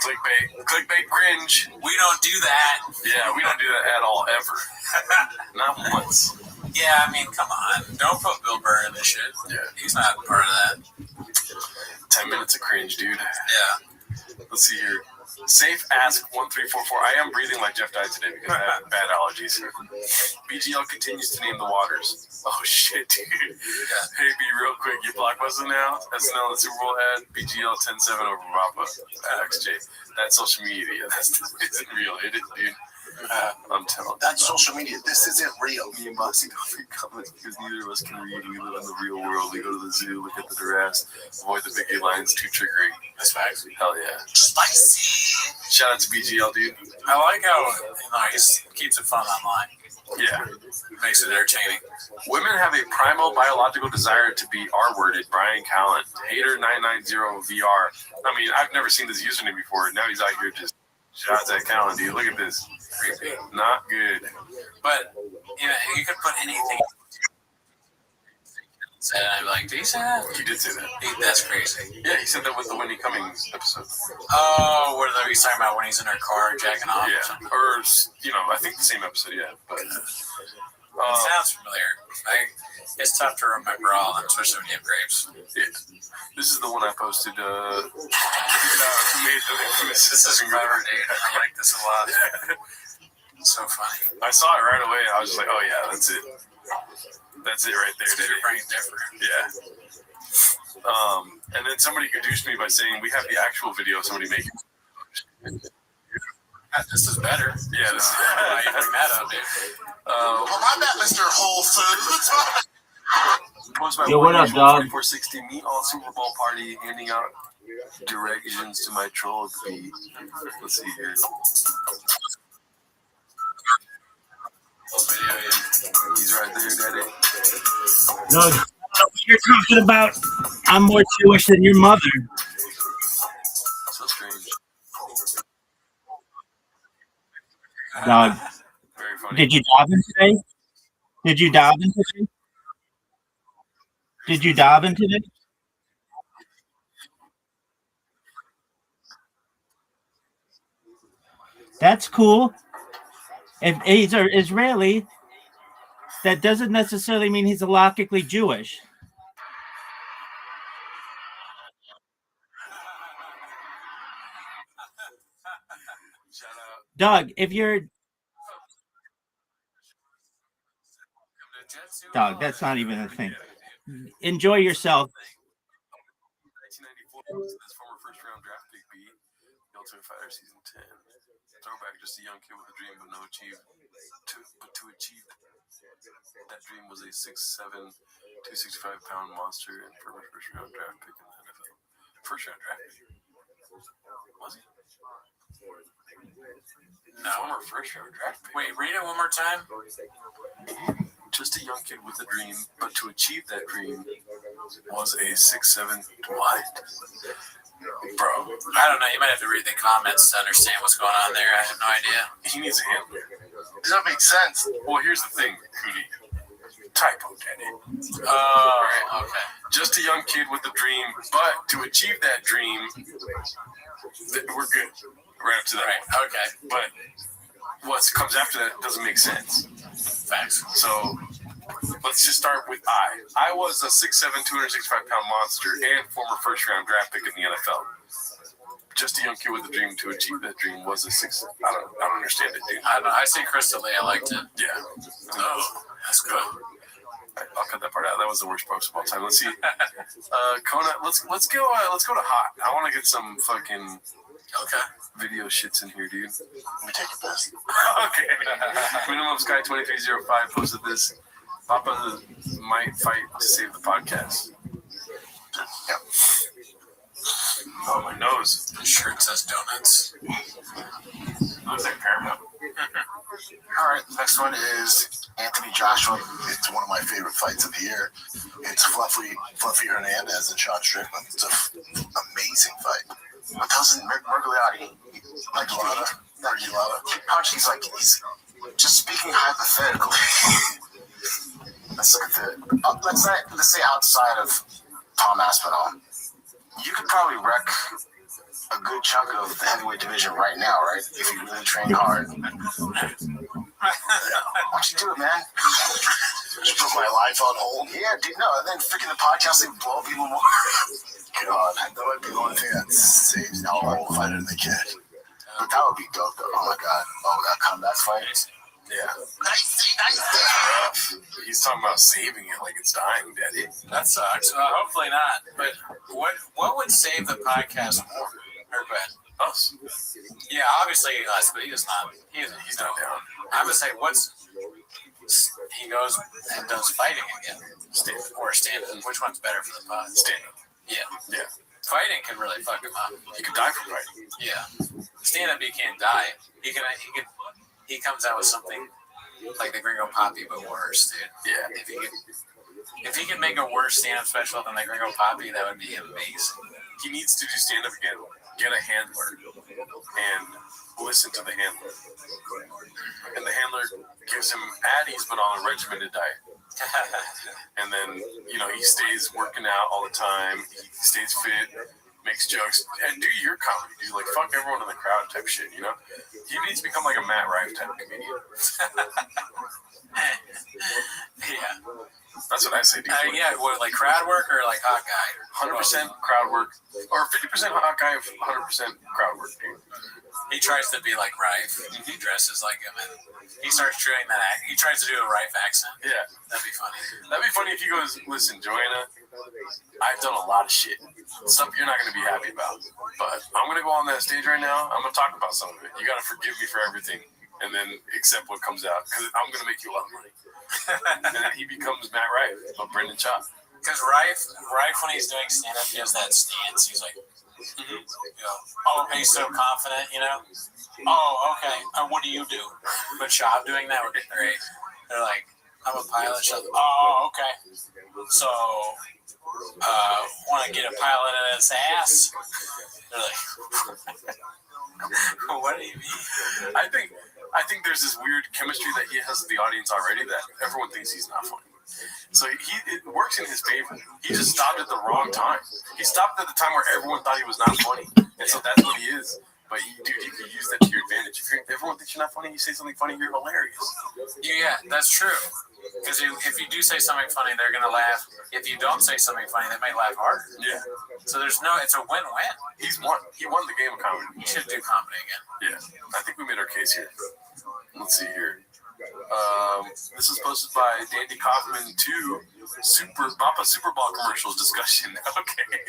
Clickbait cringe. We don't do that. Yeah, we don't do that at all, ever. Not once. Yeah, I mean, come on. Don't put Bill Burr in this shit. Yeah. He's not part of that. 10 minutes of cringe, dude. Yeah. Let's see here. Safe Ask 1344. I am breathing like Jeff died today because I have bad allergies. BGL continues to name the waters. Oh shit, dude. Yeah. Hey, be real quick. You blockbuster now? SNL the Super Bowl ad. BGL 10-7 over Rabbi at XJ. That's social media. That isn't real. It is, dude. I'm telling you. That's social media. This isn't real. Me and Moxie don't read comments because neither of us can read. We live in the real world. We go to the zoo, look at the giraffes, avoid the big lines, too triggering. That's facts. Hell yeah. Spicy. Shout out to BGL, dude. I like how he keeps it fun online. Yeah. Makes it entertaining. Women have a primal biological desire to be R-worded. Brian Callen. Hater990VR. I mean, I've never seen this username before. Now he's out here just shout out to Callen, dude. Look at this. Creepy. Not good. But, you know, you could put anything. And I'm like, did he say that? He did say that. That's crazy. Yeah, he said that with the Wendy Cummings episode. Oh, what are he's talking about when he's in her car jacking off? Yeah, or you know, I think the same episode. Yeah, but it sounds familiar. It's tough to remember all, especially when you have grapes. Yeah. This is the one I posted. This is clever, dude. I like this a lot. So funny. I saw it right away. I was just like, oh yeah, that's it. That's it right there. Your brain different. Yeah. And then somebody introduced me by saying we have the actual video of somebody making. This is better. Yeah. This is you bring that up, dude. My bad, Mr. Whole Foods. Yo, what up, dog? 460 meet all Super Bowl party, handing out directions to my troll beat. Let's see here. He's right there, Daddy. No, you're talking about I'm more Jewish than your mother. So strange. Dog. Very funny. Did you dive in today? Did you dive in today? Did you dive in today? That's cool. If he's an Israeli, that doesn't necessarily mean he's halachically Jewish. Doug, if you're Doug, that's not even a thing. Enjoy yourself. 1994 this former first round draft pick B, Ultimate Fighter season 10. Throwback, just a young kid with a dream but to achieve that dream was a 6'7", 265-pound monster and former first round draft pick in the NFL. First round draft pick. Was he? No. Former first round draft pick. Wait, read it one more time. Just a young kid with a dream, but to achieve that dream was a 6'7". What? Bro, I don't know. You might have to read the comments to understand what's going on there. I have no idea. He needs a handler. Does that make sense? Well, here's the thing, Cootie. Typo, Daddy. Oh, okay. Just a young kid with a dream, but to achieve that dream, we're good. Right up to that. Right. Okay. But what comes after that doesn't make sense. Facts. So let's just start with I was a 6'7", 265-pound monster and former first-round draft pick in the NFL. Just a young kid with a dream to achieve that dream was a 6. I don't understand it, dude. I don't know. I see crystally. I liked it. Yeah. Oh, that's good. I'll cut that part out. That was the worst post of all time. Let's see. Kona, let's go to hot. I want to get some fucking video shits in here, dude. Let me take a piss. Okay. Minimum Sky 2305 posted this. Papa might fight to save the podcast. Yep. Oh, my nose. The shirt says donuts. Looks like Paramount. All right, next one is Anthony Joshua. It's one of my favorite fights of the year. It's Fluffy Hernandez and Sean Strickland. It's an amazing fight. But doesn't Mergulati, he's like, he's just speaking hypothetically. Let's look at let's say outside of Tom Aspinall. You could probably wreck a good chunk of the heavyweight division right now, right? If you really train hard. Why don't you do it, man? Just put my life on hold. Yeah, dude, no, and then freaking the podcast thing blow people more. God, that might be the only thing that saves the whole fighter they can. But that would be dope, though. Oh my God. Oh, that comeback fight. Yeah. Nice. He's talking about saving it like it's dying, Daddy. That sucks. Hopefully not. But what would save the podcast more? Or bad? Us. Yeah, obviously us, but he's not. He's not down. I would say he goes and does fighting again, stand-up. Which one's better for the pod? Stand-up. Yeah. Fighting can really fuck him up. He could die from fighting. Yeah. Stand-up, he can't die. He comes out with something like the Gringo Poppy, but worse, dude. Yeah. If he could make a worse stand-up special than the Gringo Poppy, that would be amazing. He needs to do stand-up again. Get a handler and listen to the handler. And the handler gives him Addies, but on a regimented diet. And then, he stays working out all the time. He stays fit, makes jokes, and do your comedy, dude. Like, fuck everyone in the crowd type shit, He needs to become like a Matt Rife type of comedian. Yeah. That's what I say, dude. What, like crowd work or like hot guy? 100% crowd work, or 50% hot guy, 100% crowd work, dude. He tries to be like Rife. He dresses like him, and he starts doing that. He tries to do a Rife accent. Yeah. That'd be funny. That'd be funny if he goes, listen, Joanna, I've done a lot of shit. Stuff you're not going to be happy about. But I'm going to go on that stage right now. I'm going to talk about some of it. You got to forgive me for everything. And then accept what comes out. Because I'm going to make you a lot of money. And then he becomes Matt Rife of Brendan Chop. Because Rife, when he's doing stand-up, he has that stance. He's like, he's so confident, Oh, okay. What do you do? But Chop doing that would be great. They're like, I'm a pilot. Oh, okay. So, want to get a pilot in his ass? They're like, what do you mean? I think there's this weird chemistry that he has with the audience already that everyone thinks he's not funny. So it works in his favor. He just stopped at the wrong time. He stopped at the time where everyone thought he was not funny. And so that's what he is. But you can use that to your advantage. If everyone thinks you're not funny, you say something funny, you're hilarious. Yeah, that's true. Because if you do say something funny, they're going to laugh. If you don't say something funny, they might laugh harder. Yeah. So it's a win-win. He's won. He won the game of comedy. He should do comedy again. Yeah. I think we made our case here. Let's see here. This is posted by Dandy Kaufman to Bappa Super Bowl commercials discussion. Okay.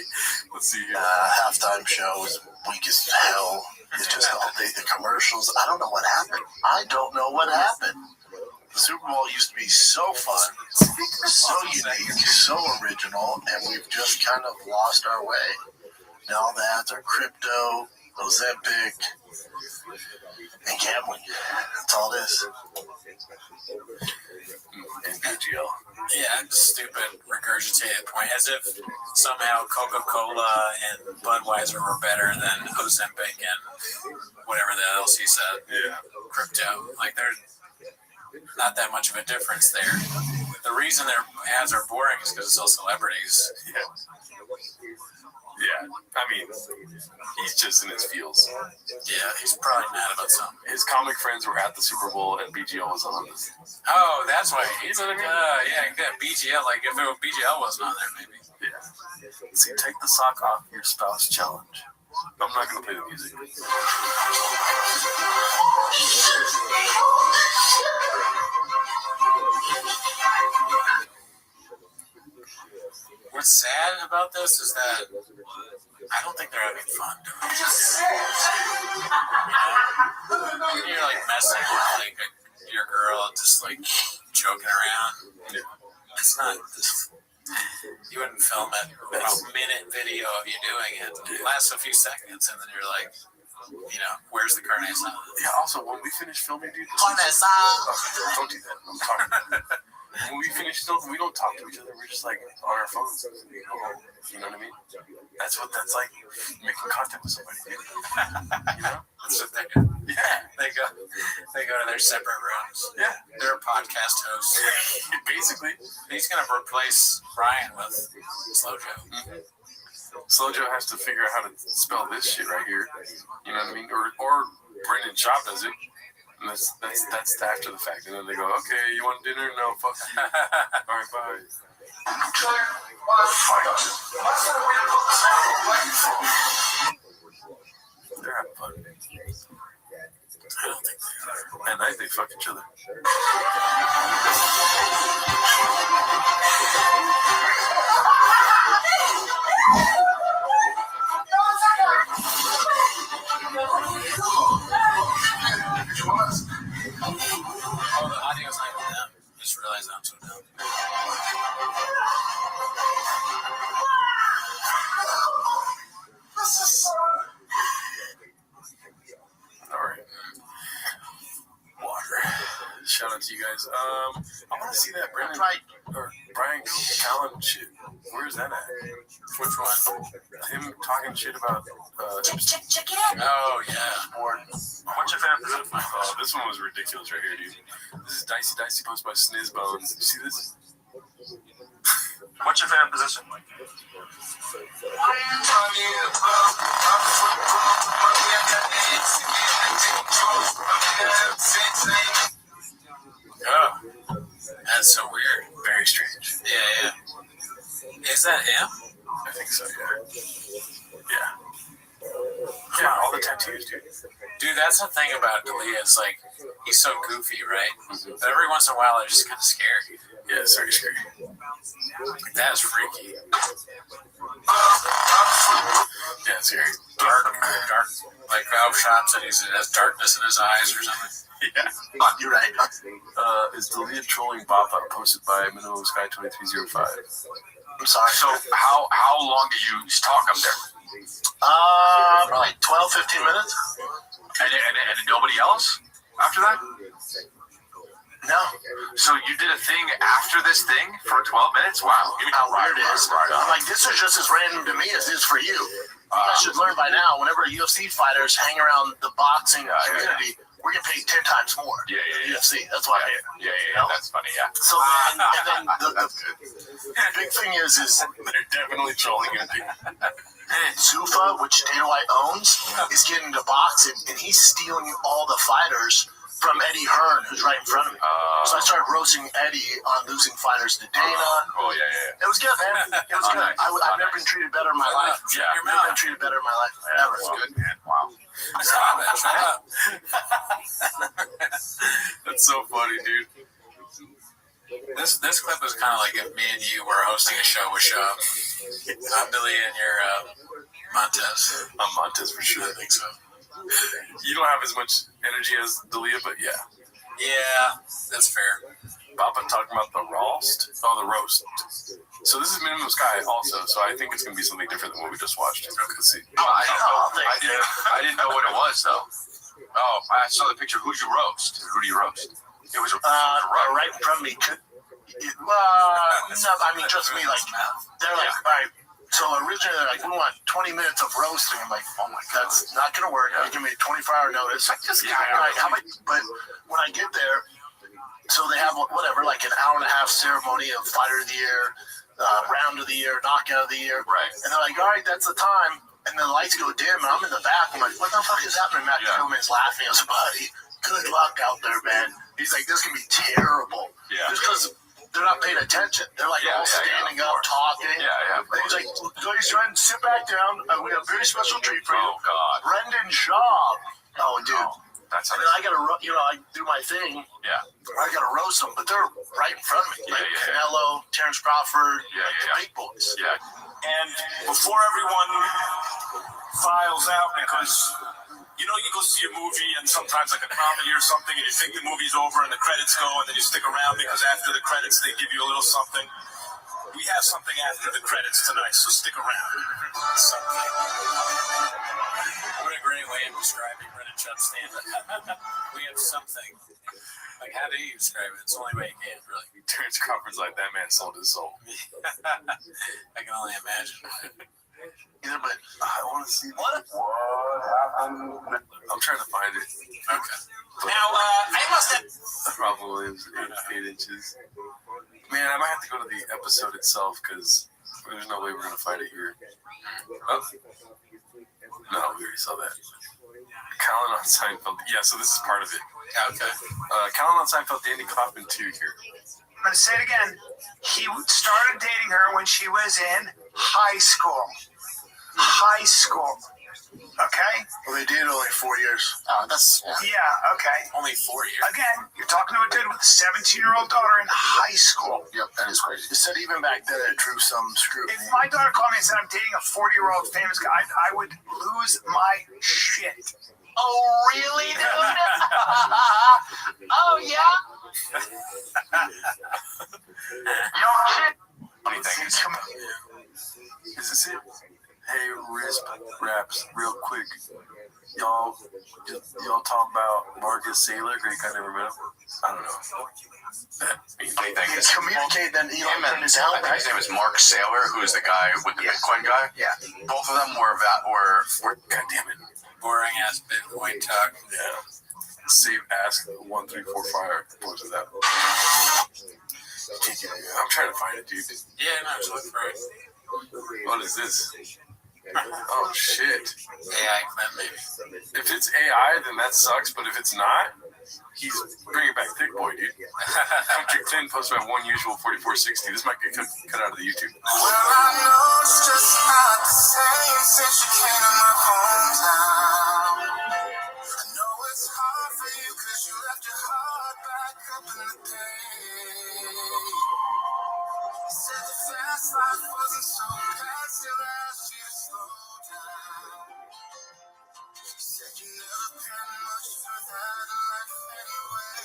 Let's see here. Halftime show was weak as hell. It's just all day, the commercials. I don't know what happened. The Super Bowl used to be so fun, so unique, so original, and we've just kind of lost our way. Now the ads are crypto, Ozempic, and gambling. That's all it is. And BGL. Yeah, stupid regurgitated point. As if somehow Coca-Cola and Budweiser were better than Ozempic and whatever the else he said. Yeah. Crypto. Like, there's not that much of a difference there. The reason their ads are boring is because it's all celebrities. Yeah. I mean, he's just in his feels. Yeah, he's probably mad about something. His comic friends were at the Super Bowl and BGL was on. Oh, that's why. You know what I mean? Yeah, BGL. Like, if BGL wasn't on there, maybe. Yeah. See, take the sock off your spouse challenge. I'm not going to play the music. What's sad about this is that I don't think they're having fun doing it. When you're like messing with like your girl, just like joking around. It's not. You wouldn't film it a minute video of you doing it. It lasts a few seconds, and then you're like, where's the carne asada? Yeah. Also, when we finish filming, dude. Carne asada. Don't do that. I'm talking. When we finish filming, we don't talk to each other. We're just like on our phones. You know what I mean? That's like, making contact with somebody. That's what they do. Yeah. They go to their separate rooms. Yeah. They're podcast hosts. Basically. He's gonna replace Ryan with Slow Joe. Mm-hmm. Slow Joe has to figure out how to spell this shit right here. You know what I mean? Or Brendan Schaub does it. And that's after the fact. And then they go, okay, you want dinner? No, fuck you. All right, bye. They're having fun. I don't think they are. At night, they fuck each other. Oh, the audio's not even down. Just realized I'm so dumb. All right. Water. Shout out to you guys. I want to see that Brendan or Brian Callen shit. Where's that at? Which one? Him talking shit about. Check it out. Oh, yeah. What's your favorite position? Oh, this one was ridiculous right here, dude. This is Dicey Dicey post by Snizbones. Did you see this? What's your favorite position? Oh, that's so weird. Very strange. Yeah. Is that him? I think so, yeah. Yeah, all the tattoos, dude. Dude, that's the thing about Dalia. It's like, he's so goofy, right? But every once in a while, they're just kind of scary. Yeah, it's very scary. Like, that's freaky. Yeah, it's scary. Dark. Like Valve shots and he has darkness in his eyes or something. Yeah. Oh, you're right. Is Dalia trolling Boppa posted by Minimum Sky 2305? I'm sorry. So how long do you talk up there? Probably 12, 15 minutes. And nobody else after that? No. So you did a thing after this thing for 12 minutes? Wow. How weird it is. I'm like, this is just as random to me as it is for you. You guys should learn by now, whenever UFC fighters hang around the boxing community, we're getting paid 10 times more. Yeah. UFC. That's why. Yeah. That's funny, yeah. So then the big thing is They're definitely trolling him. Zufa, which Dana White owns, is getting into boxing, and he's stealing all the fighters from Eddie Hearn, who's right in front of me. So I started roasting Eddie on losing fighters to Dana. Oh, yeah. It was good, man. It was good. Nice. I've never been treated better in my life. Yeah. I've never been treated better in my life. Never. That's good, man. Wow. Stop it. Shut up. That's so funny, dude. This clip is kind of like if me and you were hosting a show with I'm Billy and you're Montez. I'm Montez for sure. I think so. You don't have as much energy as Dalia, but yeah. Yeah, that's fair. Boppa talking about the roast? Oh, the roast. So this is Minimum Sky also, so I think it's going to be something different than what we just watched. Let's see. Oh, I didn't know what it was, though. Oh, I saw the picture. Who'd you roast? Who do you roast? It was right in front of me. No, I mean, just me. Like, they're like, all right. So originally, they're like, we want 20 minutes of roasting. I'm like, oh my God, that's not going to work. They give me a 24-hour notice. But when I get there, so they have whatever, like an hour and a half ceremony of Fighter of the Year, Round of the Year, Knockout of the Year. Right. And they're like, all right, that's the time. And the lights go dim, and I'm in the back. I'm like, what the fuck is happening? Matt Tillman's laughing. I was like, buddy, good luck out there, man. He's like, this is going to be terrible. Yeah. Just because they're not paying attention. They're like all standing up, talking. Yeah. And he's like, ladies and gentlemen, sit back down. We have a very special treat for you. Oh, God. Brendan Schaub. Oh, dude. Oh, that's And then I got to, I do my thing. Yeah. I got to roast them, but they're right in front of me. Like Canelo, Terrence Crawford, the big boys. Yeah. And before everyone files out, because you go see a movie and sometimes like a comedy or something, and you think the movie's over and the credits go, and then you stick around because after the credits they give you a little something. We have something after the credits tonight, so stick around. Something. What a great way of describing Brendan Schaub's stand-up. We have something. Like, how do you describe it? It's the only way you can, really. Terrence Crawford's like, that man sold his soul. I can only imagine. Yeah, but I want to see what happened. I'm trying to find it. Okay. Now, I must have. Robin Williams, 8 inches. Man, I might have to go to the episode itself because There's no way we're gonna fight it here. Oh. No, we already saw that. Callan on Seinfeld. Yeah, so this is part of it. Okay. Callan on Seinfeld, Danny Kaufman 2 here. I'm going to say it again. He started dating her when she was in high school. High school. Okay? Well, they dated only 4 years. That's Yeah, okay. Only 4 years. Again, you're talking to a dude with a 17-year-old daughter in high school. Yep, that is crazy. It said even back then it drew some scrutiny. If my daughter called me and said I'm dating a 40-year-old famous guy, I would lose my shit. Oh, really, dude? Oh, yeah? Yo, kid. Funny thing is, Is this it? Hey, Risp Raps, real quick. Y'all talking about Marcus Saylor? Great guy, never met him. I don't know. funny thing is, Communicate then Elon him and turned his helmet. his name is Mark Saylor, who is the guy with the Bitcoin guy. Yeah. Both of them were God damn it. Boring ass Bitcoin talk. Yeah. Save Ask 1345 posted that. I'm trying to find it, dude. Yeah, no, I was looking for it. What is this? Oh shit. AI Clint, maybe. If it's AI, then that sucks. But if it's not, he's bringing back Thick Boy, dude. Country Clinton posted my one usual 4460. This might get cut out of the YouTube. Well, I know it's just not the same since you came to my hometown. I know it's hard for you because you left your heart back up in the day. You said the fast life wasn't so bad, still asked you to slow down. You said you never paid much for that life anyway.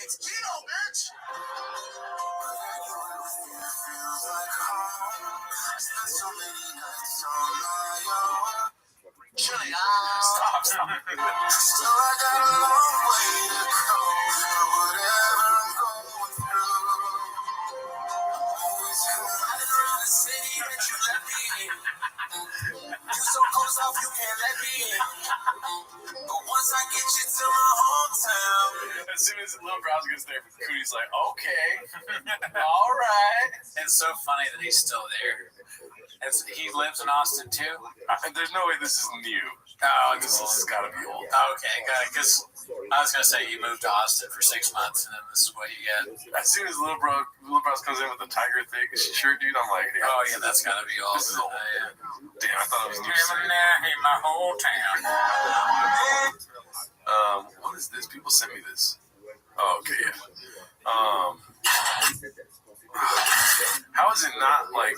It's Tito, bitch! But anyway, with you it feels like home. I spent so many nights on my own. Chilling out. Stop. Still, I got a long way to go. But whatever I'm going through, I'm always riding around the city that you let me in. You so close off, you can't let me in. But once I get you to my hometown, As soon as Lil Browse gets there, Cootie's like, okay, all right. It's so funny that he's still there. He lives in Austin too? There's no way this is new. Oh, This has got to be old. okay, good. Because I was going to say you moved to Austin for 6 months and then this is what you get. As soon as Lil Browse comes in with the tiger thick shirt, dude, I'm like, Oh, yeah, that's got to be old. This is old. Yeah. Damn, I thought it was new. In my whole town. What is this? People sent me this. Oh, okay, yeah. How is it not like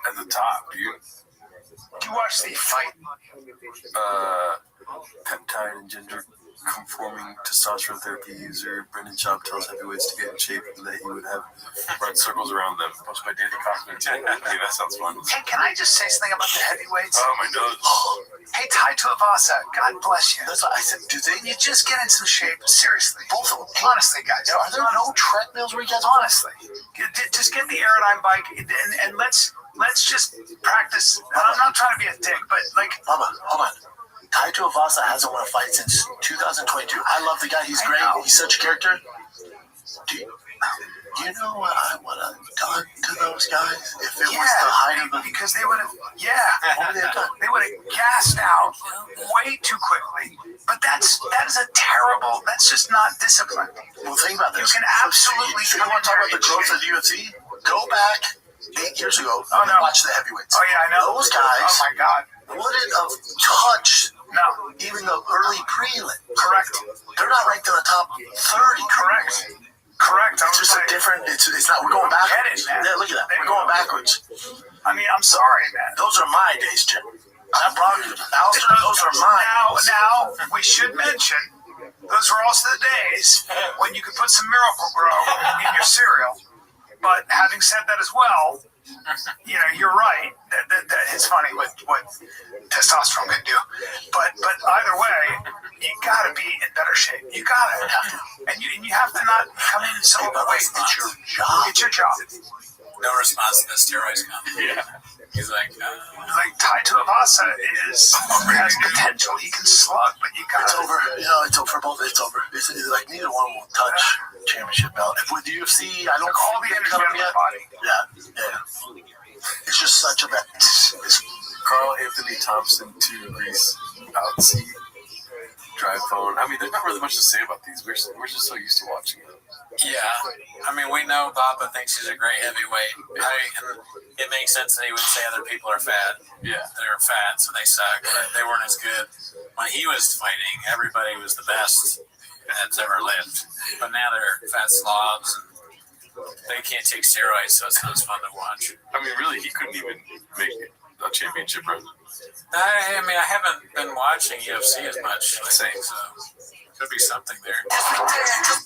at the top, dude? You watch the fight. Peptide and gender conforming testosterone therapy user Brendan Schaub tells heavyweights to get in shape and that he would have run circles around them. Posted by Danny Kaufman. Hey, that sounds fun. Hey, can I just say something about the heavyweights? Oh, my nose. Hey, Tai Tuivasa, God bless you. That's what I said. Do they You just get in some shape, seriously. both of them? Honestly, guys. Are there no treadmills where you guys Honestly, just get the Aerodyne bike and let's just practice. And I'm not trying to be a dick, but like, Bubba, hold on. Tai Tuivasa hasn't won a fight since 2022. I love the guy. He's I great. know. He's such a character. Do you know what I would have done to those guys if it was the height of the... because they would have, What would they have done? they would have gassed out way too quickly. But that is a terrible. That's just not discipline. Well, think about this. You can absolutely So you want to talk about the growth of the UFC? Go back 8 years ago and no. watch the heavyweights. Oh yeah, I know Those guys Oh my God, wouldn't have touched no, even the early prelim. correct, They're not ranked in the top 30. correct. Correct. It's just a different. It's not. We're going backwards. Get it, man. Yeah, look at that. We're going backwards. I mean, I'm sorry, man. Those are my days, Jim. I'm proud of you. Those are mine. Now, we should mention, those were also the days when you could put some Miracle Grow in your cereal. But having said that as well, you know, you're right. That it's funny what testosterone can do. But either way, you got to be in better shape. You got to. And you have to not come in so overweight. It's your job. It's your job. No response to the steroids come. Yeah. He's like, Like Tai Tuivasa has potential. He can slug, but you got It's over. It's over for both. It's over. It's like neither one will touch championship belt. With the UFC, I don't all the think energy they out come of my yet. body. Yeah. It's just such a bad. Carl Anthony Thompson, 2 degrees out seat. Drive phone. I mean, there's not really much to say about these. We're just so used to watching it. yeah. I mean, we know Baba thinks he's a great heavyweight. And it makes sense that he would say other people are fat. Yeah. They're fat, so they suck. But they weren't as good. When he was fighting, everybody was the best that's ever lived. But now they're fat slobs. And they can't take steroids, so it's not as fun to watch. I mean, really, he couldn't even make a championship run. I mean, I haven't been watching UFC as much. Same. So could be something there.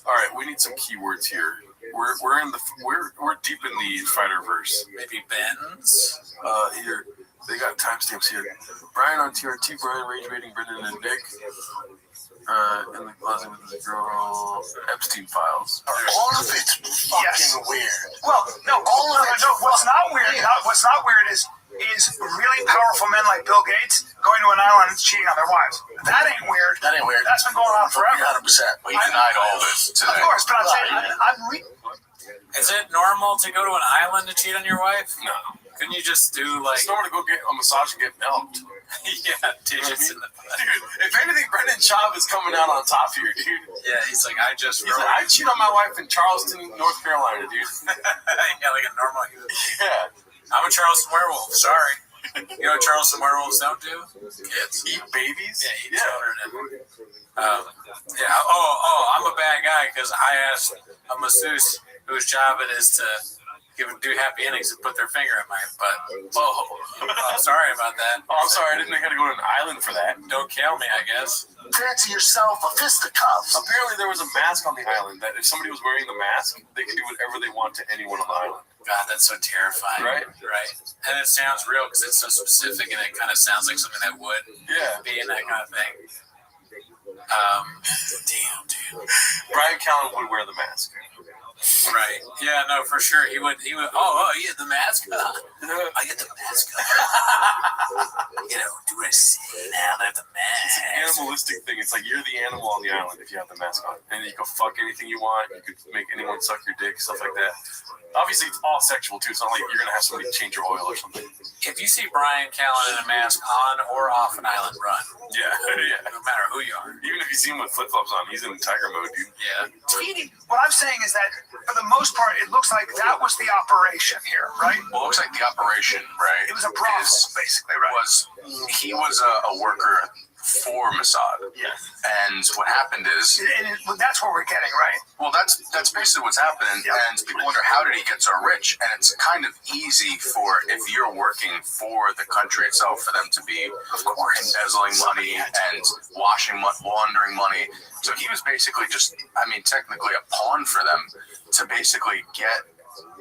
All right, we need some keywords here. We're deep in the Fighterverse. Maybe Benz. Here they got timestamps here. Brian on TRT, Brian rage baiting Brendan and Nick. In the closet with his girl. Epstein files. All of it's fucking weird. Well, no, what's not weird? What's not weird is really powerful men like Bill Gates going to an island and cheating on their wives. That ain't weird. That's been going on forever. 100%. We denied all this today. Of course, but I'm saying, Is it normal to go to an island to cheat on your wife? No. Couldn't you just do like? It's normal to go get a massage and get milked. Yeah, digits in the butt. Dude, if anything, Brendan Schaub is coming out on top here, dude. Yeah, he's like, I cheat on my wife in Charleston, North Carolina, dude. yeah, like a normal human. Yeah. I'm a Charleston werewolf. Sorry. You know what Charleston werewolves don't do? Kids. Eat babies? Yeah, eat children. Yeah. Oh, I'm a bad guy because I asked a masseuse whose job it is to do happy endings and put their finger in my butt. I'm sorry about that. Oh, I'm sorry. I didn't think I had to go to an island for that. Don't kill me, I guess. Fancy yourself a fisticuffs. Apparently, there was a mask on the island that if somebody was wearing the mask, they could do whatever they want to anyone on the island. God, that's so terrifying. Right? And it sounds real because it's so specific and it kind of sounds like something that would be in that kind of thing. Damn, dude. Brian Callen would wear the mask. Right. Yeah, no, for sure. He would. Oh, you get the mask on. I get the mask on. Do what I say now that I have the mask. It's an animalistic thing. It's like you're the animal on the island if you have the mask on. And you can fuck anything you want. You could make anyone suck your dick, stuff like that. Obviously, it's all sexual, too. It's not like you're going to have somebody change your oil or something. If you see Brian Callen in a mask on or off an island, run. Yeah. No matter who you are. Even if you see him with flip-flops on, he's in tiger mode, dude. Yeah. what I'm saying is that for the most part, it looks like that was the operation here, right? Well, it looks like the operation, right? It was a brothel, basically, right? He was a worker for Mossad. Yeah. And what happened is, that's what we're getting, right? well, that's basically what's happening. Yeah. And people wonder, how did he get so rich? And it's kind of easy for, if you're working for the country itself, for them to be, of course, embezzling money and laundering money. So he was basically just, technically a pawn for them to basically get,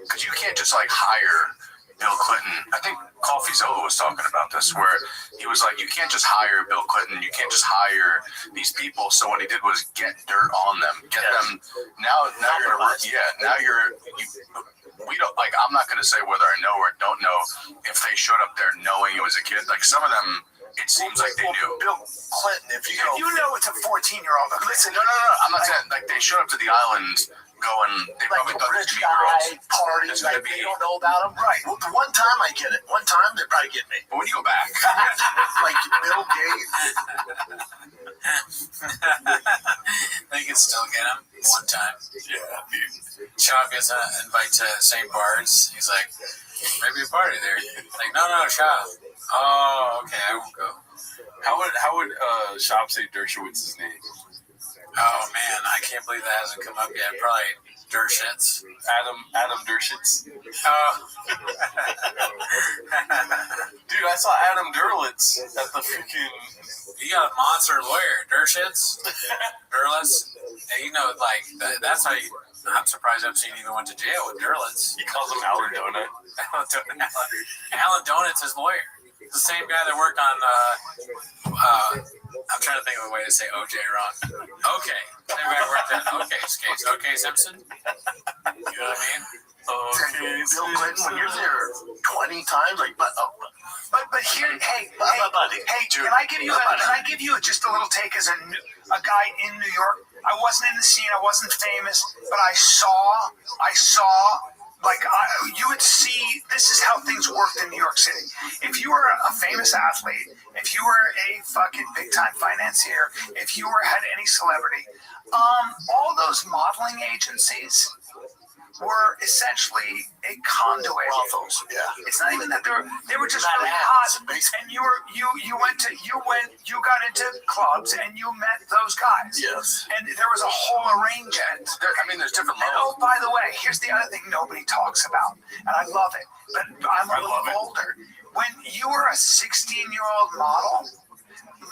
because you can't just like hire Bill Clinton. I think Coffee Zola was talking about this, where he was like, you can't just hire Bill Clinton, you can't just hire these people. So what he did was get dirt on them, get them. Now you're we don't like. I'm not going to say whether I know or don't know if they showed up there knowing it was a kid. Like some of them, it seems like they knew. Bill Clinton, if you know it's a 14-year-old. Listen, no. I'm not saying like they showed up to the island. Going, they like probably a thought rich these guy girls. parties, like they don't know about him. Right. Well, the one time I get it. One time they probably get me. But when you go back, like Bill Gates. They can still get him one time. Yeah, dude. Shaw gets an invite to St. Bart's. He's like, maybe a party there. Like, no, Shaw. Oh, okay, I won't go. How would Shop say Dershowitz's name? Oh man, I can't believe that hasn't come up yet. Probably Dershitz. Adam Dershitz. Oh. Dude, I saw Adam Derlitz at the freaking. You got a monster lawyer, Dershitz, Derlitz. And that's how you. I'm surprised Epstein even went to jail with Derlitz. He calls him Alan Donut. Alan Donut's his lawyer. It's the same guy that worked on. I'm trying to think of a way to say OJ wrong. Okay. Same guy worked on OK's case. OK Simpson. You know what I mean? Okay, Bill Clinton, when you're there 20 times, like, but here, hey, buddy, can I give you just a little take as a guy in New York? I wasn't in the scene, I wasn't famous, but I saw, like, you would see, this is how things worked in New York City. If you were a famous athlete, if you were a fucking big time financier, if you had any celebrity, all those modeling agencies were essentially a conduit. Brothels, yeah. It's not even that they were just really hot, and you got into clubs and you met those guys. Yes. And there was a whole arrangement. There's different And levels. oh, by the way, here's the other thing nobody talks about, and I love it, but I'm a little older. When you were a 16-year-old model,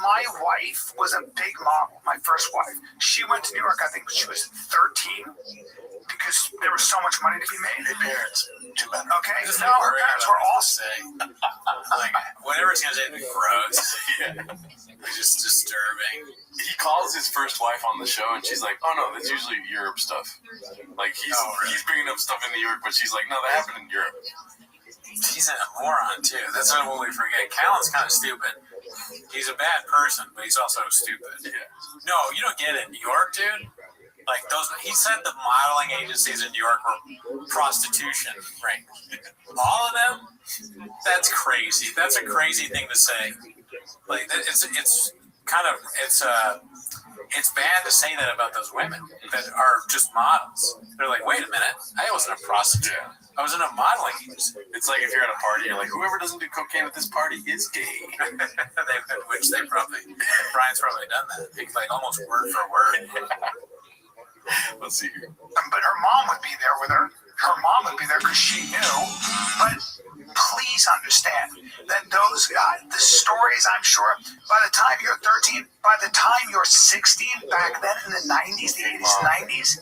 my wife was a big model, my first wife. She went to New York, I think she was 13, because there was so much money to be made. Hey, parents, too bad. Okay, no, her parents were awesome. Like, whatever's gonna say is gross. It's just disturbing. He calls his first wife on the show, and she's like, "Oh no, that's usually Europe stuff." Like he's bringing up stuff in New York, but she's like, "No, that happened in Europe." He's a moron too. That's what we forget. Callan's kind of stupid. He's a bad person, but he's also stupid. Yeah. No, you don't get it. New York, dude. Like those, he said the modeling agencies in New York were prostitution rings. All of them? That's crazy. That's a crazy thing to say. Like it's bad to say that about those women that are just models. They're like, wait a minute, I wasn't a prostitute. I was in a modeling agency. It's like if you're at a party, you're like, whoever doesn't do cocaine at this party is gay. Which Brian's probably done that. It's like almost word for word. Let's see here. But her mom would be there with her. Her mom would be there because she knew. But please understand that those guys, the stories, I'm sure, by the time you're 13, by the time you're 16, back then in the 90s, the 80s, 90s,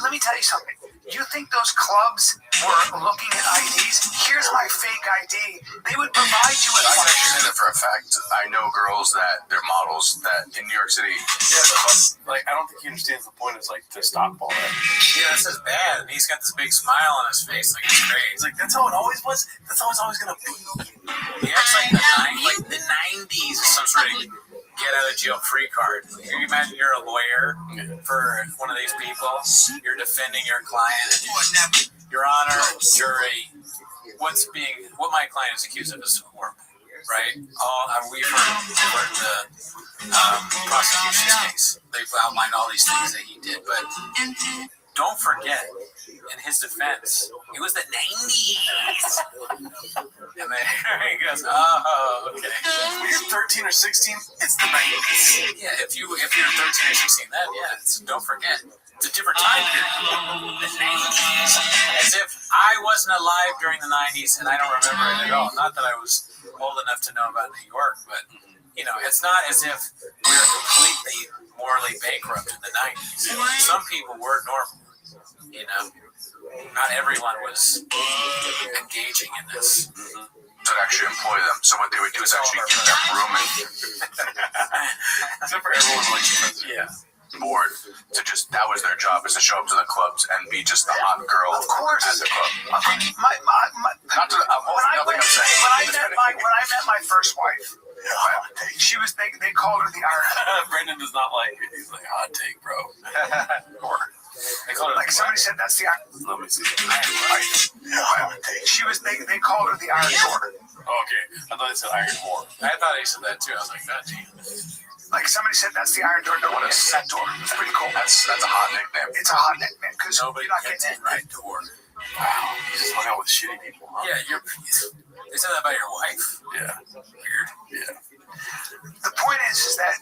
let me tell you something. You think those clubs were looking at IDs? Here's my fake ID. They would provide you with I can actually say that for a fact. I know girls that they're models that in New York City. Yeah, but like I don't think he understands the point. Is like to stop all that. Yeah, this is bad. And he's got this big smile on his face, like it's great. He's like, that's how it always was. That's how it's always gonna be. He acts like the 90s is some sort of get out of jail free card. Can you imagine you're a lawyer for one of these people? You're defending your client. Your Honor, jury, what my client is accused of is horrible, right? We've heard the prosecution's case. They've outlined all these things that he did, but don't forget, in his defense, it was the 90s. And then he goes, oh, okay. When you're 13 or 16, it's the 90s. Yeah, if you're 13 or 16 then, yeah, don't forget. It's a different time period. The 90s. As if I wasn't alive during the 90s and I don't remember it at all. Not that I was old enough to know about New York, but, it's not as if we were completely morally bankrupt in the 90s. Some people were normal, Not everyone was engaging in this. To actually employ them. So what they would do is actually give them rooming. Except for everyone's like, board to just that was their job, is to show up to the clubs and be just the hot girl of course. at the club. When I met my first wife, they called her the Iron. Brendan does not like it. He's like, hot take, bro. They called her like somebody said that's the Iron. Let me see. They called her the Iron Door. Okay, I thought they said Iron War. I thought he said that too. I was like, God damn. Like somebody said that's the Iron Door. No one else said that door. It's pretty cool. That's a hot nickname. It's a hot nickname because Nobody you're not gets getting it in. right door. Wow, you just hung out with shitty people, huh? Yeah, they said that about your wife? Yeah. Weird. Yeah. The point is that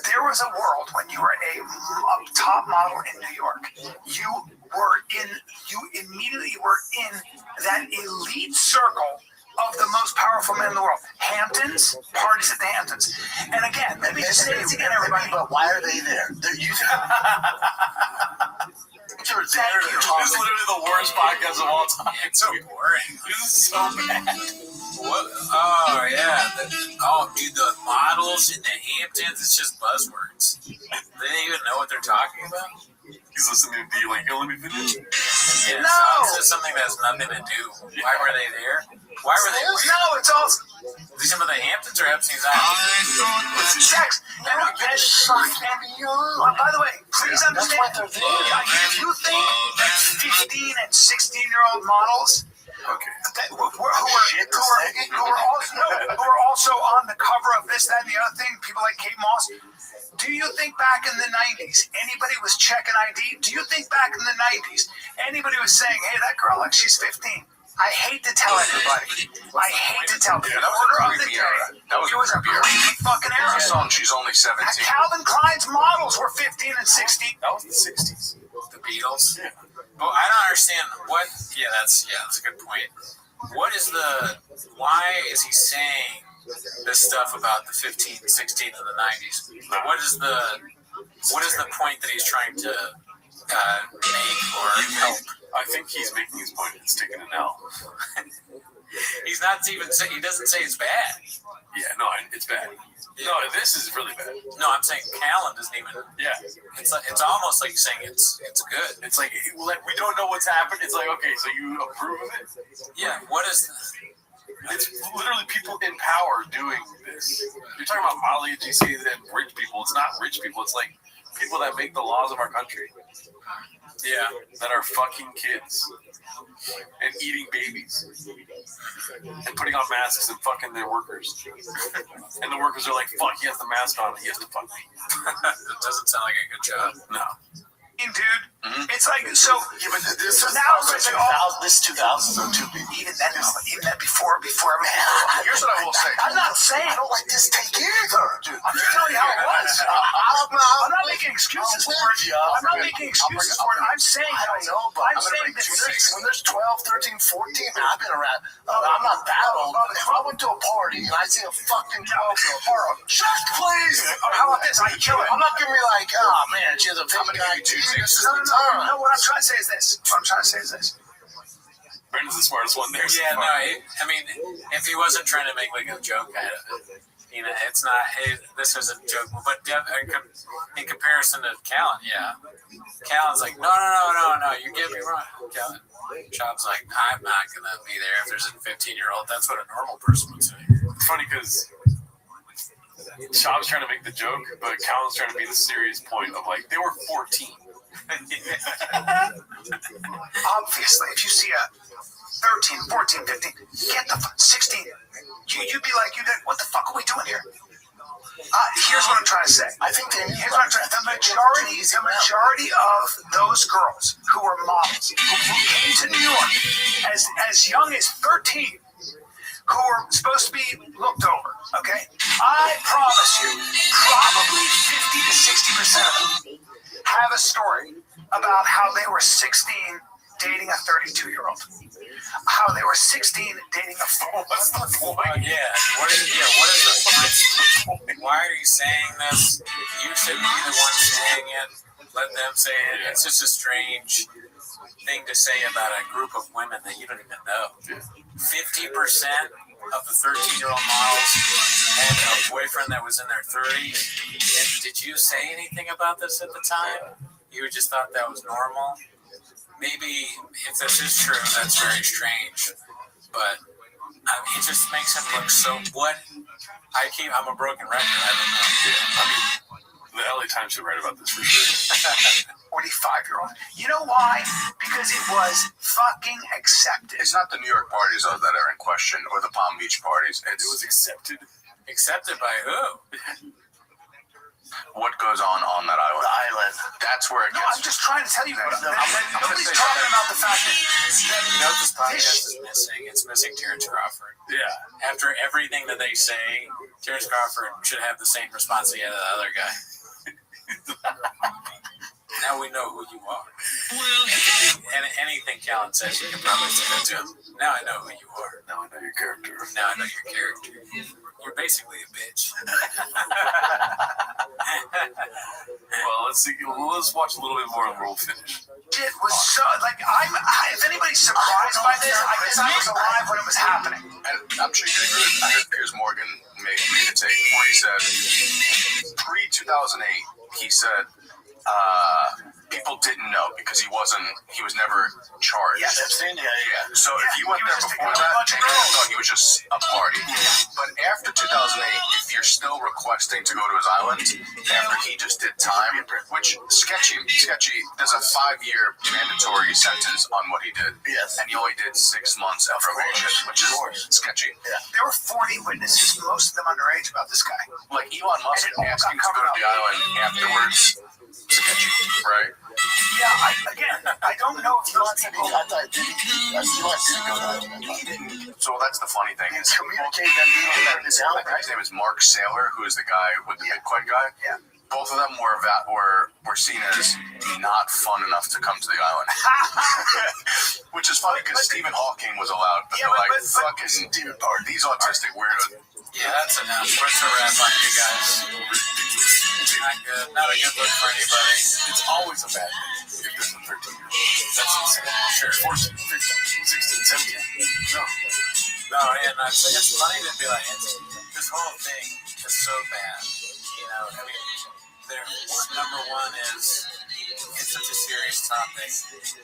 there was a world when you were a top model in New York. You immediately were in that elite circle of the most powerful men in the world. Hamptons, parties at the Hamptons. And again, let me just say it again, everybody. But why are they there? They're using This is literally the worst podcast of all time. It's so boring. This is so bad. What? Oh, yeah. Dude, the models in the Hamptons, it's just buzzwords. They even know what they're talking about? He's listening to you like, yo, let me finish. Yeah, No. so it's just something that has nothing to do. Why were they there? Why were they? No, it's all These some of the Hamptons or Epstein's Island? sex. And by the way, please understand. If you think that 15 and 16-year-old models who are also on the cover of this, that, and the other thing, people like Kate Moss, do you think back in the 90s anybody was checking ID? Do you think back in the 90s anybody was saying, hey, that girl, like she's 15? I hate to tell everybody. I hate to tell people. That was a creepy era. That was a creepy fucking era. There's a song, she's only 17. Calvin Klein's models were 15 and 16. That was the 60s. The Beatles. Yeah. Well, I don't understand what. Yeah, that's a good point. Why is he saying this stuff about the 15, 16 in the 90s? What is the point that he's trying to make or help? I think he's making his point. It's taking an L. He's not even saying, he doesn't say it's bad. Yeah, no, it's bad. Yeah. No, this is really bad. No, I'm saying Callan doesn't even. Yeah. It's almost like saying it's good. It's like, we don't know what's happened. It's like, okay, so you approve of it? Yeah, what is. It's literally people in power doing this. You're talking about Molly, GC, and rich people. It's not rich people. It's like people that make the laws of our country. Yeah. That are fucking kids and eating babies and putting on masks and fucking their workers. And the workers are like, fuck, he has the mask on. He has to fuck me. That doesn't sound like a good job. No. Dude, it's like so. Yeah, but this is now it's like, this 2000s or two. even that before everything. Here's what I will say. I'm not saying I don't like this take either, dude. I'm just telling you how it was. I'm not making excuses for it. I'm not making excuses for it. I'm saying I don't know, but I'm saying that when there's 12, 13, 14, I've been around. I'm not that old, but if I went to a party and I see a fucking 12-year-old, check, please. How about this? I kill it. I'm not gonna be like, oh man, she has a family guy too. This is the time. No, what I'm trying to say is this. Brandon's the smartest one there. Yeah, no, I mean, if he wasn't trying to make like a joke out of it, you know, it's not. Hey, this was a joke, but in comparison to Callan, yeah, Callan's like, no, you get me wrong, Callan. Chop's like, I'm not gonna be there if there's a 15-year-old. That's what a normal person would say. It's funny because Chop's trying to make the joke, but Callan's trying to be the serious point of like, they were 14. Obviously, if you see a 13, 14, 15, get the 16. You'd be like, what the fuck are we doing here? Here's what I'm trying to say. The majority of those girls who were models, who came to New York as young as 13, who were supposed to be looked over, okay? I promise you, probably 50 to 60% of them have a story about how they were 16 dating a 32-year-old. How they were 16 dating a 4. What's the point? Yeah. What is the point? Why are you saying this? You shouldn't be the one saying it. Let them say it. It's just a strange thing to say about a group of women that you don't even know. 50% of the 13-year-old models had a boyfriend that was in their 30s. And did you say anything about this at the time? You just thought that was normal? Maybe if this is true, that's very strange. But it just makes him look so. What? I'm a broken record. I don't know. Yeah, I mean, the LA Times should write about this for sure. 45-year-old. You know why? Because it was fucking accepted. It's not the New York parties though that are in question, or the Palm Beach parties. It was accepted. Accepted by who? What goes on that island? That's where it No, gets. I'm just trying to tell you guys. Nobody's talking about the fact that You know what this podcast is missing? It's missing Terrence Crawford. Yeah. After everything that they say, Terrence Crawford should have the same response he had to the other guy. Now we know who you are. And anything Callan says, you can probably say that to him. Now I know who you are. Now I know your character. Now I know your character. You're basically a bitch. Well, let's see. Let's watch a little bit more and we'll finish. it was so, like, if anybody's surprised by this, I guess I was alive when it was happening. And I'm sure you agree with, I heard Piers Morgan made a take where he said, pre-2008, he said, people didn't know because he was never charged. Yes, Epstein, yeah. So if you went there before that, they thought he was just a party. But after 2008, if you're still requesting to go to his island after he just did time, which sketchy, there's a 5-year mandatory sentence on what he did. Yes. And he only did 6 months of probation, which is sketchy. Yeah. There were 40 witnesses, most of them underage, about this guy. Like Elon Musk asking to go to the island afterwards, sketchy, right? Yeah, I don't know if those people. I thought did go He didn't. So that's the funny thing. Is communicate them I think his name is Mark Saylor, who is the guy with the Bitcoin guy. Yeah. Both of them were seen as not fun enough to come to the island, which is funny because Stephen Hawking was allowed, but Yeah, they're like but fucking Stephen Park. These autistic weirdos. Yeah, that's enough. What's a wrap on you guys? Not good. Not a good look for anybody. It's always a bad thing if there's a 13-year-old. That's insane. Sure. 14, 15, 16, 17. No, and it's funny to be like, this whole thing is so bad. You know, I mean, number one is it's such a serious topic,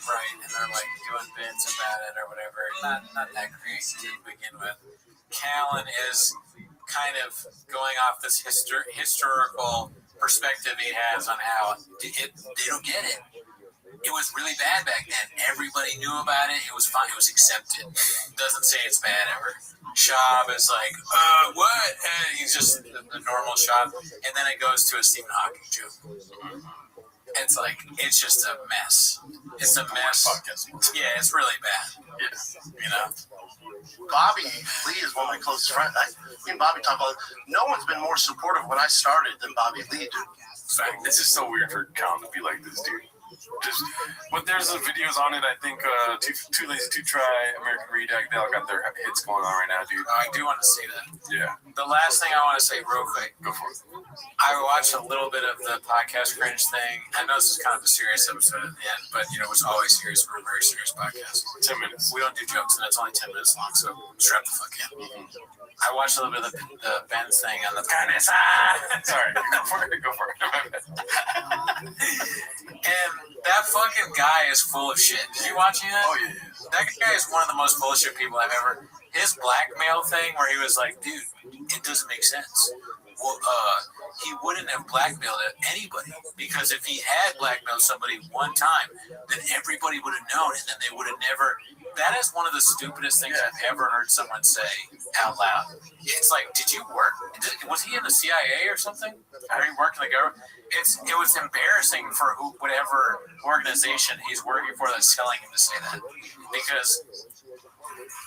right? And they're like doing bits about it or whatever. Not that creative to begin with. Callan is kind of going off this historical perspective he has on how they don't get it. It was really bad back then. Everybody knew about it. It was fine. It was accepted. Doesn't say it's bad ever. Shab is like, what? And he's just the normal Shab. And then it goes to a Stephen Hawking joke. It's like, it's just a mess. It's a mess. Yeah, it's really bad. Yeah. You know? Bobby Lee is one of my closest friends. Me and Bobby talk about it. No one's been more supportive when I started than Bobby Lee, dude. Fact, it's just so weird for Callan to be like this, dude. But there's some videos on it. I think Too Lazy to Try, American Redact, they all got their hits going on right now, dude. I do want to see that. Yeah, The last thing I want to say real quick. go for it. I watched a little bit of the podcast cringe thing. I know this is kind of a serious episode at the end, but you know, it's always serious. We're a very serious podcast. 10 minutes. We don't do jokes, and it's only 10 minutes long, so strap the fuck in. I watched a little bit of the Ben's thing on the penis. Sorry, go for it. Go for it. And that fucking guy is full of shit. Did you watching that? Oh, yeah. That guy is one of the most bullshit people I've ever. His blackmail thing, where he was like, "Dude, it doesn't make sense." Well, he wouldn't have blackmailed anybody because if he had blackmailed somebody one time, then everybody would have known, and then they would have never. That is one of the stupidest things I've ever heard someone say out loud. It's like, did you work? Was he in the CIA or something? Or he worked in the government? It was embarrassing for whatever organization he's working for that's telling him to say that. Because,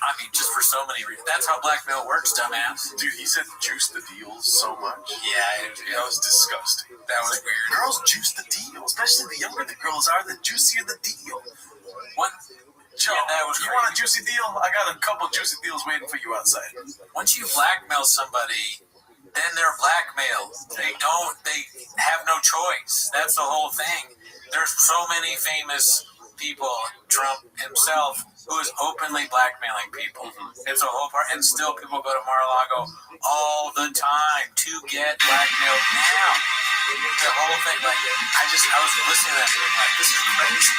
I mean, just for so many reasons. That's how blackmail works, dumbass. Dude, he said juice the deal so much. Yeah, That was disgusting. that was weird. Girls juice the deal, especially the younger the girls are, the juicier the deal. What? Joe, Yeah, that was you crazy. want a juicy deal? I got a couple juicy deals waiting for you outside. Once you blackmail somebody, then they're blackmailed. They have no choice. That's the whole thing. There's so many famous people, Trump himself, who is openly blackmailing people. It's a whole part, and still people go to Mar-a-Lago all the time to get blackmailed now. The whole thing, like, I was listening to that and being like, this is crazy.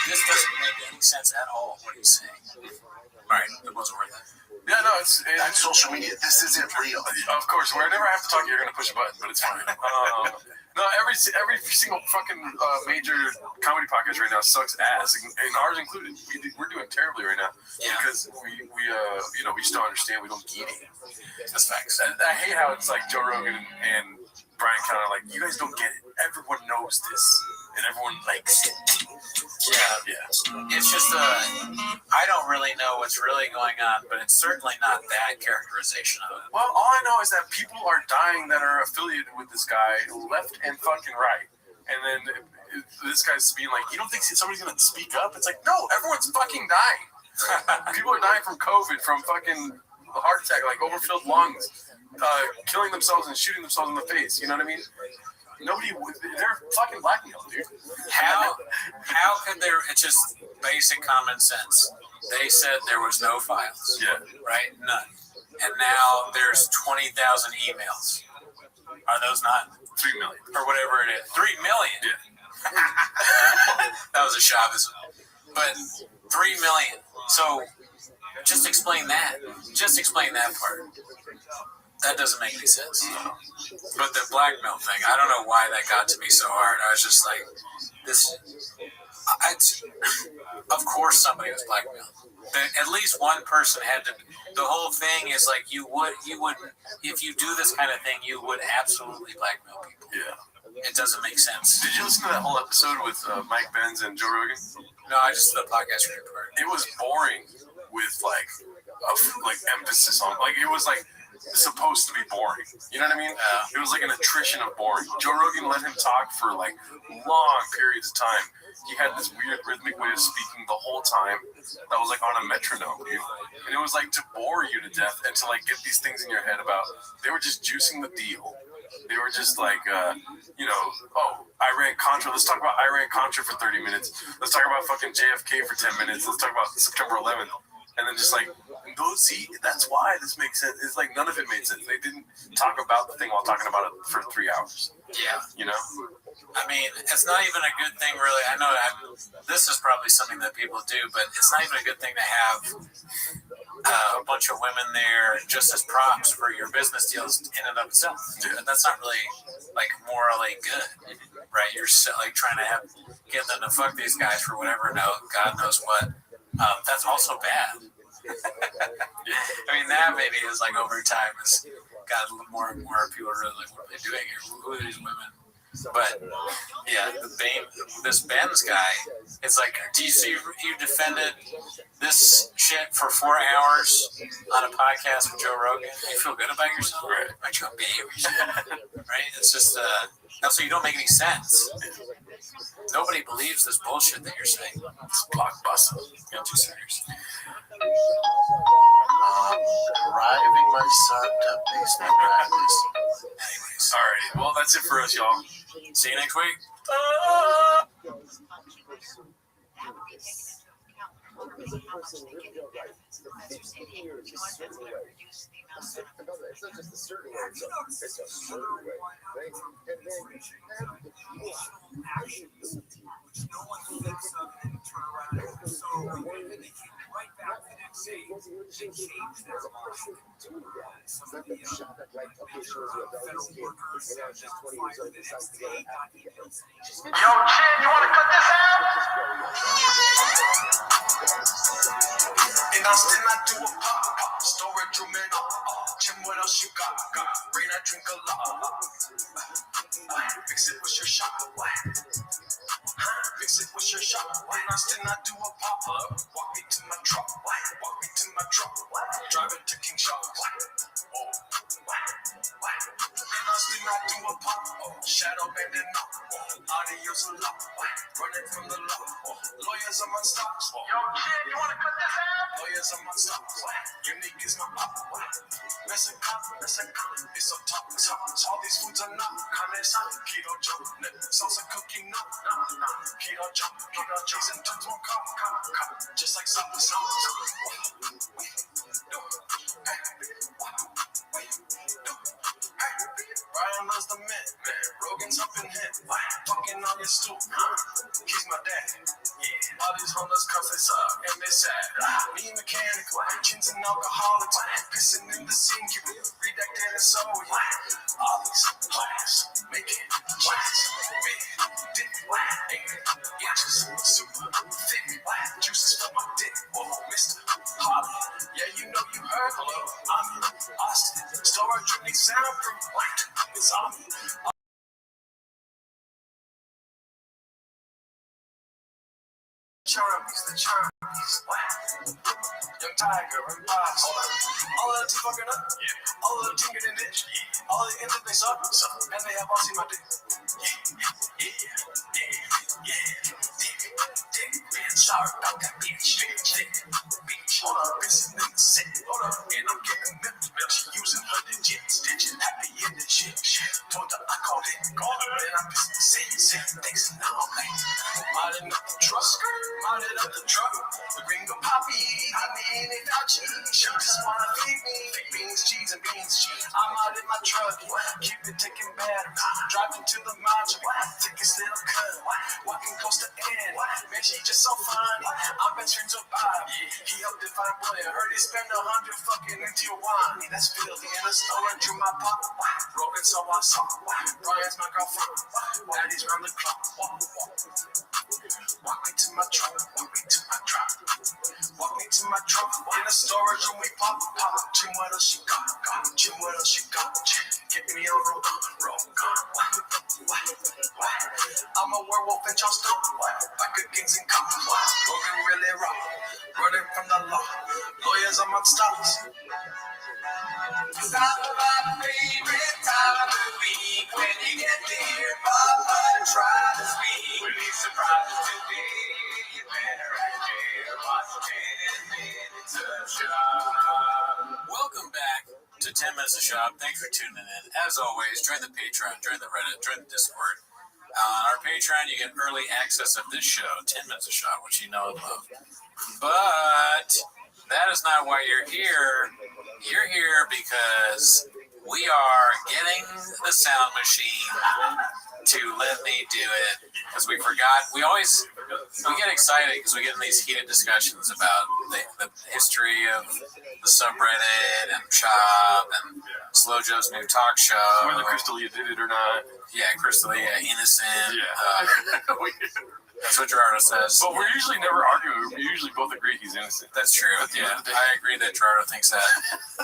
This doesn't make any sense at all, what he's saying. All right, it wasn't worth it. Yeah, no, it's That's social media. This isn't real. of course. Whenever I have to talk, you're gonna push a button, but it's fine. No, every single fucking major comedy podcast right now sucks ass, and ours included. We're doing terribly right now because we just don't understand. We don't get it. That's facts. I hate how it's like Joe Rogan and Brian kind of like, you guys don't get it. Everyone knows this, and everyone likes it. Yeah. It's just I don't really know what's really going on, but it's certainly not that characterization of it. Well, all I know is that people are dying that are affiliated with this guy, left and fucking right. And then this guy's being like, you don't think somebody's gonna speak up? It's like, no, everyone's fucking dying. People are dying from COVID, from fucking heart attack, like overfilled lungs, killing themselves and shooting themselves in the face. You know what I mean? They're fucking blackmailed, dude. How could there? It's just basic common sense. They said there was no files. Yeah. Right? None. And now there's 20,000 emails. Are those not 3 million. or whatever it is? 3 million. Yeah. was a Shabbos. But 3 million. So just explain that. Just explain that part. That doesn't make any sense. But the blackmail thing, I don't know why that got to me so hard. I was just like, this. Of course, somebody was blackmailed. At least one person had to. The whole thing is like you would, if you do this kind of thing, you would absolutely blackmail people. Yeah. It doesn't make sense. Did you listen to that whole episode with Mike Benz and Joe Rogan? No, I just the podcast part. It was boring with like emphasis on like it was like supposed to be boring. You know what I mean? It was like an attrition of boring. Joe Rogan let him talk for like long periods of time. He had this weird rhythmic way of speaking the whole time that was like on a metronome, dude. And it was like to bore you to death and to like get these things in your head about. They were just juicing the deal. They were just like, Iran-Contra. Let's talk about Iran-Contra for 30 minutes. Let's talk about fucking JFK for 10 minutes. Let's talk about September 11th. And then just like, see, that's why this makes sense. It's like none of it made sense. They didn't talk about the thing while talking about it for 3 hours. Yeah. You know? I mean, it's not even a good thing, really. I know this is probably something that people do, but it's not even a good thing to have a bunch of women there just as props for your business deals in and of itself. Yeah. That's not really, like, morally good, right? You're like trying to get them to fuck these guys for whatever, God knows what. That's also bad. I mean, that maybe is like over time has got more and more people really like, what are they doing here? Who are these women? But yeah, this Benz guy, it's like, do you see you defended this shit for 4 hours on a podcast with Joe Rogan? You feel good about yourself? Right. Aren't you a baby? Right? It's just also you don't make any sense. Nobody believes this bullshit that you're saying. It's blockbuster. You're too serious. Driving my son to baseball practice. Anyways, alrighty. Well, that's it for us, y'all. See you next week. It's not just a certain way, it's a certain way. Right? And then no one thinks of and turn around. So they came right back the next day and changed their mind. Some of the federal workers have just 20 years old decided to get out. Yo, Chin, you want to cut this out? And I still not do a pop, storage room and Chin, what else you got? Rain, I drink a lot. Mix it with your shot. Mix it with your shot. And I still not do a pop. Walk me to my truck. Walk me to my truck. Drive it to King Shop. And I still not do a pop. Shadow bending up. Adios a lot. Running from the law. Lawyers on my stocks. Yo, Chin, you want to cut this out? Lawyers on my stocks. Unique is my up. Messing cop. It's so top. All these foods are not. Keto jump. Salsa cookie nut. Keto jump. Cheese and tons won't come. Just like something. Ryan loves the man. Rogan's up in him. Fucking on your stool. He's my dad. Yeah. All these homeless cops, they suck and they sad. Me mechanical. Kids and alcoholics. Pissing in the sink. You read that damn soul. All these homeless making plans. Big dick. Inches. Super thick. Juices for my dick. Mr. Holly. Yeah, you know you heard me. I'm in Austin. Storage drinking soundproof. It's on me. The charmies. Young Tiger and Box. All of the team fucking up. All of the team getting ditched. All the ends they suck. And they have all seen my dick. Man, sorry about that bitch. Hold up, bitch, in the set. Hold up, and I'm getting milk. She using her digits. Stitching happy in the shit. Told her I called it. Then I'm pissing. Saying thanks and now I'm like, modding up the truck. Modded up the truck. The gringo poppy. I need it without cheese. She just wanna feed me. Beans, cheese, and beans, cheese. I'm out in my truck, keep it taking better. Driving to the mountain, take this little cut. Walking coast to end, man, she just so fine. I'm best friends with Bob. He helped it find boy. I heard he spent 100 fucking into your wine. That's filthy in the store and drew my pop. Broken so I saw. Brian's my girlfriend. Daddy's round the clock. Walk me to my truck. Walk me to my truck. Walk me to my truck. In the storage room we pop. Jim, what else she got? Jim, what else she got? Get me a roll. I'm a werewolf in Charleston. Like a kings and cops. Moving really raw. Running from the law. Lawyers amongst us. Stop my favorite time of the week. When you get there, Papa, try to speak. We'll be surprised today. You better act here. Watch 10 minutes of shop. Welcome back to 10 Minutes of Shop. Thanks for tuning in. As always, join the Patreon, join the Reddit, join the Discord. On our Patreon, you get early access of this show, 10 Minutes of Shop, which you know and love. But that is not why you're here. You're here because we are getting the sound machine to let me do it. Because we forgot. We get excited because we get in these heated discussions about the history of the subreddit and Shop and Slow Joe's new talk show. Whether Crystal, you did it or not. Yeah, Crystal, innocent. Yeah. That's what Gerardo says. But we're usually never arguing. We usually both agree he's innocent. That's true. Yeah, I agree that Gerardo thinks that.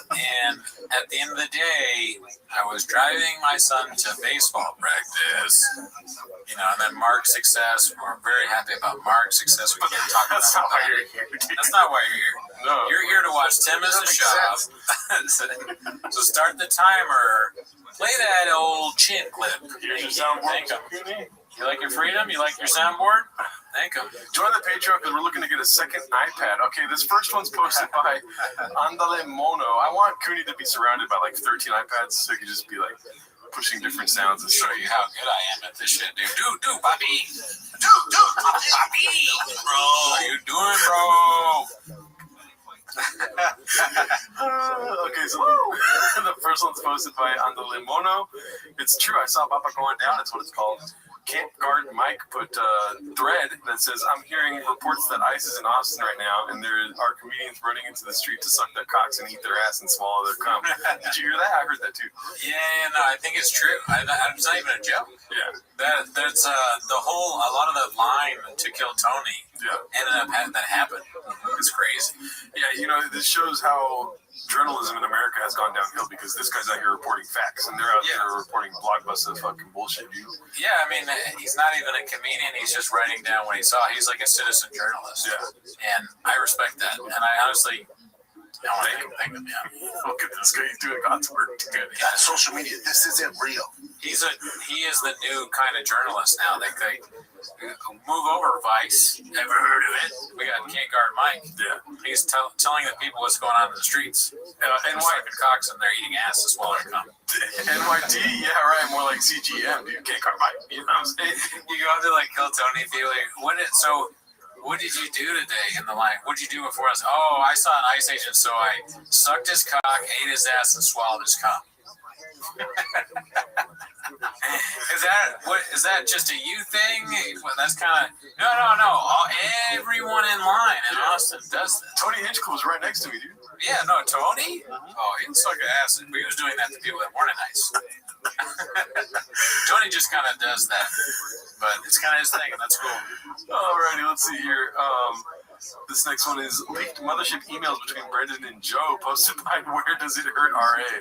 And at the end of the day, I was driving my son to baseball practice, and then Mark's success. We're very happy about Mark's success. We can't talk about That's not why that. you're here, dude. That's not why you're here. No. You're here to watch 10 Minutes of Shop. So start the timer. Play that old chin clip. Here's your soundboard. Thank him. You like your freedom? You like your soundboard? Thank him. Join the Patreon because we're looking to get a second iPad. Okay, this first one's posted by Andale Mono. I want Cooney to be surrounded by like 13 iPads so he could just be like pushing different sounds and Show stuff. you how good I am at this shit, dude. Do, Bobby. Bobby. Bro, how you doing, bro? Okay, so the first one's posted by Andale Mono. It's true, I saw Papa going down. That's what it's called. Can't Guard Mike put a thread that says, I'm hearing reports that ICE is in Austin right now, and there are comedians running into the street to suck their cocks and eat their ass and swallow their cum. Did you hear that? I heard that too. Yeah, no, I think it's true. It's not even a joke. Yeah. That's a lot of the line To Kill Tony ended up having that happen. It's crazy. Yeah, this shows how journalism in America has gone downhill because this guy's out here reporting facts and they're out there reporting blockbuster fucking bullshit, dude. Yeah, I mean, he's not even a comedian. He's just writing down what he saw. He's like a citizen journalist. Yeah. And I respect that. And I honestly, I want to thank him, Look at this guy. He's doing God's work. Good. Yeah, social media. This isn't real. He is the new kind of journalist now. They move over, Vice. Ever heard of it? We got Can't Guard Mike. Yeah. He's telling the people what's going on in the streets. And wiping cocks and they're eating ass as well. NYT, yeah, right. More like CGM, dude. Can't Guard Mike. You know what I'm saying? You go up to like Kill Tony, feel like, what did you do today in the line? What did you do before us? Oh, I saw an ICE agent, so I sucked his cock, ate his ass, and swallowed his cum. Is that just a you thing? Well, that's kind of no. Everyone in line in Austin does that. Tony Hinchcliffe was right next to me, dude. Yeah, no, Tony. Oh, he didn't suck an ass, but he was doing that to people that weren't nice. Tony just kind of does that, but it's kind of his thing, and that's cool. Alrighty, let's see here. This next one is leaked mothership emails between Brendan and Joe posted by Where Does It Hurt RA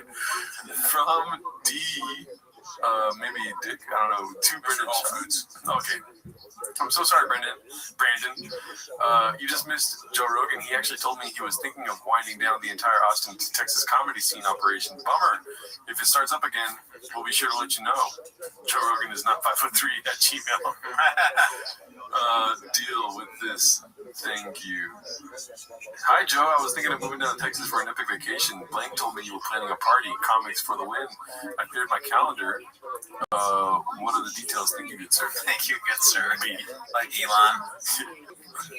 from D. Maybe Dick. I don't know. To Brendan. Okay. I'm so sorry, Brandon. You just missed Joe Rogan. He actually told me he was thinking of winding down the entire Austin, Texas comedy scene operation. Bummer. If it starts up again, we'll be sure to let you know. Joe Rogan is not 5'3" at Gmail. Deal with this. Thank you. Hi, Joe. I was thinking of moving down to Texas for an epic vacation. Blank told me you were planning a party. Comics for the win. I cleared my calendar. What are the details? Thank you, good sir. Thank you, good sir. Like Elon.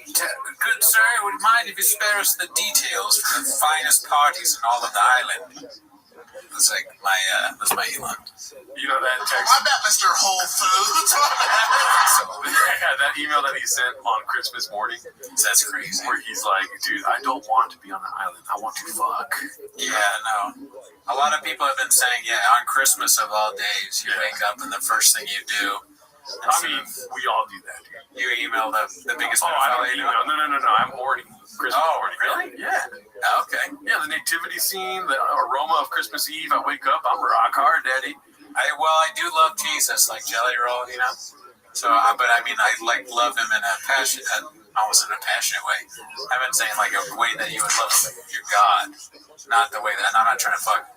Good sir, would you mind if you spare us the details for the finest parties in all of the island? That's like that's my Elon. You know that text? I'm not Mr. Whole Foods. Yeah, that email that he sent on Christmas morning. That's crazy. Where he's like, dude, I don't want to be on the island. I want to fuck. Yeah, no. A lot of people have been saying, on Christmas of all days, you wake up and the first thing you do. I mean, we all do that, dude. You email the biggest. I don't email. No. I'm hoarding. Christmas hoarding. Really? Yeah. Okay. Yeah, the nativity scene, the aroma of Christmas Eve. I wake up, I'm rock hard, daddy. I do love Jesus, like Jelly Roll, So, but I mean, I love him in a passionate, almost in a passionate way. I've been saying like a way that you would love your God, not the way that I'm not trying to fuck.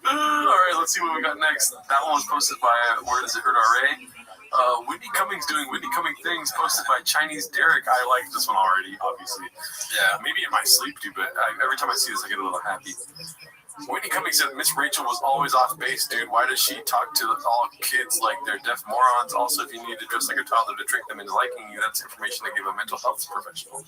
All right, let's see what we got next. That one was posted by Where Does It Hurt RA? Whitney Cummings doing Whitney Cummings things, posted by Chinese Derek. I like this one already, obviously. Yeah. Maybe in my sleep too, but every time I see this, I get a little happy. Whitney Cummings said Miss Rachel was always off base, dude. Why does she talk to all kids like they're deaf morons? Also, if you need to dress like a toddler to trick them into liking you, that's information to give a mental health professional.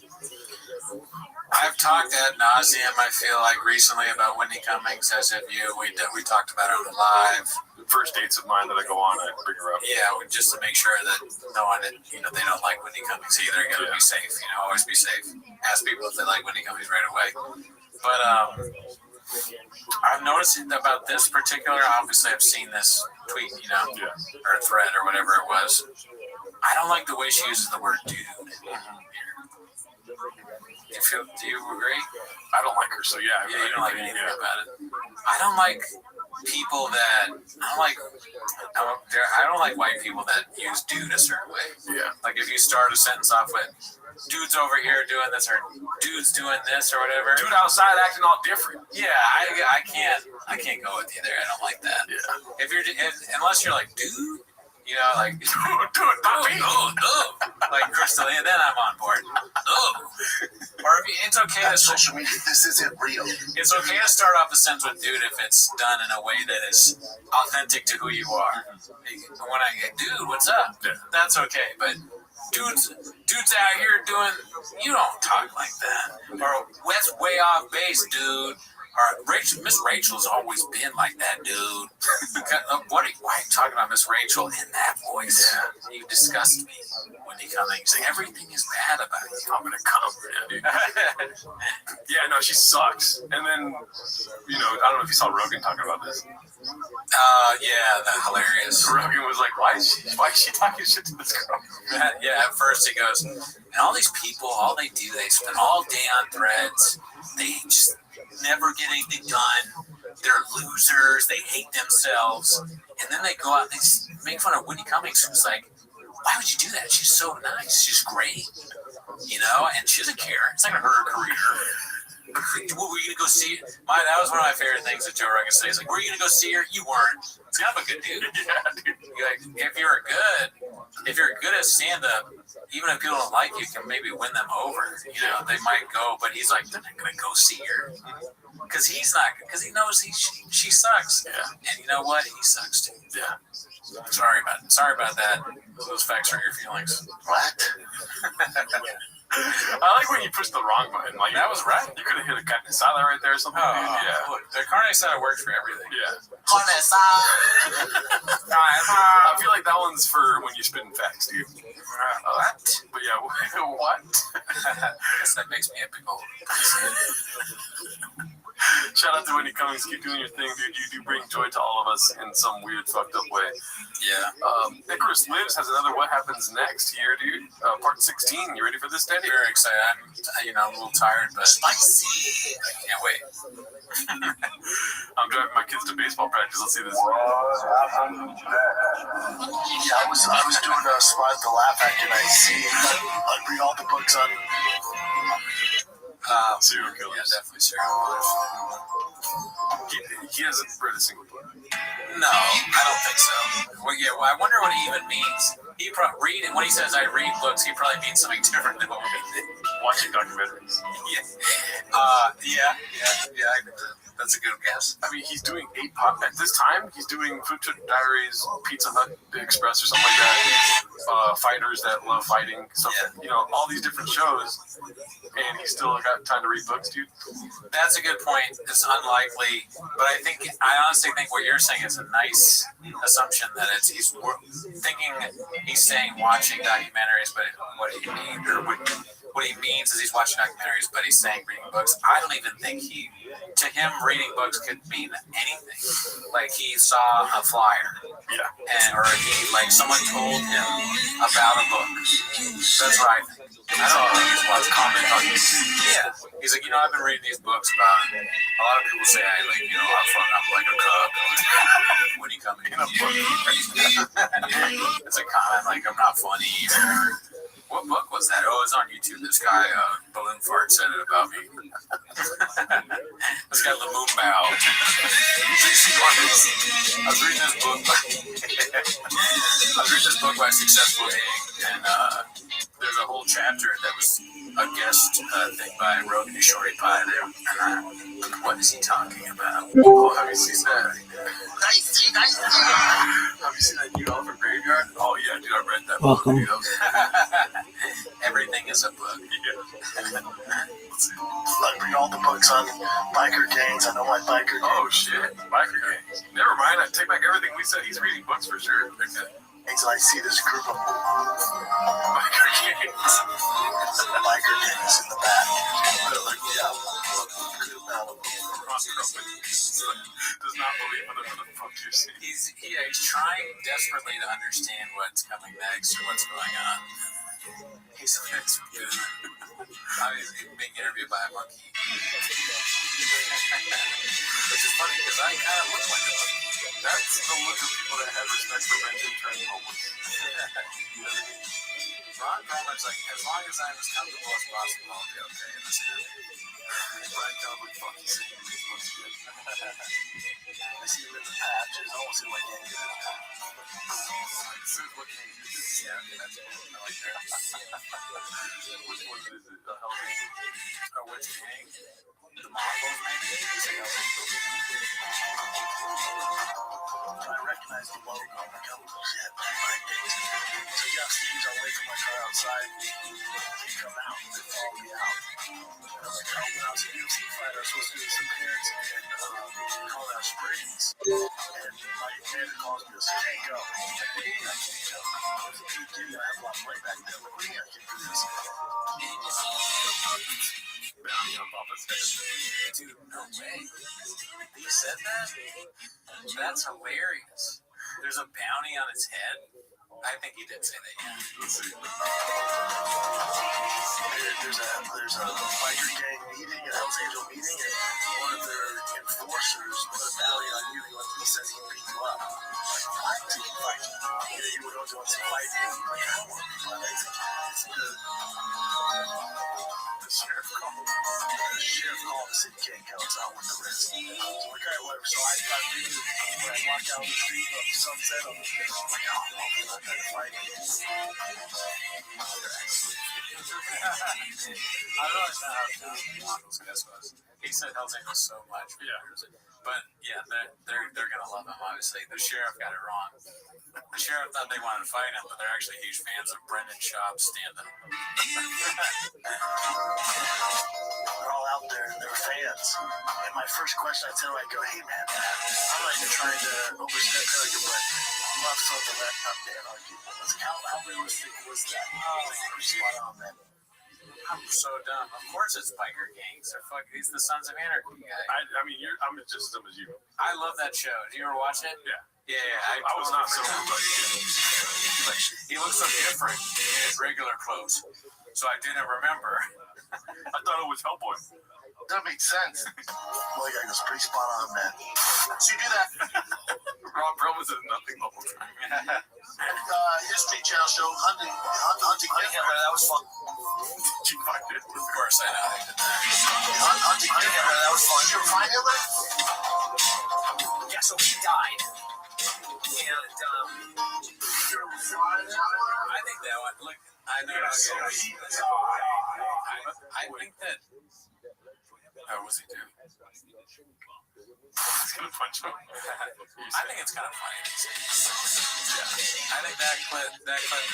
I've talked ad nauseum, I feel like, recently about Whitney Cummings as if we talked about her on the live. First dates of mine that I go on, I bring her up. Yeah, just to make sure that no one, they don't like Whitney Cummings either. You gotta be safe, always be safe. Ask people if they like Whitney Cummings right away. But I've noticed about this particular, obviously I've seen this tweet, or thread or whatever it was. I don't like the way she uses the word dude. Do you agree? I don't like her, so yeah. Yeah, you don't like anything about it. I don't like people that I don't like white people that use dude a certain way. Yeah. Like if you start a sentence off with dude's over here doing this or dude's doing this or whatever. Dude outside acting all different. Yeah, I can't go with you there. I don't like that. Yeah. Unless you're like dude. Like dude, like Crystal, then I'm on board. Or it's okay to social media. This isn't real. It's okay to start off a sentence with dude if it's done in a way that is authentic to who you are. When I get dude, what's up? That's okay, but dudes out here doing, you don't talk like that. Or that's way off base, dude. Or Miss Rachel's always been like that, dude. Why are you talking about Miss Rachel in that voice? Yeah. You disgust me when you come in. You say everything is bad about you. I'm gonna come, dude. Yeah, no, she sucks. And then, I don't know if you saw Rogan talking about this. Yeah, that's hilarious. Rogan was like, why is she talking shit to this girl? Yeah, at first he goes, and all these people, all they do, they spend all day on threads. They just never get anything done. They're losers. They hate themselves. And then they go out and they make fun of Whitney Cummings, who's like, why would you do that? She's so nice. She's great. And she doesn't care. It's not going to hurt her career. What, were you going to go see her? That was one of my favorite things that Joe Rogan said. He's like, were you going to go see her? You weren't. It's kind of a good dude. Yeah, dude. Like, if you're good at stand-up, even if people don't like you, can maybe win them over. They might go, but he's like, they're not going to go see her. Because he knows she sucks. Yeah. And you know what? He sucks too. Yeah. Sorry about that. Those facts hurt your feelings. What? I like when you push the wrong button. Like, that was right. You could have hit a carne asada right there or something. Yeah. Look, the carne asada works for everything. Yeah. Carne asada. I feel like that one's for when you're spitting facts, dude. What? But yeah, what? I guess that makes me a big old. Shout out to Whitney Cummings. Keep doing your thing, dude. You do bring joy to all of us in some weird, fucked up way. Yeah. Icarus Lives has another What Happens Next here, dude. Part 16. You ready for this, Daddy? Very excited. I'm a little tired, but spicy. I can't wait. I'm driving my kids to baseball practice. Let's see this. Yeah, I was doing a Survive to Laugh Act, and I read all the books on serial killers. Yeah, definitely serial killers. He hasn't read a single book. No, I don't think so. Well, I wonder what it even means. He probably when he says I read books, he probably means something different than what we think. Watching documentaries. Yeah. That's a good guess. I mean, he's doing at this time. He's doing Food Truck Diaries, Pizza Hut Express, or something like that. Fighters that love fighting, all these different shows, and he's still got time to read books, dude. That's a good point. It's unlikely, but I honestly think what you're saying is a nice assumption that he's saying watching documentaries, but what he means or what he means is he's watching documentaries, but he's saying reading books. I don't even think to him reading books could mean anything. Like he saw a flyer, or someone told him about a book. That's right. I don't think he's watching comment on it. Yeah, he's like, I've been reading these books about it. A lot of people say I'm like a cub. When you come in a book, it's a comment like I'm not funny. What book was that? Oh, it's on YouTube. This guy, Balloon Fart, said it about me. This guy, Lamoon Bow. I was reading this book by Successful Egg, and there's a whole chapter that was a guest thing by Rogan Shorty Pie there. And what is he talking about? Oh, have you seen that? Have you seen that New Elephant Graveyard? Oh yeah, dude, I read that. Welcome. Book, Everything is a book. Like bring all the books on biker gangs. I know my biker gang. Oh shit, biker gangs. Never mind. I take back everything we said. He's reading books for sure. And so I see this group of Biker gangs. biker gangs in the back. Does not believe whatever the fuck you're saying. He's trying desperately to understand what's coming next or what's going on. He's good. He's being interviewed by a monkey. Which is funny because I kind of look like a monkey. That's the look of people that have respect for men and turn homeless. Ron Coleman's like, as long as I'm as comfortable as possible, I'll be okay in this movie. Brian Calvin, fuck, he's saying these books again. I see him in the patch. It's almost in my gang. This is what he is. Yeah, that's cool. I like that. Which one is it? Hell's Angels. Oh, which gang? The Mongols, maybe? You say Hell's Angels? I recognize the logo. I'm like, oh shit, my gangs. So yeah, Steve's, I'll wait for my car outside. They come out. They follow me out. I was like, oh, when I was a UFC fighter, I was supposed to do some appearance in Colorado Springs. And my manager calls me and says, hey, go. I'm like, what do you mean I can't go? I was like, dude, I have a lot of money back there. Like, what do you mean I can't do this? Bounty on Papa's head. Dude, no way. You said that? That's hilarious. There's a bounty on his head? I think he did say that, yeah. Let's see. There's a biker gang meeting, a Hell's Angel meeting, and one of their enforcers put a bounty on you. He says he beat you up. Like, what? To fight you? You would go to fight him. Like, I don't want to be fighting. It's the sheriff called. The sheriff called the city can't come. It's out with the rest. So like, all right, whatever. So I leave. When I walk down the street of Sunset, I'm like, oh, I'm not going to fight him. I don't know how Mongols guess was. He said Hell's Angels so much. But yeah, they're gonna love him, obviously. The sheriff got it wrong. The sheriff thought they wanted to fight him, but they're actually huge fans of Brendan Schaub's stand-up. They're all out there and they're fans. And my first question I tell them, I go, hey man, I'm not even trying to overstep here, but I love something that up there. How realistic was that? Spot on, man. I'm so dumb. Of course it's biker gangs. He's the Sons of Anarchy guy. I mean, I'm just as dumb as you. I love that show. Do you ever watch it? Yeah. Yeah, I was not so. He looks so different in his regular clothes. So I didn't remember. I thought it was Hellboy. That makes sense. Well, yeah, it's pretty spot on, man. So you do that. Rob Bromas is nothing the whole time. History Channel show, hunting Hitler. That was fun. You find it. Of course I know. Hunting Hitler. That was fun. Did you ever find Hitler? Yeah, so he died. And I think that one. Look, I know. I think that. Oh, what's he doing? He's gonna punch him. I think it's kind of funny. Yeah. I think that clip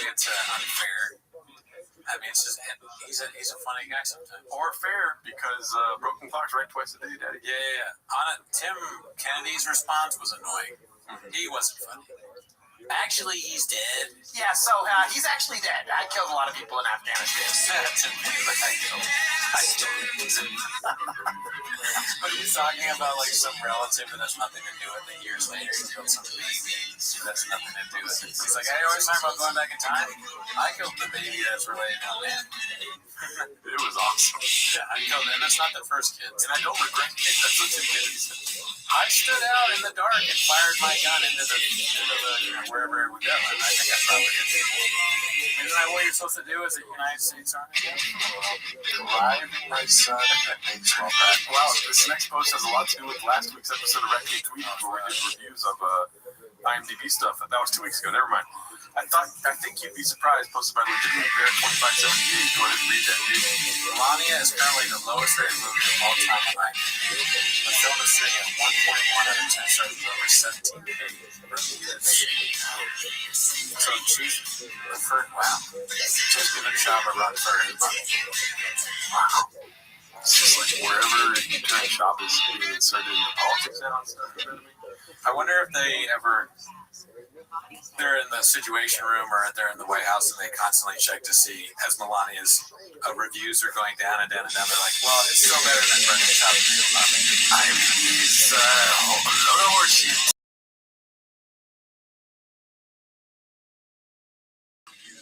gets unfair. I mean, it's just he's a funny guy sometimes. Or fair, because broken clocks right twice a day, Daddy. Yeah. Tim Kennedy's response was annoying. He wasn't funny. Actually, he's dead. Yeah, so he's actually dead. I killed a lot of people in Afghanistan. But he's talking about like some relative that has nothing to do with it. Years later, he killed some baby that's nothing to do with it. He's like, I always talk about going back in time. I killed the baby that's related to that. It was awesome. Yeah, I killed it. And that's not the first kid. And I don't regret it. That's what Tim Kennedy said. I stood out in the dark and fired my gun into the wherever we go. And I think I probably did. Isn't that what you're supposed to do as a United States Army? Drive my son and baseball bat. Wow, this next post has a lot to do with last week's episode of Reckoning Tweet, where we did reviews of IMDb stuff. That was 2 weeks ago. Never mind. I think you'd be surprised. Posted by Legitimate Bear 2578. Go ahead and read that, dude. Melania is currently the lowest rated movie of all time on IMDb. The film is sitting at 1.1 out of 10 stars with over 17 reviews. So she's the first. Wow. She's given Shab a run for her money. Wow. It's just like wherever you turn shop is being inserted into politics now and stuff. You know what I mean? I wonder if they ever. They're in the Situation Room or they're in the White House and they constantly check to see as Melania's reviews are going down and down and down. They're like, well, it's still better than Brendan Schaub's Real Rabbi. IMDb's lower shit.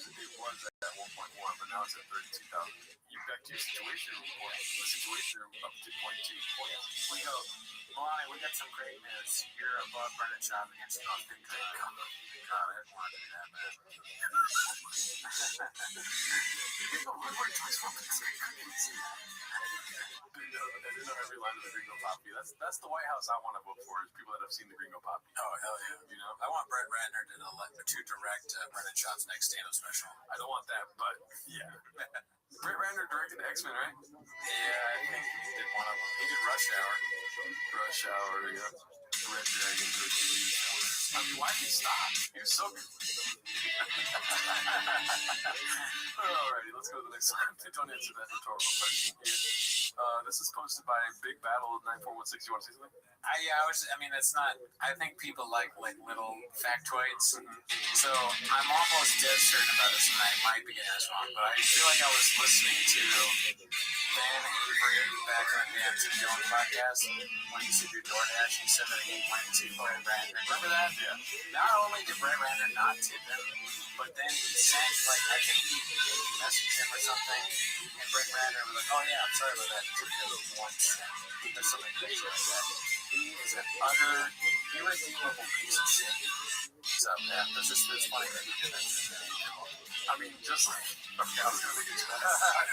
It was at 1.1, but now it's at 32,000. You back to your Situation Room report. The Situation Room up to 0.2 points. We go, Melania, we got some great news. You're above Brendan Schaub against North Korea. God, I didn't want to do that, man. I know every line of the Gringo Poppy. That's the White House I want to vote for, is people that have seen the Gringo Poppy. Oh, hell yeah. You know? I want Brett Ratner to direct Brendan Schaub's next stand-up special. I don't want that, but yeah. Brett Ratner directed X-Men, right? Yeah, I think he did one of them. He did Rush Hour. Rush Hour, yeah. Red Dragon, Hercules. I mean, why did he stop? He was so good. Alrighty, let's go to the next one. Don't answer that rhetorical question here. This is posted by Big Battle 9416. You want to say something? It's not. I think people like little factoids. So I'm almost dead certain about this, and I might be getting this wrong, but I feel like I was listening to Dan Avery back on the Tim Jones podcast when he said do DoorDash. He said that he went to Brett Ratner. Remember that? Yeah. Not only did Brett Ratner not tip him, but then he sent, like, I think he messaged him or something, and Brett Ratner was like, oh yeah, I'm sorry about that. He took it 1 cent or something crazy like that. He is an utter, irredeemable piece of shit. So, yeah, it's funny that he did that. I mean, just like, okay, I was going to make it too bad.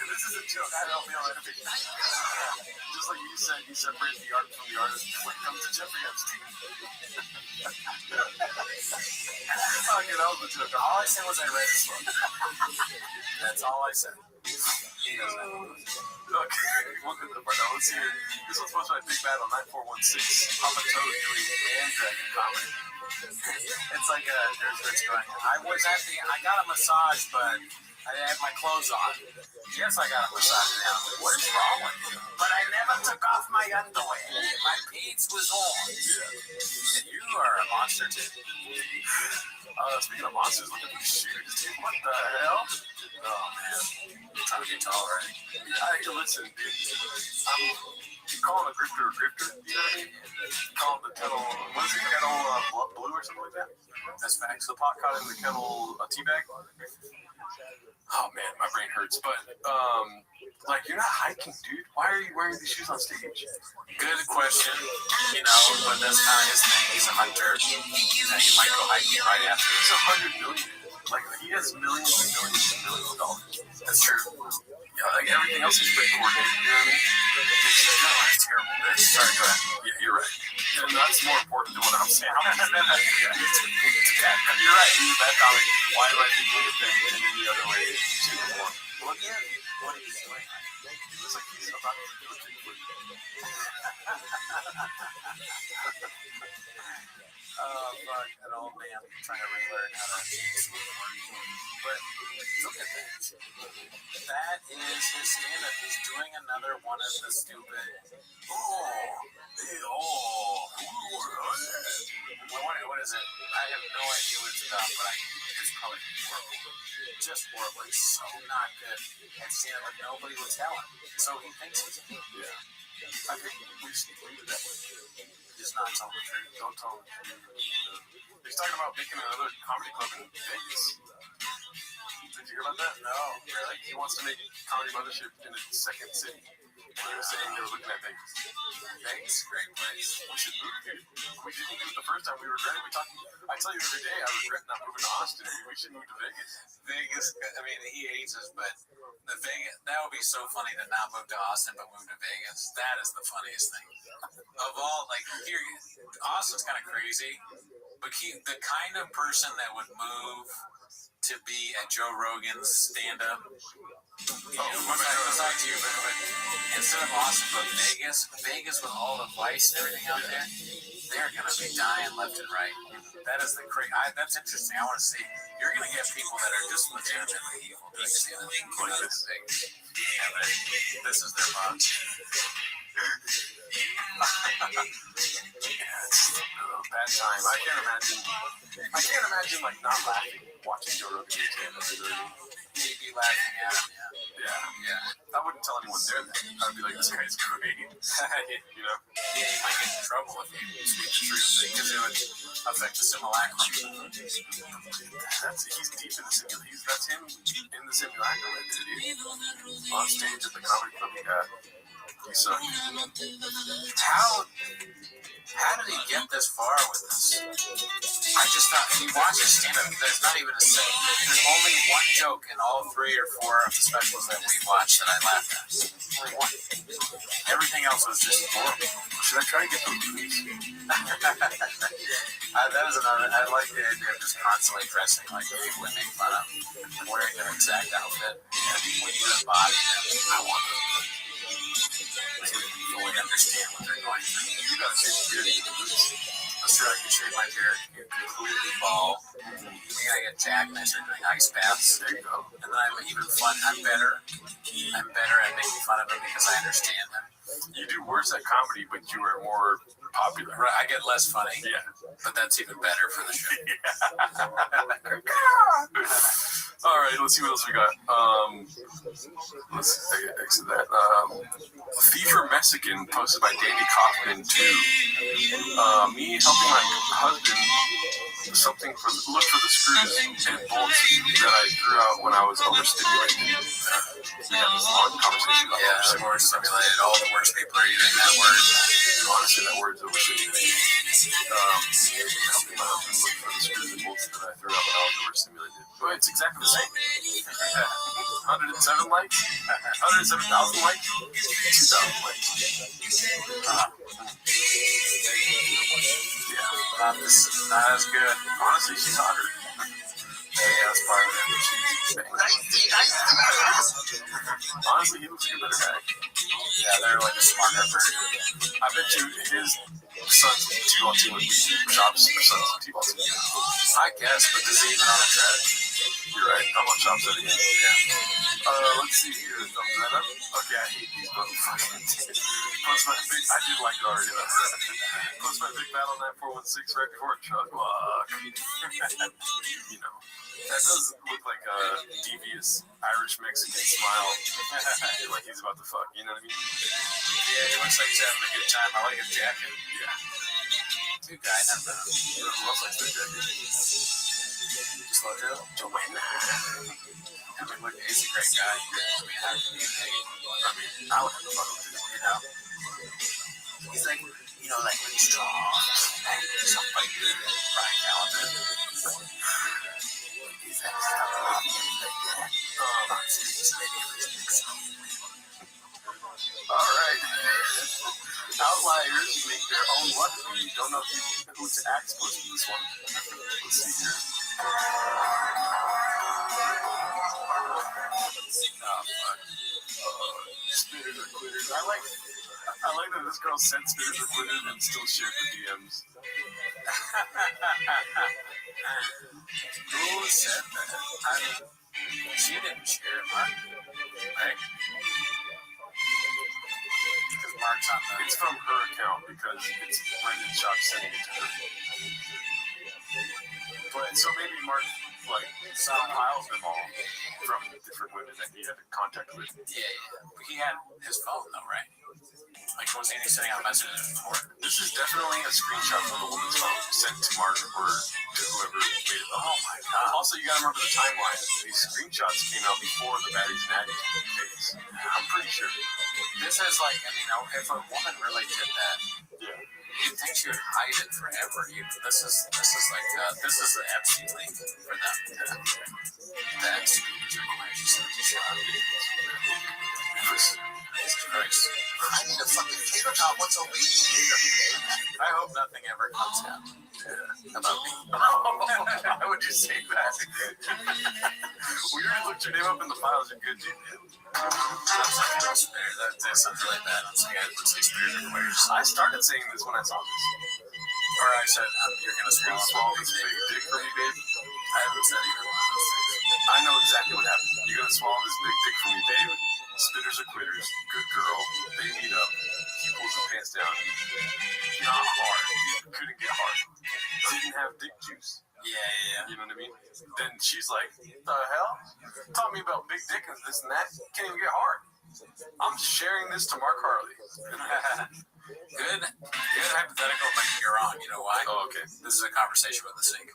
This is a joke. I don't feel like it. Just like you separate the art from the artist when it comes to Jeffrey Epstein. Okay, that was a joke. All I said was I read his book. That's all I said. He doesn't know. Okay, we'll get the part now. Let's see here. This one's supposed to be Big Battle 9416. Papa Toad doing Dan Dragon comedy. It's like there's going. I got a massage, but I had my clothes on. Yes, I got a massage now. What is wrong with you? But I never took off my underwear. My pants was on. And you are a monster too. Speaking of monsters, look at these shoes, dude. What the hell? Oh man, I'm trying to get tall, right? Yeah, listen, dude. You call him a grifter, you know what I mean? You call him the kettle, what is it, kettle blue or something like that? That's facts. The pot caught in the kettle tea bag. Oh man, my brain hurts. But like, you're not hiking, dude. Why are you wearing these shoes on stage? Good question. But that's kind of his thing. He's a hunter. He might go hiking right after. He's $100 million. Like, he has millions and millions and millions of dollars. That's true. like everything else is pretty coordinated. You know what I mean? It's terrible. Sorry, go ahead. Yeah, you're right. And that's more important than what I'm saying. How many men have you got? You're right. He's a bad comic. Why do I think one thing and then the other way two more? Look at what he's doing. It looks like he's about to do a kickflip. Oh, fuck. An old man trying to relearn how to skateboard. But look at that. That is his stand-up. He's doing another one of the stupid. What is it? I have no idea what it's about, but it's probably horrible. Just horrible. It's so not good at stand-up, but nobody will tell him. So he thinks he's good. Yeah. I think we should leave it that way. Just not tell the truth. Don't tell him. He's talking about making another comedy club in Vegas. Did you hear about that? No, really? He wants to make Comedy Mothership in a second city. They were saying they were looking at Vegas. Vegas is a great place. We should move here. We didn't do it the first time. We regret it. I tell you every day, I regret not moving to Austin. We should move to Vegas. Vegas, I mean, he hates us, but the Vegas, that would be so funny to not move to Austin, but move to Vegas. That is the funniest thing. Of all, like, here, Austin's kind of crazy, but the kind of person that would move to be at Joe Rogan's stand-up. Besides you, but instead of Austin, but Vegas with all the vice and everything out there, they're gonna be dying left and right. That is the crazy. That's interesting. I want to see. You're gonna get people that are just legitimately evil. Like this. Yeah, but this is their box. Bad time. I can't imagine like not laughing watching Joe Rogan do stand-up. You'd be laughing at him, Yeah. I wouldn't tell anyone there that. I'd be like, this guy's great. You know? Yeah, you might get in trouble if you speak the truth because it would affect the simulacrum. He's deep in the simulacrum. That's him in the simulacrum right there, dude. On stage at the comedy club he got. He sucked. How did he get this far with this? I just thought, if you watch his stand-up, there's not even a set. There's only one joke in all 3 or 4 of the specials that we watched that I laughed at. Only one. Everything else was just horrible. Should I try to get those movies? That was another. I like the idea of just constantly dressing like people would make fun of. Wearing their exact outfit. When you embody them, I want them. To fully understand what they're going through. You gotta shave your beard. I'm sure I can shave my beard completely bald. I get Jack and I start doing ice baths. There you go. And then I'm even fun. I'm better at making fun of them because I understand them. You do worse at comedy, but you are more popular. Right, I get less funny. Yeah. But that's even better for the show. All right, let's see what else we got. Let's exit that. Fever Mexican posted by Danny Kaufman too. Me helping my husband look for the screws and bolts that I threw out when I was overstimulated. We had this long conversation about overstimulated. All the worst people are using that word. Honestly, that word's overstimulated. Helping my husband look for the screws and bolts that I threw out when I was overstimulated. But it's exactly the same. 107 likes, 107,000 likes, 2,000 likes. Yeah, this is not as good. Honestly, she's hotter. Yeah, that's part of it. Honestly, he looks like a better guy. Yeah, they're like a smarter version. I bet you his son's T-ball team would be Shop's son's T-ball team. I guess, but this is even on a track. You're right. I'm on Shop's again. Yeah. Let's see here. Thumbs that up. Okay, I hate these motherfuckers. Plus my big, I did like it already. Plus my big battle on that 416 right before Chuck Luck. You know. That does look like a devious Irish Mexican smile. Like he's about to fuck, you know what I mean? Yeah, he looks like he's having a good time. I like his jacket. Yeah. Good guy, not bad. He looks like their jacket. Slow Joe? Joanna. I mean, look, he's a great guy. I mean, how can you hate? I mean, I would have to fuck with him, You know? He's like, you know, like really strong. And something like Brian Callen. He's like, Axe posted this one. Let's see here. Spitters or quitters. I like that this girl sent spitters or quitters and still shared the DMs. Who said that? I mean, she didn't share it, Mark. Right? Because Mark's on the... It's from her account because it's Brendan Shock sending it to her. But so maybe Mark compiles them all from different women that he had contact with. Yeah. But he had his phone though, right? Like, wasn't he sending out messages before? This is definitely a screenshot from the woman's phone sent to Mark or to whoever made it. Oh my god. Also, you gotta remember the timeline. These screenshots came out before the baddies and addies case. I'm pretty sure. This is like, if a woman really did that, you'd think she would hide it forever. This is the Epstein link for them. The Epstein Jesus Christ. I need a fucking cater top. What's a weed? I hope nothing ever comes out about me. Why would you say that? We already looked your name up in the files. You're good, dude. That sounds really bad. I started saying this when I saw this. Or I said, you're going to swallow this big dick for me, babe? I haven't said either one of those things. I know exactly what happened. You're going to swallow this big dick for me, babe. Spitters or quitters. Good girl. They meet up. He pulls his pants down. Not hard. Couldn't get hard. Didn't have dick juice. Yeah. You know what I mean? Then she's like, the hell? Taught me about big dick and this and that. Can't even get hard. I'm sharing this to Mark Harley. Good hypothetical, but you're wrong. You know why? Oh, okay. This is a conversation with the sink.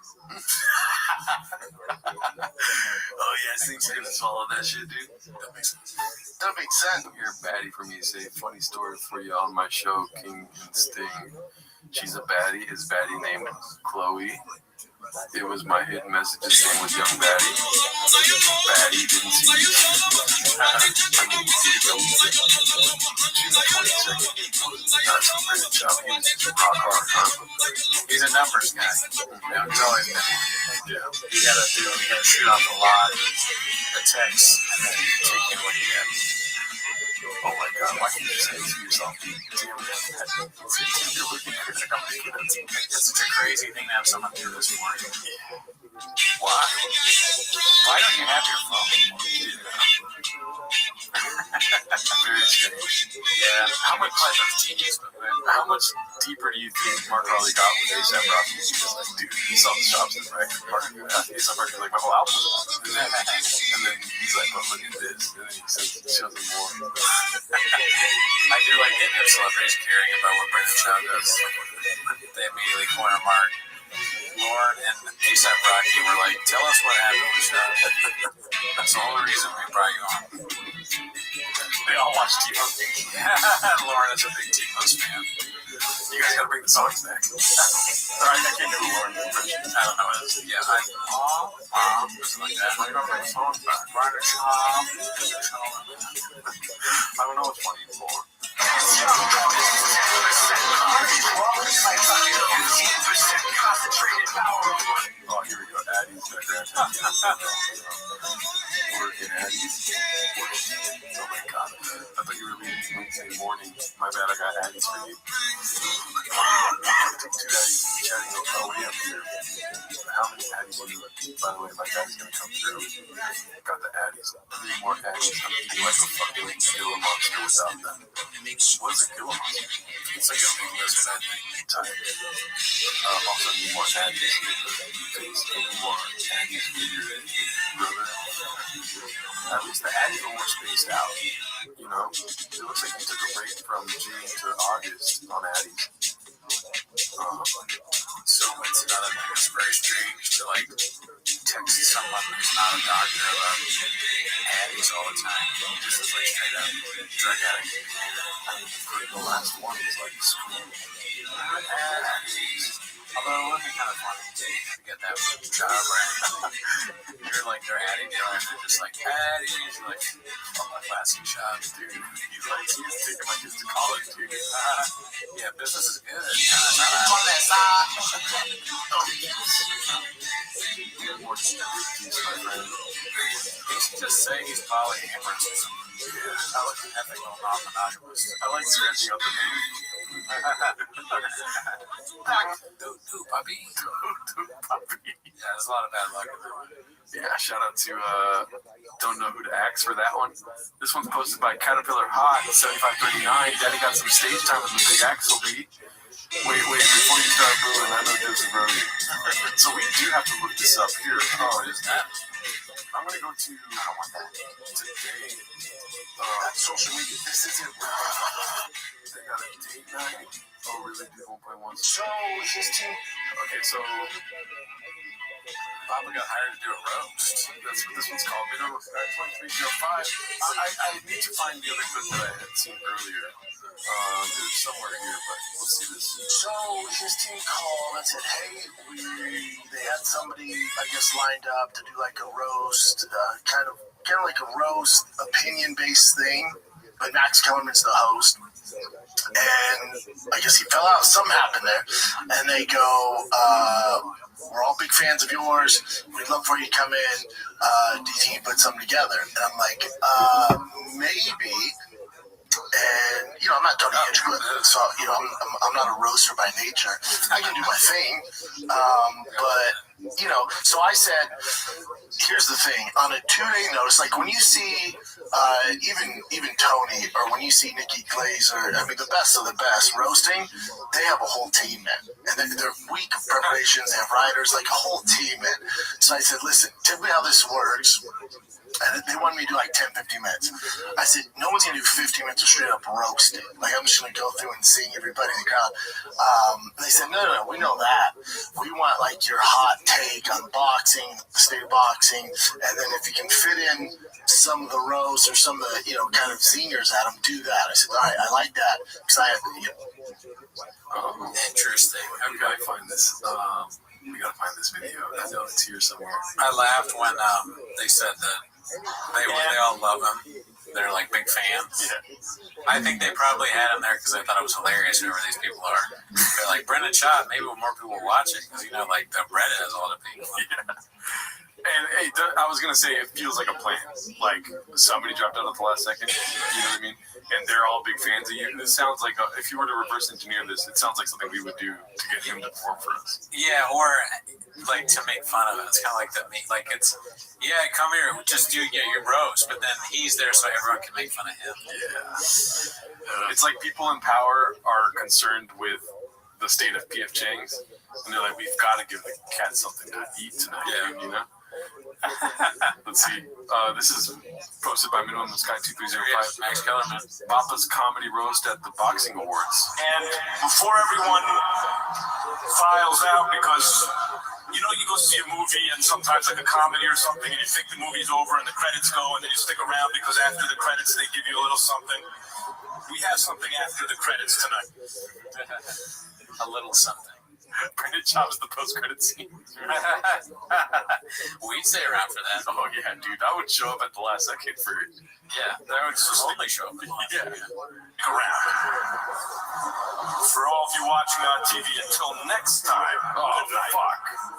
Oh, yeah, Sink's gonna swallow that shit, dude. That makes sense. That makes sense. You're a baddie for me to say. Funny story for you on my show, King and Sting. She's a baddie. His baddie named Chloe. It was my hidden message. His name was Young Baddie. Baddie didn't see me. June 22nd. That's a great job. He was just rock hard, huh? He's a numbers guy. He's always been. Yeah. You gotta shoot off a lot of text and then take in what you get. Oh my god, why can't you say it to yourself? It's such a crazy thing to have someone do this morning. Why? Why don't you have your phone? Very strange. Yeah. How much like those genius, How much deeper do you think Mark Harley got with A$AP Rocky? He's just like, dude, he saw the shops and right. A$AP Rocky's like, my whole album is on. And then he's like, but look at this. And then he shows him more. I do like getting if celebrities caring about what Brendan Shaw does. They immediately corner Mark. Lauren and A$AP Rocky were like, tell us what happened with Shaw. That's the only reason we brought you on. They all watch T-Bone. Lauren is a big T-Bone fan. You guys gotta bring the songs back. Alright, I can't do a Lauren impression. I don't know what it is. Yeah, something like that. I gotta bring the songs back. I don't know what's funny anymore. Oh, here we go. Addie's gonna grab him. Working Addie's. Oh my god. I thought you were leaving Wednesday morning. My bad, I got Addie's for you. Two Addie's chatting away up here. How many Addie's do you like? By the way, my dad's gonna come through. Got the Addie's. I need more Addie's. I'm eating like a fucking killer monster without them. What is a killer monster? It's like a big lizard, I think. Also need more Addie's. Any more Addie's for your brother? At least the Addie's are more spaced out. You know? It looks like you took a break from June to August on Addie's. So it's another thing that's very strange to like text someone who's not a doctor about Addie's all the time. This is like straight up drug addict. The last one was like school. Addie's. Although it would be kind of funny to get that job right. You're like their Addy dealer, and they're just like, Addy. You're like, oh, my classic shop, dude. He's like, he's taking my kids to college, dude. Yeah, business is good. More striptease, my friend. He should just say he's polyamorous or something. Yeah, I like ethical non-monogamous. I like scratching out the name. Doo puppy. Puppy. Yeah, there's a lot of bad luck in that one. Yeah, shout out to don't know who to ask for that one. This one's posted by Caterpillar Hot 7539. Daddy got some stage time with the big Axel beat. Wait, before you start booing, I know Joseph wrote it. So we do have to look this up here. Oh, is that? I'm gonna go to I don't want that today. That's social media. This isn't. They got a date night. Oh, really? Dude, 1.1. So his team. Okay, so Papa got hired to do a roast. that's what this one's called. Video 2305. I need to find the other clip that I had seen earlier. It's somewhere here, but we'll see this. So his team called and said, "Hey, they had somebody, I guess, lined up to do like a roast, kind of like a roast, opinion-based thing." But Max Kellerman's the host, and I guess he fell out. Something happened there, and they go, "We're all big fans of yours. We'd love for you to come in. Do you think you put something together?" And I'm like, "Maybe." And I'm not Tony Hinchcliffe, so I'm not a roaster by nature. I can do my thing, but so I said, here's the thing: on a 2-day notice, like when you see even Tony, or when you see Nikki Glazer, I mean the best of the best roasting, they have a whole team, man, and they're week of preparations. They have writers, like a whole team, man. So I said, listen, typically how this works. And they wanted me to do like 10, 15 minutes. I said, no one's going to do 15 minutes of straight up roasting. Like, I'm just going to go through and sing everybody in the crowd. They said, no, we know that. We want like your hot take on boxing, the state of boxing. And then if you can fit in some of the roasts or some of the, kind of zingers at them, do that. I said, all right, I like that. Because I have, Interesting. We gotta find this. We gotta find this video. I know it's here somewhere. I laughed when they said that they all love him. They're like big fans. Yeah. I think they probably had him there because they thought it was hilarious. Whoever these people are, they're like Brendan Schaub. Maybe more people will watch it because like the Reddit has all the people. Yeah. And hey, I was gonna say it feels like a plan. Like somebody dropped out at the last second. You know what I mean? And they're all big fans of you. This sounds like if you were to reverse engineer this, it sounds like something we would do to get him to perform for us. Yeah, or like to make fun of it. It's kind of like like it's come here, just do your roast, but then he's there so everyone can make fun of him. Yeah. It's like people in power are concerned with the state of PF Chang's, and they're like, we've got to give the cat something to eat tonight. Yeah. Let's see. This is posted by Minimum Sky 2305. Max Kellerman. Papa's comedy roast at the boxing awards. And before everyone files out, because you go see a movie and sometimes like a comedy or something, and you think the movie's over and the credits go, and then you stick around because after the credits they give you a little something. We have something after the credits tonight. A little something. Brendan Schaub's the post-credit scene. We'd stay around for that. Oh yeah, dude, I would show up at the last second for it. Yeah, that would just only show up. Yeah. Around. For all of you watching on TV, until next time. Oh, good night. fuck.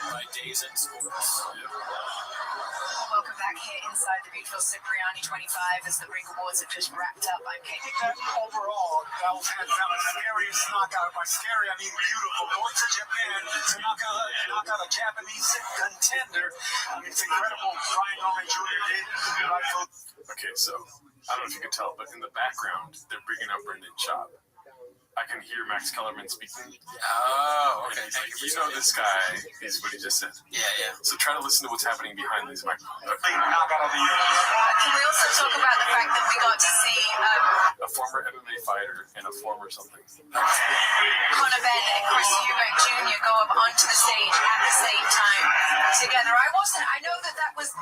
My days in sports. Welcome back here inside the beautiful Cipriani 25 as the Ring Awards have just wrapped up. I'm Kate. Overall, that was hands down the scariest knockout. By scary, I mean beautiful. Going to Japan to knock out a Japanese contender. It's incredible. Brian Norman Jr. did. Okay, so I don't know if you can tell, but in the background they're bringing up Brendan Schaub. I can hear Max Kellerman speaking. Oh, And okay. he's like, you know this guy is what he just said. Yeah. So try to listen to what's happening behind these microphones. Can we also talk about the fact that we got to see A former MMA fighter and a former something. Conor Benn and Chris Eubank Jr. go up onto the stage at the same time together? I know that was,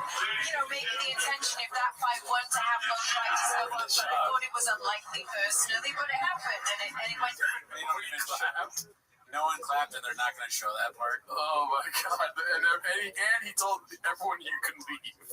maybe the intention if that fight wanted to have both fighters go up, but I thought it was unlikely personally, but it happened, and it went through. They don't even clapped. No one clapped, and they're not going to show that part. Oh my god! And he told everyone you can leave.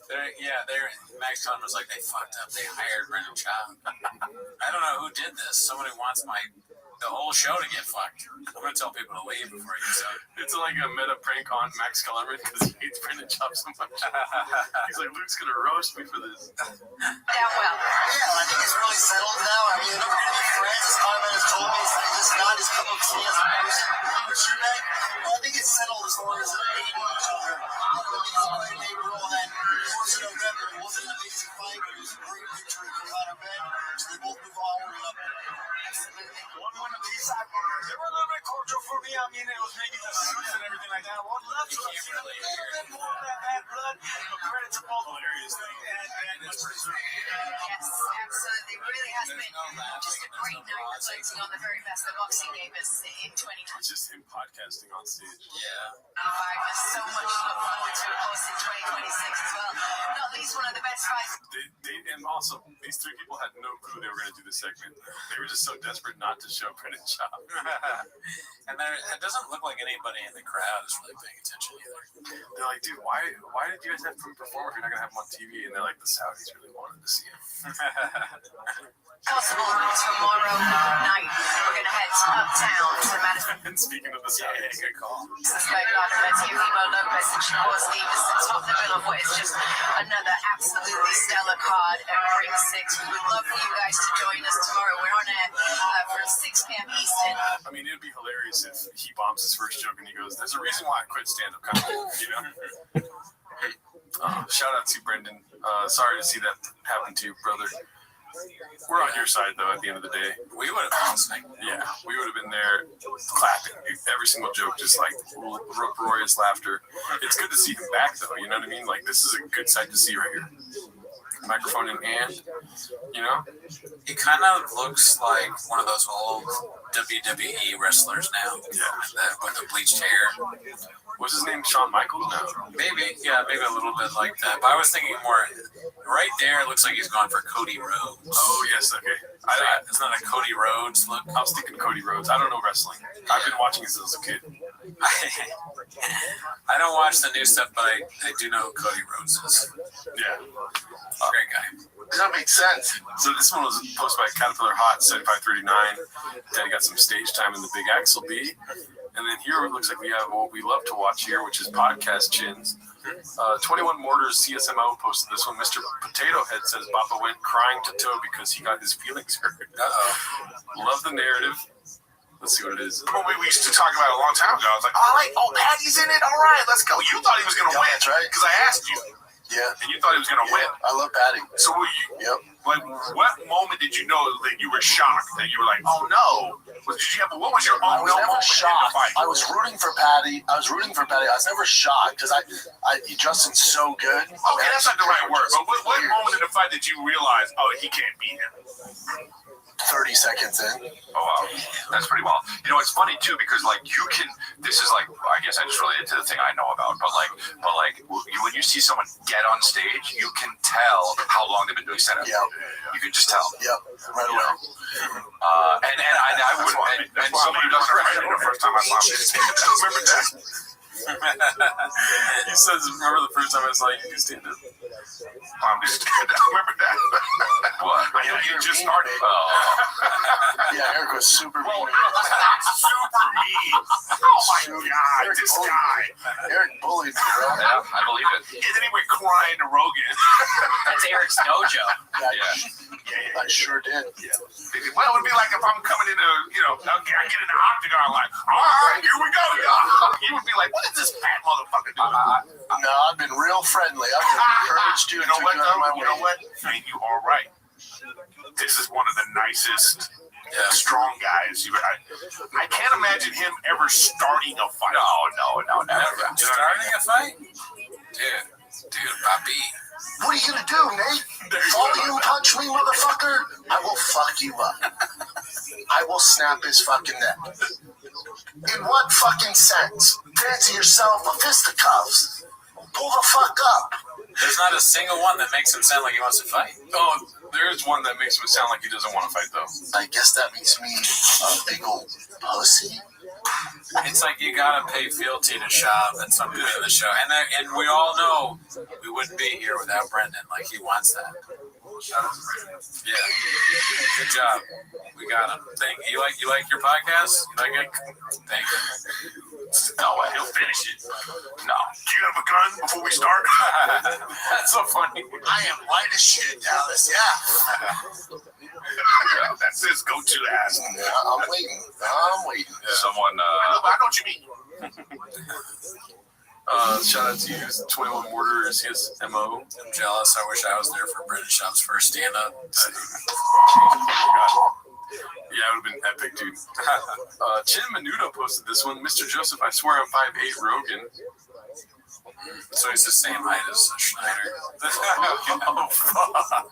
They're Max Con was like, they fucked up. They hired Brendan Schaub. I don't know who did this. Somebody wants the whole show to get fucked. I'm gonna tell people to leave before you say. It's like a meta prank on Max Kellerman because he hates Brendan Schaub so much. He's like, Luke's gonna roast me for this. Yeah, well. Yeah, I think it's really settled now. I mean, they're never going to be friends. As Conor has told me, it's just not his cup of tea as a person. I think it's settled as long as they're hating each other. They were all that 4th of November. It wasn't an amazing fight, but it was a great victory for Conor Benn. So they both move onward and up. One win on the east side. They were a little bit cordial for me. I mean, it was maybe the suits and everything like that. I would love to have seen a little bit more of that bad blood. But credit to both hilarious thing. And much deserved. Yes, absolutely. It really has been just a great night reflecting on the very best that boxing gave us in 2020. It's just him podcasting on stage. Yeah. There's so much to look forward to, of course, in 2026 as well. Not least one of the best fights. And also, these three people had no clue they were going to do this segment. They were just so desperate not to show Brendan Schaub. And it doesn't look like anybody in the crowd is really paying attention either. They're like, dude, why did you guys have to perform if you're not going to have him on TV? And they're like, the Saudis really wanted to see him. Possible tomorrow night. We're going to head uptown to Madison. And speaking of the Saudis, Good call. Teofimo Lopez and Shakur Stevenson top the bill of what is just another absolutely stellar card at Ring 6. We would love for you guys to join us tomorrow. We're on air from 6 p.m. Eastern. I mean, it'd be hilarious if he bombs his first joke and he goes, there's a reason why I quit stand-up comedy, Shout out to Brendan. Sorry to see that happen to you, brother. We're on your side, though, at the end of the day. We would have been listening. Yeah, we would have been there clapping. Every single joke, just like uproarious laughter. It's good to see him back, though. You know what I mean? Like, this is a good sight to see right here. Microphone in hand, He kind of looks like one of those old WWE wrestlers now. Yeah. With the bleached hair. What's his name? Shawn Michaels? No. Maybe a little bit like that. But I was thinking more, right there, it looks like he's gone for Cody Rhodes. Oh, yes, okay. It's not a Cody Rhodes look. I was thinking Cody Rhodes. I don't know wrestling. I've been watching this as a kid. I don't watch the new stuff, but I do know who Cody Rhodes is. Yeah. Great guy. That makes sense. So this one was posted by Caterpillar Hot 7539. Daddy got some stage time in the Big Axel B. And then here it looks like we have what we love to watch here, which is Podcast Chins. 21 Mortars CSMO posted this one. Mr. Potato Head says Bappa went crying to toe because he got his feelings hurt. Love the narrative. Let's see what it is. Well, we used to talk about it a long time ago. I was like, Patty's in it. All right, let's go. You thought he was going to win. That's right. Because I asked you. Yeah. And you thought he was going to win. I love Patty. So what moment did you know that you were shocked? That you were like, oh no. What was your I was never moment shocked. in the fight? I was rooting for Patty. I was never shocked because Justin's so good. Okay, that's not the right word. But what moment in the fight did you realize, he can't beat him? 30 seconds in. Oh, wow. That's pretty well. It's funny, too, because, this is, I guess I just related to the thing I know about, but when you see someone get on stage, you can tell how long they've been doing stand-up. Yeah. You can just tell. Yep, right away. I wouldn't, and somebody who doesn't remember the first time I saw him. Remember that? He says, remember the first time I saw you stand up? I'm just remember that? What? You just started. Yeah, Eric was super mean. Super mean. Oh my God, this guy. Eric bullied me, bro. Yeah, I believe it. And then he went crying to Rogan. That's Eric's dojo. Yeah, I sure did. Yeah. Well, it would be like if I'm coming into, I get in the octagon, like, all right, here we go, y'all. He would be like, what is this fat motherfucker doing? No, I've been real friendly. I've encouraged you. You know what, though? You know what? And you all right. this is one of the nicest, strong guys. I can't imagine him ever starting a fight. No, never. Starting a fight? Dude, Rabbi. What are you gonna do, Nate? Volume punch me, motherfucker? I will fuck you up. I will snap his fucking neck. In what fucking sense? Fancy yourself a fisticuffs. Pull the fuck up. There's not a single one that makes him sound like he wants to fight. Oh, there is one that makes him sound like he doesn't want to fight, though. I guess that makes me a big old pussy. It's like you gotta pay fealty to Shab at some point in the show, and we all know we wouldn't be here without Brendan. Like he wants that. Yeah, good job. We got him. Thank you. You like your podcast? You like it? Thank you. No, he'll finish it. No. Do you have a gun before we start? That's so funny. I am light as shit in Dallas, yeah. That's his go-to ass. Yeah, I'm waiting. Someone, I know what you mean. shout out to you. 21 Mortar is his MO. I'm jealous. I wish I was there for Brendan Shop's first stand-up. Yeah, it would have been epic, dude. Chin Menudo posted this one. Mr. Joseph, I swear I'm 5'8" Rogan. So he's the same height as Schneider. Oh, fuck.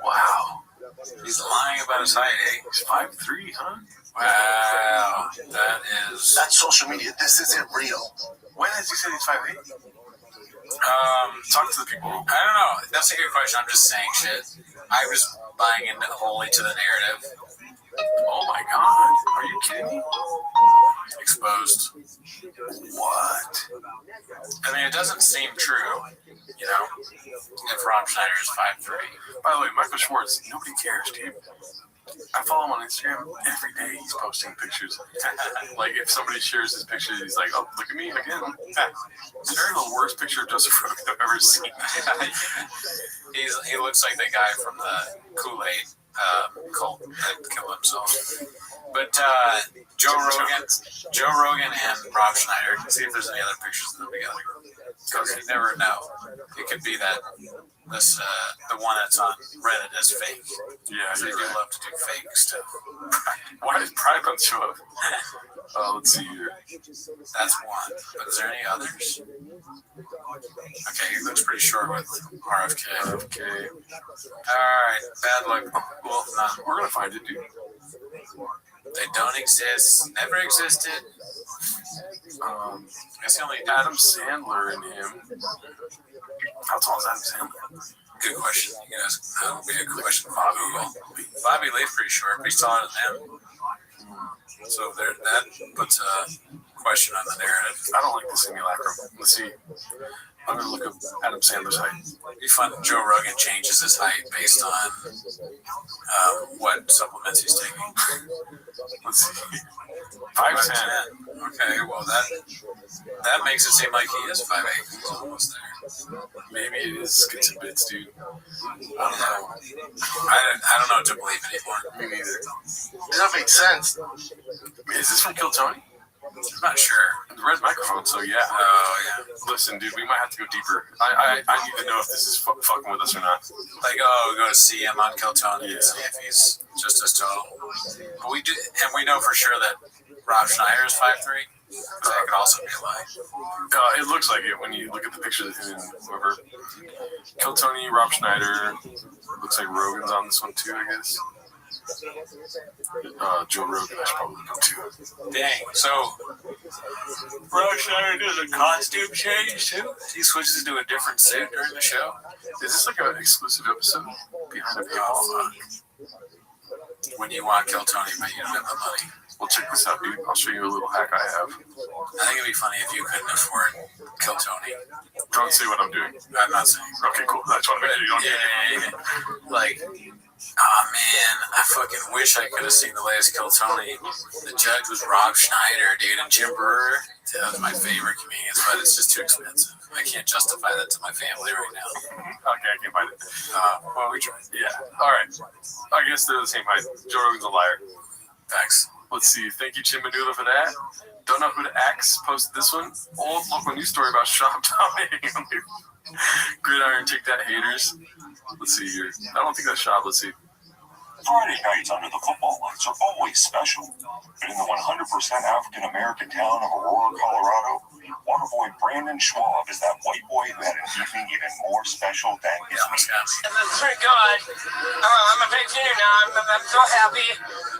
Wow. He's lying about his height, eh? He's 5'3", huh? Wow. That is... That's social media. This isn't real. When has he said he's 5'8"? Talk to the people. I don't know. That's a good question. I'm just saying shit. I was buying into wholly to the narrative. Oh my god. Are you kidding me? Exposed. What? I mean, it doesn't seem true, you know, if Rob Schneider is 5'3". By the way, Michael Schwartz, nobody cares, dude. I follow him on Instagram. Every day he's posting pictures. Like, if somebody shares his picture, he's like, oh, look at me again. This is the worst picture of Joseph Rogan I've ever seen. He looks like the guy from the Kool-Aid cult that killed himself. But Joe Rogan and Rob Schneider. See if there's any other pictures of them together. Because you never know. It could be that the one that's on Reddit is fake. Yeah, they do love to do fake stuff. Why did Pride Month show up? Let's see here. That's one. But is there any others? Okay, he looks pretty short with RFK. Okay. Alright, bad luck. Well, We're gonna find it, dude. They don't exist. Never existed. That's the only Adam Sandler and him. How tall is Adam Sandler? Good question. You guys, that would be a good question for Google. Bobby Lee's pretty short, but he's taller than him. So that puts a question on the narrative. I don't like the simulacrum. Let's see. I'm going to look up Adam Sandler's height. It'd be fun. Joe Rogan changes his height based on what supplements he's taking. Let's see. 5'10". Okay, well that makes it seem like he is 5'8". He's almost there. Maybe it is skits and bits, dude. I don't know. I don't know what to believe anymore. Me neither. Does that make sense? Is this from Kill Tony? I'm not sure. The red microphone, so yeah. Oh, yeah. Listen, dude, we might have to go deeper. I need to know if this is fucking with us or not. Like, go to see him on Kill Tony and see if he's just as tall. But we do, and we know for sure that Rob Schneider is 5'3". So that could also be a lie. It looks like it when you look at the pictures of him and whoever. Kill Tony, Rob Schneider. Looks like Rogan's on this one too, I guess. Joe Rogan, I should probably go too. Dang. So, Rob Schneider does a costume change too? He switches to a different suit during the show? Is this like an exclusive episode? Behind a paywall? When you want Kill Tony, but you don't have the money. Well, check this out, dude. I'll show you a little hack I have. I think it'd be funny if you couldn't afford Kill Tony. Don't say what I'm doing. I'm not saying. Okay, cool. I just want to make sure you don't get it. Like, oh man, I fucking wish I could have seen the latest Kill Tony. The judge was Rob Schneider, dude, and Jim Brewer. That was my favorite comedians, but it's just too expensive. I can't justify that to my family right now. Okay, I can find it. Well, we tried. Yeah. All right. I guess they're the same height. Joe Rogan's a liar. Thanks. Let's see. Thank you, Chin Menudo, for that. Don't know who to axe. Posted this one. Old local news story about shop dominating. Gridiron, take that, haters. Let's see here. I don't think that's shot. Let's see. Friday nights under the football lights are always special. But in the 100% African-American town of Aurora, Colorado, Waterboy Brandon Schwab is that white boy who had an evening even more special than his meetings. That's pretty good. I'm a big junior now. I'm so happy.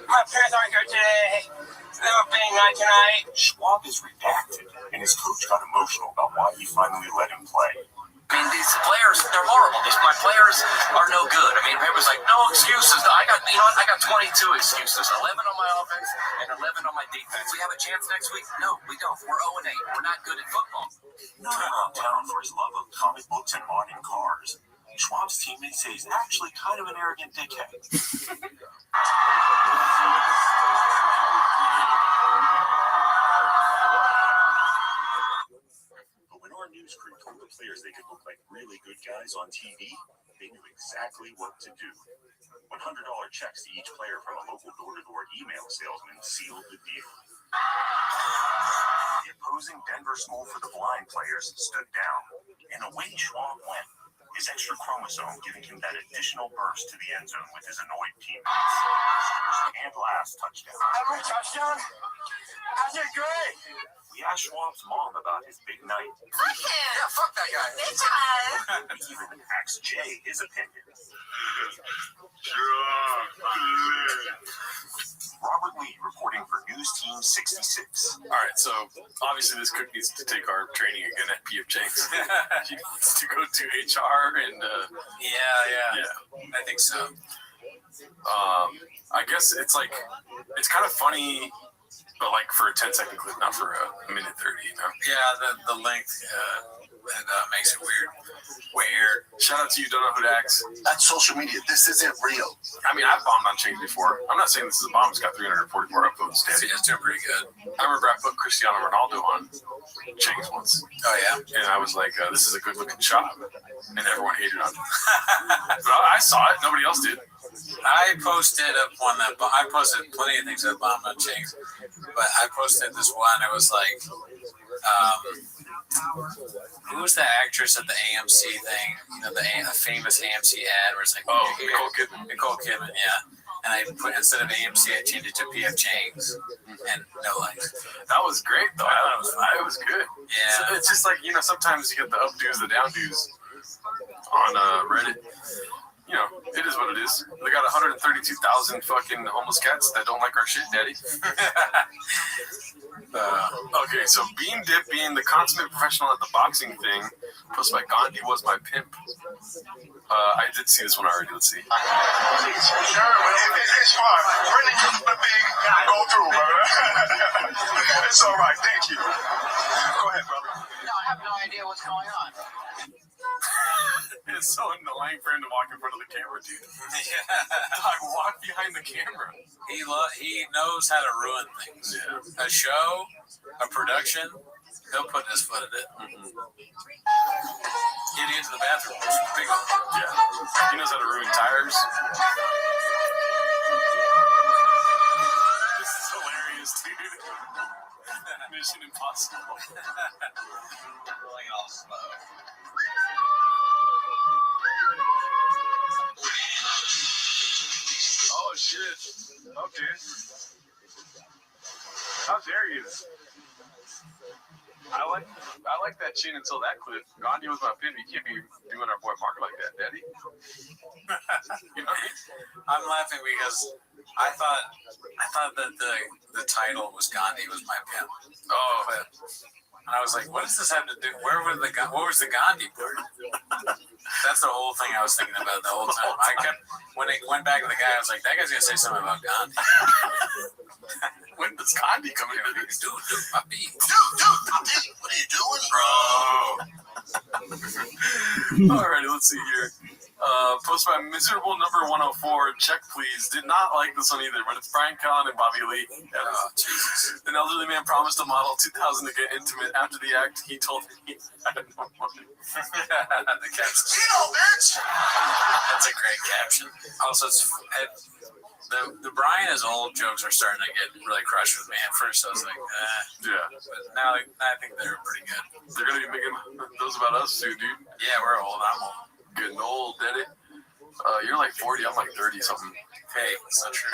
My parents aren't here today. They have a big night tonight. Schwab is redacted, and his coach got emotional about why he finally let him play. I mean, these players, they're horrible. My players are no good. I mean, everyone's like, no excuses. I got 22 excuses. 11 on my offense and 11 on my defense. We have a chance next week? No, we don't. We're 0-8. We're not good at football. Not around town for his love of comic books and modern cars. Schwab's teammates say he's actually kind of an arrogant dickhead. Our news crew told the players they could look like really good guys on TV, they knew exactly what to do. $100 checks to each player from a local door-to-door email salesman sealed the deal. The opposing Denver School for the Blind players stood down, and away Schwab went, his extra chromosome giving him that additional burst to the end zone with his annoyed teammates. And last touchdown. Every touchdown? I did great. We asked Schwab's mom about his big night. Fuck him. Yeah, fuck that guy. Big time. We even asked Jay his opinion. Robert Lee reporting for News Team 66. All right, so obviously this cook needs to take our training again at P.F. Chang's. He needs to go to HR and Yeah. I think so. I guess it's like it's kind of funny, but like for a 10-second clip, not for a minute 30. You know? Yeah, the length makes it weird. Shout out to you, don't know who to ask. That's social media. This isn't real. I mean, I've bombed on Chang's before. I'm not saying this is a bomb. It's got 344 upvotes. Damn. Yeah, it's doing pretty good. I remember I put Cristiano Ronaldo on Chang's once. Oh, yeah? And I was like, this is a good looking shot. And everyone hated on me. But I saw it. Nobody else did. I posted I posted plenty of things that bombed on Chang's, but I posted this one. It was like, who was the actress at the AMC thing? You know, the famous AMC ad where it's like, Nicole Kidman. Nicole Kidman, yeah. And I put, instead of AMC, I changed it to PF Chang's, and no likes. That was great, though. I thought it was good. Yeah. It's just like, sometimes you get the updos, the downdos on Reddit. It is what it is. They got 132,000 fucking homeless cats that don't like our shit, daddy. Okay, so Bean Dip being the consummate professional at the boxing thing, posted by Gandhi was my pimp. I did see this one already. Let's see. Sure, it's fine. Brendan, you're the big guy. Go through, brother. It's all right. Thank you. Go ahead, brother. No, I have no idea what's going on. It's so annoying for him to walk in front of the camera, dude. Dog, walk behind the camera. He knows how to ruin things. Yeah. A show, a production, he'll put his foot in it. Mm-hmm. Get into the bathroom. Big one. Yeah. He knows how to ruin tires. This is hilarious, dude. Mission Impossible. Going all slow. Oh shit. Okay. How dare you? I like that chin until that clip. Gandhi was my pimp. You can't be doing our boy Mark like that, daddy. You know what I mean? I'm laughing because I thought that the title was Gandhi was my pimp. Oh, And I was like, what does this have to do? What was the Gandhi part? That's the whole thing I was thinking about the whole time. When it went back to the guy, I was like, that guy's gonna say something about Gandhi. when does Gandhi come in? Dude, puppy. Dude, what are you doing, bro? Alrighty, let's see here. Posted by miserable number 104. Check, please. Did not like this one either, but it's Brian Callen and Bobby Lee. Oh, Jesus. An elderly man promised a model 2,000 to get intimate. After the act, he told him he had no money. The caption. Bitch! That's a great caption. Also, the Brian is old jokes are starting to get really crushed with me. At first, I was like, Yeah. But now I think they're pretty good. They're going to be making those about us too, dude. Yeah, we're old. I'm old. Getting old, daddy. You're like 40. I'm like 30 something. Hey, it's not true.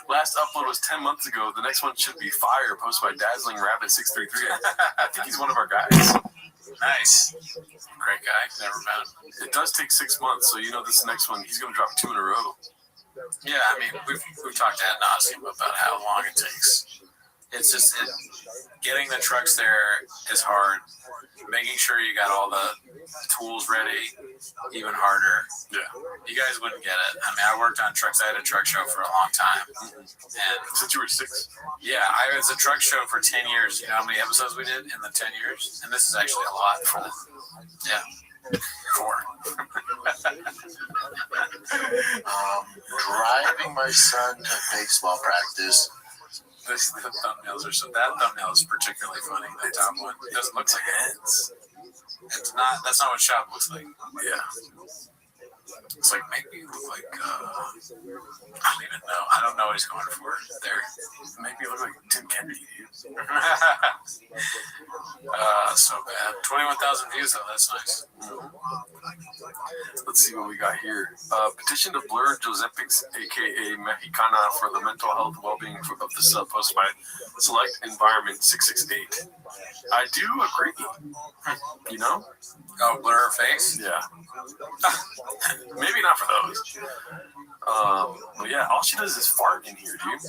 Last upload was 10 months ago. The next one should be fire. Posted by Dazzling Rabbit 633. I think he's one of our guys. Nice. Great guy. Never met him. It does take 6 months, so this next one, he's going to drop 2 in a row. Yeah, I mean, we've talked ad nauseum about how long it takes. It's just getting the trucks there is hard. Making sure you got all the tools ready, even harder. Yeah. You guys wouldn't get it. I mean, I worked on trucks. I had a truck show for a long time. And since you were 6? Yeah, I was a truck show for 10 years. You know how many episodes we did in the 10 years? And this is actually a lot for them. Yeah. 4. Driving my son to baseball practice. The thumbnails are that thumbnail is particularly funny. The top one. It doesn't look like ants. It's not. That's not what shop looks like. Yeah. It's like maybe you look like. I don't even know. I don't know what he's going for there. Make me look like Tim Kennedy, dude. So bad. 21,000 views though. That's nice. Let's see what we got here. Petition to blur Josepix, aka Mexicana, for the mental health well-being of the sub, posted by Select Environment 668. I do agree. Oh, blur her face? Yeah. Maybe not for those. But yeah, all she does is fart in here, dude.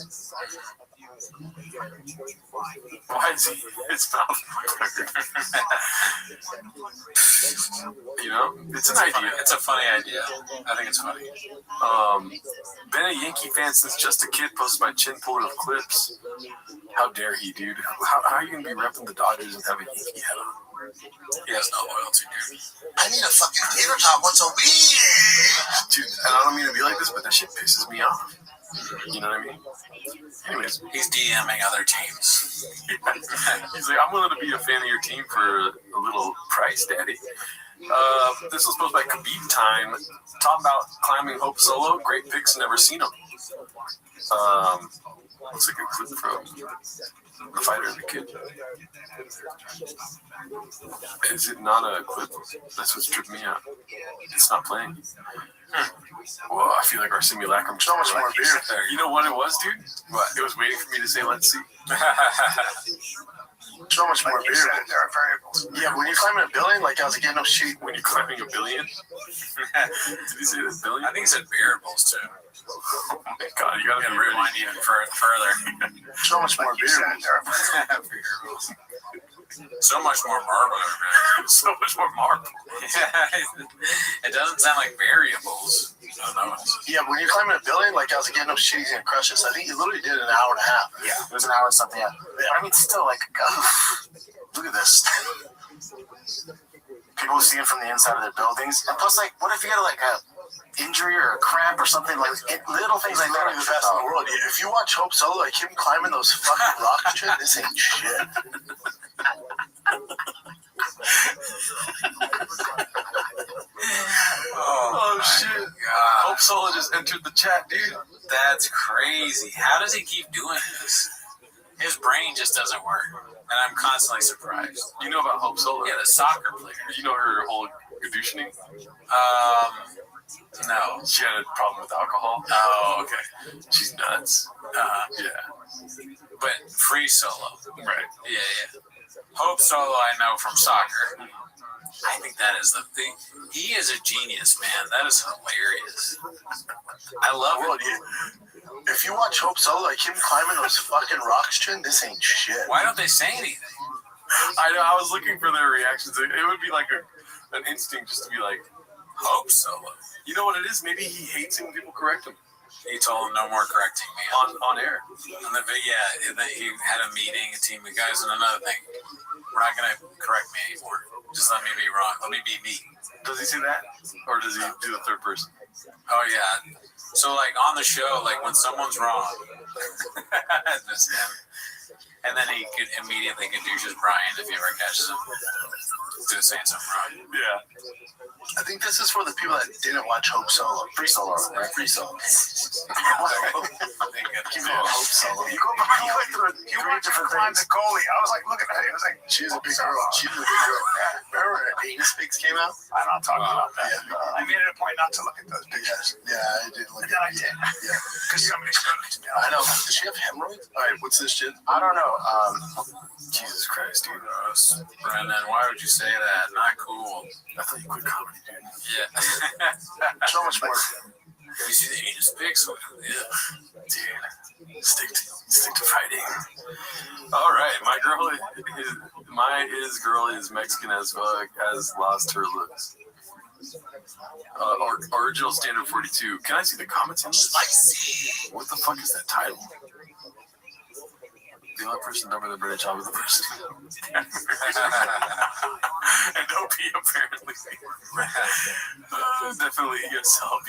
Why is he? It's mouth. It's an idea. It's a funny idea. I think it's funny. Been a Yankee fan since just a kid, posted by Chin Puller of Clips. How dare he, dude? How are you going to be repping the Dodgers and have a Yankee hat on? He has no loyalty, dude. I need a fucking tater tot once a week. Dude, and I don't mean to be like this, but that shit pisses me off. You know what I mean? Anyways, he's DMing other teams. He's like, I'm willing to be a fan of your team for a little price, daddy. This was posted by Khabib Time. Talking about climbing Hope Solo. Great picks, never seen him. Looks like a clip from The Fighter and the Kid. Is it not a clip? That's what's tripped me out. It's not playing. Well, I feel like our simulacrum. So much more beer there. You know what it was, dude? What? It was waiting for me to say, let's see. So much more beer. There are variables. Yeah, when you're climbing a building, like I was like, yeah, no shit. When you're climbing a billion? Did he say this billion? I think he said variables too. Oh my god, you gotta rewind even further. So much more beer. Variables. So much more marble. So much more marble. It doesn't sound like variables. I don't know. Yeah, when you're climbing a building, like I was like, yeah, no shit, he's gonna crush us. I think he literally did an hour and a half. Yeah, it was an hour and something. Yeah. I mean, still, like, look at this. People see it from the inside of their buildings, and plus, like, what if you get like a injury or a cramp or something, like little things like that? Literally the best in the world. If you watch Hope Solo, like him climbing those fucking rocks, shit, this ain't shit. Oh shit. God. Hope Solo just entered the chat, dude. That's crazy. How does he keep doing this? His brain just doesn't work. And I'm constantly surprised. You know about Hope Solo? Yeah, the soccer player. You know her whole conditioning? No. She had a problem with alcohol. Oh, okay. She's nuts. Yeah. But free solo. Right. Yeah. Hope Solo I know from soccer. I think that is the thing. He is a genius, man. That is hilarious. I love it. If you watch Hope Solo, like him climbing those fucking rocks, Chin, this ain't shit. Why don't they say anything? I know. I was looking for their reactions. It would be like an instinct just to be like, Hope Solo. You know what it is? Maybe he hates it when people correct him. He told him no more correcting me on air. He had a meeting, a team of guys, and another thing. We're not gonna correct me anymore. Just let me be wrong. Let me be me. Does he say that, or does he do the third person? Oh yeah. So like on the show, like when someone's wrong, that's him. And then he could immediately conduces Brian if he ever catches him. Saying something wrong. Yeah. I think this is for the people that didn't watch Hope Solo. Free Solo, right? Free Solo. They get Give me a hope solo. You went through you went through climbed the goalie. I was like, look at that. I was like, She's a big girl. She's a big girl. Remember her anus pics came out? I'm not talking about that. Yeah. I made it a point not to look at those pictures. Yeah, I did look And then I at it. did. Yeah. Because somebody showed it to me. I know. Does she have hemorrhoids? All right, what's this shit? I don't know. Jesus Christ, dude. Brendan, why would you say that? Not cool. I thought you quit comedy, dude. Yeah. So much more. You see the anus pics? Yeah. Dude, stick to fighting. All right, my girl, his girl is Mexican as fuck, has lost her looks. Original standard 42. Can I see the comments on this? Spicy. What the fuck is that title? The only person number the British job is the first. And OP apparently. Definitely yourself.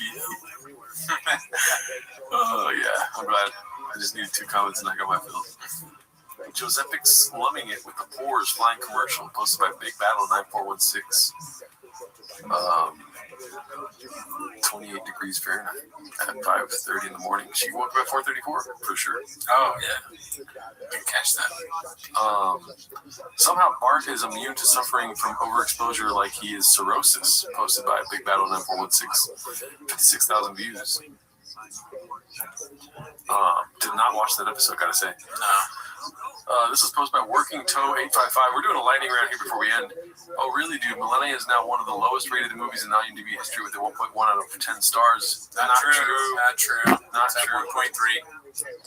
Oh yeah, I'm glad. I just needed 2 comments and I got my fill. Josephic's slumming it with the pores flying commercial posted by Big Battle 9416. 28 degrees Fahrenheit at 5:30 in the morning. She woke up at 4:34 for sure. Oh yeah, didn't catch that. Somehow Bart is immune to suffering from overexposure like he is cirrhosis. Posted by Big Battle 9416. 56,000 views. Did not watch that episode, gotta say. No. This is posted by Working Toe 855. We're doing a lightning round here before we end. Oh, really, dude? Millennia is now one of the lowest rated movies in IMDb history with a 1.1 out of 10 stars. Not true. Not true. Not It's at true. 1.3.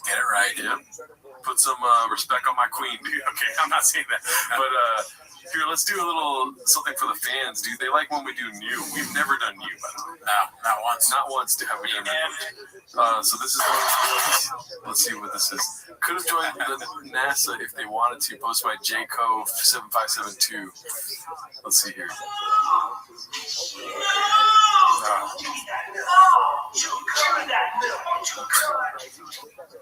Get it right. Yeah. Put some respect on my queen, dude. Okay, I'm not saying that. But here, let's do a little something for the fans, dude. They like when we do new. We've never done new, by the way. No, not once. Not once have we done new. So this is, let's see what this is. Could have joined the NASA if they wanted to. Posted by JCove 7572. Let's see here.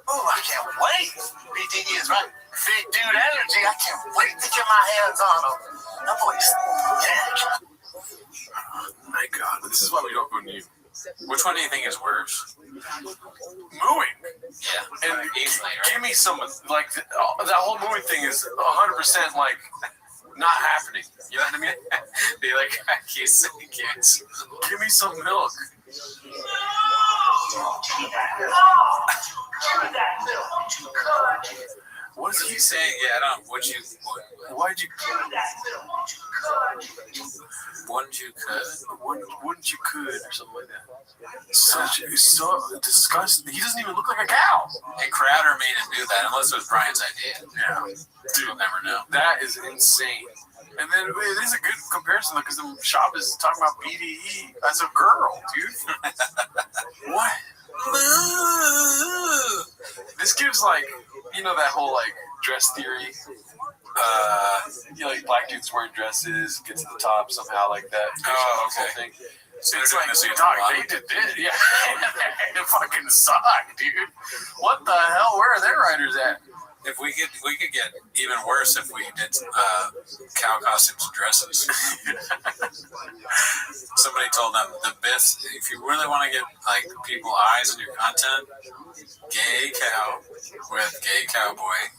Oh, I can't wait. BDE is right. Big dude energy. I can't wait to get my hands on him. That boy's dead. My God, this is why we don't go new. Which one do you think is worse? Mooing. Yeah, And easily, give me some, like, that whole mooing thing is 100% like not happening. You know what I mean? They like kiss. Give me some milk. What is What are he you saying? saying? Yeah, I don't. Why'd you? Wouldn't you could? Wouldn't you could or something like that? So disgusting. He doesn't even look like a cow. And Crowder made him do that, unless it was Brian's idea. Yeah, Dude, we'll never know. that is insane. And then it is a good comparison though, because the shop is talking about BDE as a girl, dude. What? This gives like, you know, that whole like dress theory. You know, like black dudes wearing dresses, get to the top somehow like that. Oh, okay. Thing. So It's they're like, doing this dog, again. they did this. Yeah. It fucking sucked, dude. What the hell? Where are their writers at? If we could get even worse if we did cow costumes and dresses. Somebody told them the best, if you really want to get like people eyes on your content, gay cow with gay cowboy,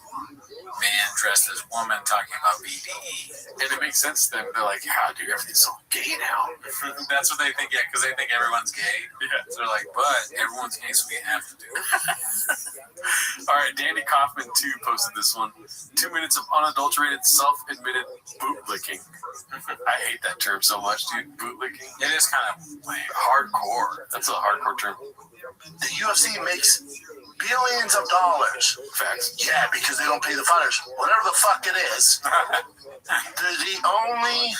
man dressed as woman talking about BDE. And it makes sense to them. They're like, how, dude, everything's so gay now. That's what they think, yeah, because they think everyone's gay. Yeah. So they're like, but everyone's gay, so we have to do it. All right, Danny Kaufman, too, posted this one. 2 minutes of unadulterated, self-admitted bootlicking. I hate that term so much, dude. Bootlicking. It is kind of Hardcore. That's a hardcore term. The UFC makes billions of dollars. Facts. Yeah, because they don't pay the fighters. Whatever the fuck it is. They're the only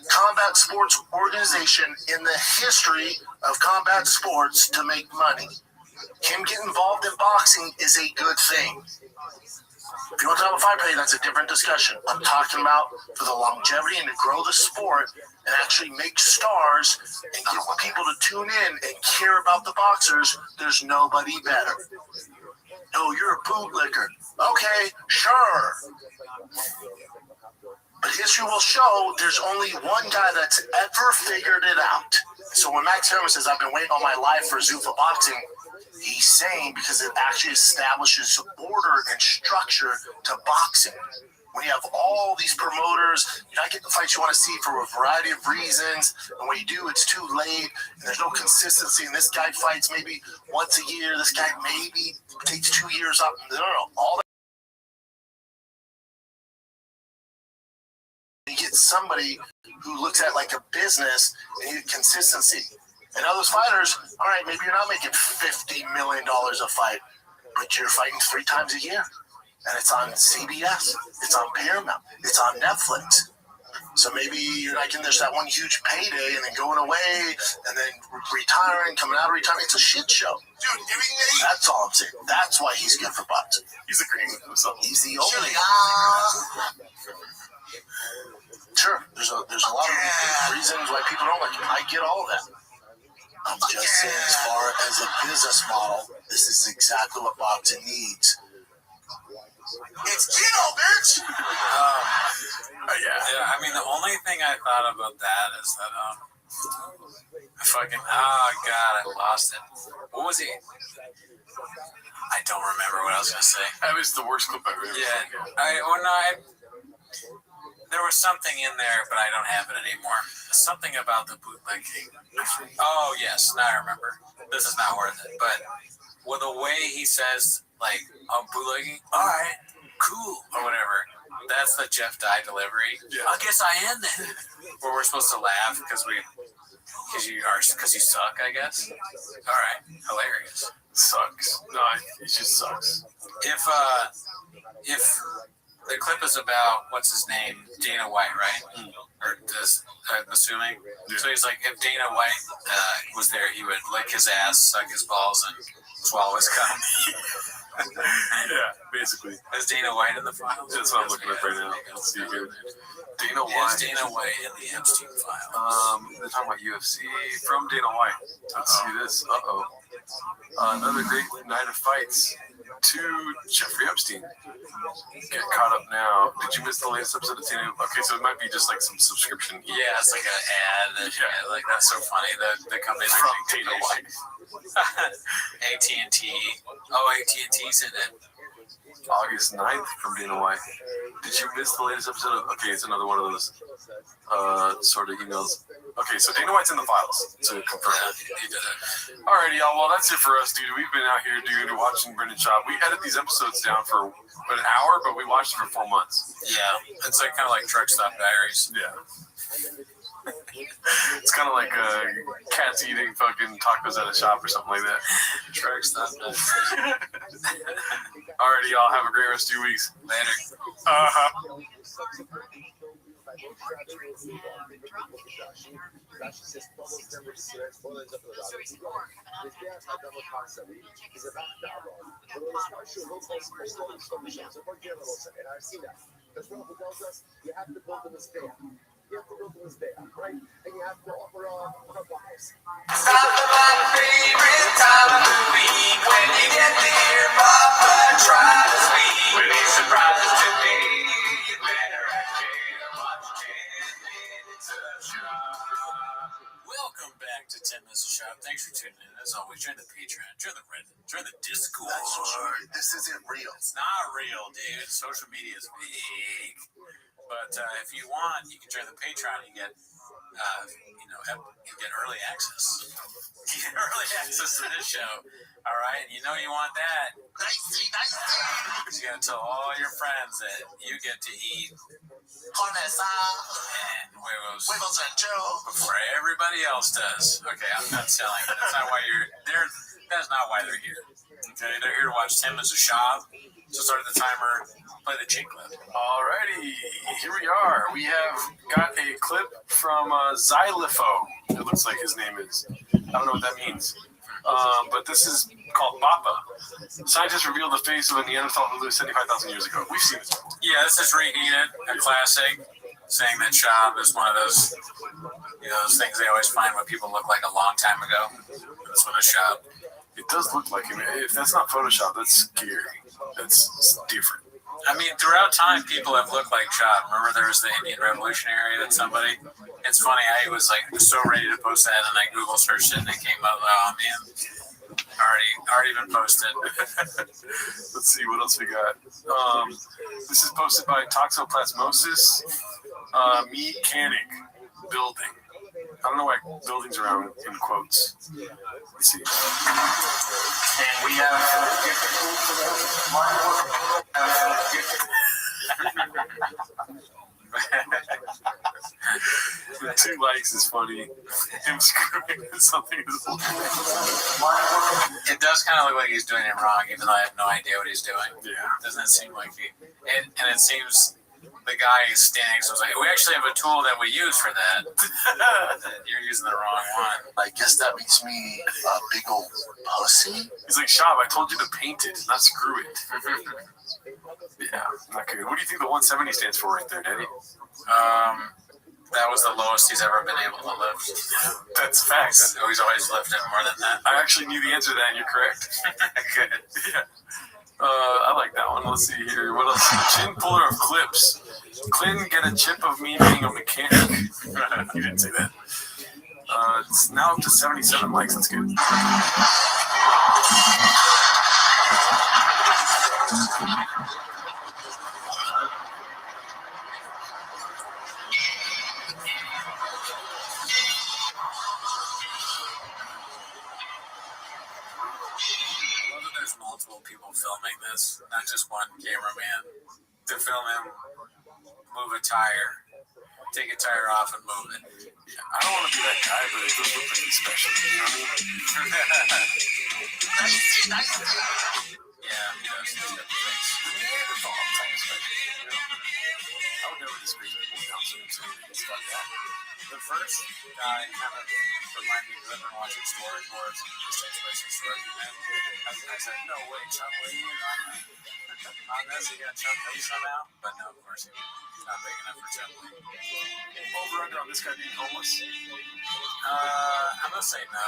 combat sports organization in the history of combat sports to make money. Him getting involved in boxing is a good thing. If you want to have a fight pay, that's a different discussion. I'm talking about for the longevity and to grow the sport and actually make stars and get people to tune in and care about the boxers. There's nobody better. No, you're a bootlicker. Okay, sure. But history will show there's only one guy that's ever figured it out. So when Max Herman says, I've been waiting all my life for Zuffa boxing, He's saying because it actually establishes order and structure to boxing. When you have all these promoters, you're not getting the fights you want to see for a variety of reasons. And when you do, it's too late. And there's no consistency. And this guy fights maybe once a year. This guy maybe takes 2 years up. No. All that. You get somebody who looks at like a business and you get consistency. And other fighters, all right, maybe you're not making $50 million a fight, but you're fighting 3 times a year. And it's on CBS, it's on Paramount, it's on Netflix. So maybe you're not getting that one huge payday and then going away and then retiring, coming out of retirement. It's a shit show. Dude, that's all I'm saying. That's why he's good for boxing. He's agreeing with himself. He's the only. Sure, there's a lot of reasons why people don't like him. I get all of that. I'm just saying, as far as a business model, this is exactly what boxing needs. It's Kino, bitch! Yeah, I mean, the only thing I thought about that is that, oh, God, I lost it. What was he? I don't remember what I was going to say. That was the worst clip I've ever seen. There was something in there, but I don't have it anymore. Something about the bootlegging. Oh, yes, now I remember. This is not worth it. But with the way he says, like, I'm bootlegging, all right, cool, or whatever. That's the Jeff Dye delivery. Yeah. I guess I am then. Where we're supposed to laugh because you suck, I guess. All right, hilarious. Sucks. No, it just sucks. If the clip is about what's his name, Dana White, right? Or I'm assuming. Yeah. So he's like, if Dana White was there, he would lick his ass, suck his balls, and swallow his cum. Yeah, basically. Is Dana White in the files? That's what I'm looking at right now. Let's see here. Dana White. Is Dana White in the Epstein files? They're talking about UFC from Dana White. Let's see this. Another great night of fights to Jeffrey Epstein. Get caught up now. Did you miss the latest episode of Dana? Okay, so it might be just like some subscription. Yeah, it's like an ad. Yeah, like that's so funny. The company's from Dana White. AT&T. Oh, AT&T's in it. August 9th from Dana White. Did you miss the latest episode of... Okay, it's another one of those sort of emails. Okay, so Dana White's in the files to confirm. Yeah, he did it. Alrighty, y'all. Well, that's it for us, dude. We've been out here, watching Brendan Schaub. We edit these episodes down for an hour, but we watched it for 4 months. Yeah, it's like kind of like Truck Stop Diaries. Yeah. It's kind of like cats eating fucking tacos at a shop or something like that. Truck Stop Diaries. Alrighty, y'all. Have a great rest of your weeks. Later. Favorite time of the week when you get to hear Papa try to speak. When he surprises to me, you better actually watch 10 minutes of Shop. Welcome back to 10 Minutes of Shop. Thanks for tuning in. As always, join the Patreon, join the Reddit, join the Discord. This isn't real. It's not real, dude. Social media is fake. But if you want, you can join the Patreon and get, you get early access. You get early access to this show. All right, you know you want that. Nice. You gotta tell all your friends that you get to eat and huevos before everybody else does. Okay, I'm not telling. That's not why you're there. That's not why they're here. Okay, they're here to watch 10 Minutes of Shop. So start the timer. Play the cheat clip. Alrighty, here we are. We have got a clip from Xylifo. It looks like his name is. I don't know what that means. But this is called Bappa. Scientists revealed the face of a Neanderthal who lived 75,000 years ago. We've seen this before. Yeah, this is Reheated, a classic, saying that Schaub is one of those, those things they always find when people look like a long time ago. This one is Schaub. It does look like him. If that's not Photoshop, that's scary. That's different. I mean, throughout time, people have looked like Schaub. Remember there was the Indian Revolutionary that somebody... It's funny, I was like so ready to post that, and I Google searched it, and it came up. Oh, man. Already been posted. Let's see what else we got. This is posted by Toxoplasmosis Mechanic Building. I don't know why buildings are around in quotes. Let's see. And we have The 2 likes is funny. Him screaming at something is It does kind of look like he's doing it wrong, even though I have no idea what he's doing. Yeah. Doesn't it seem like and it seems the guy is standing next to us like, we actually have a tool that we use for that. You're using the wrong one. I guess that makes me a big old pussy. He's like, Shab, I told you to paint it, not screw it. Yeah, not good. What do you think the 170 stands for right there, Daddy? That was the lowest he's ever been able to lift. That's facts. He's always lifted more than that. I actually knew the answer to that, and you're correct. Good. Yeah. I like that one. Let's see here. What else? Chin puller of clips. Clinton, get a chip of me being a mechanic. You didn't say that. It's now up to 77 likes. That's good. There's multiple people filming this, not just one cameraman. To film him move a tire, take a tire off and move it. Yeah, I don't want to be that guy, but it does look like he's special. You know what I mean? Yeah, he does. He's got the face. I would never disgrace people down to it's like that. The first guy kind of reminded me of watching Story Wars and this takes place in Story, man. I said, no way, Chuck Lee is on this. He got Chuck Lee somehow. But no, of course, he's not big enough for Chuck Lee. Over under on this guy being homeless? I'm going to say no.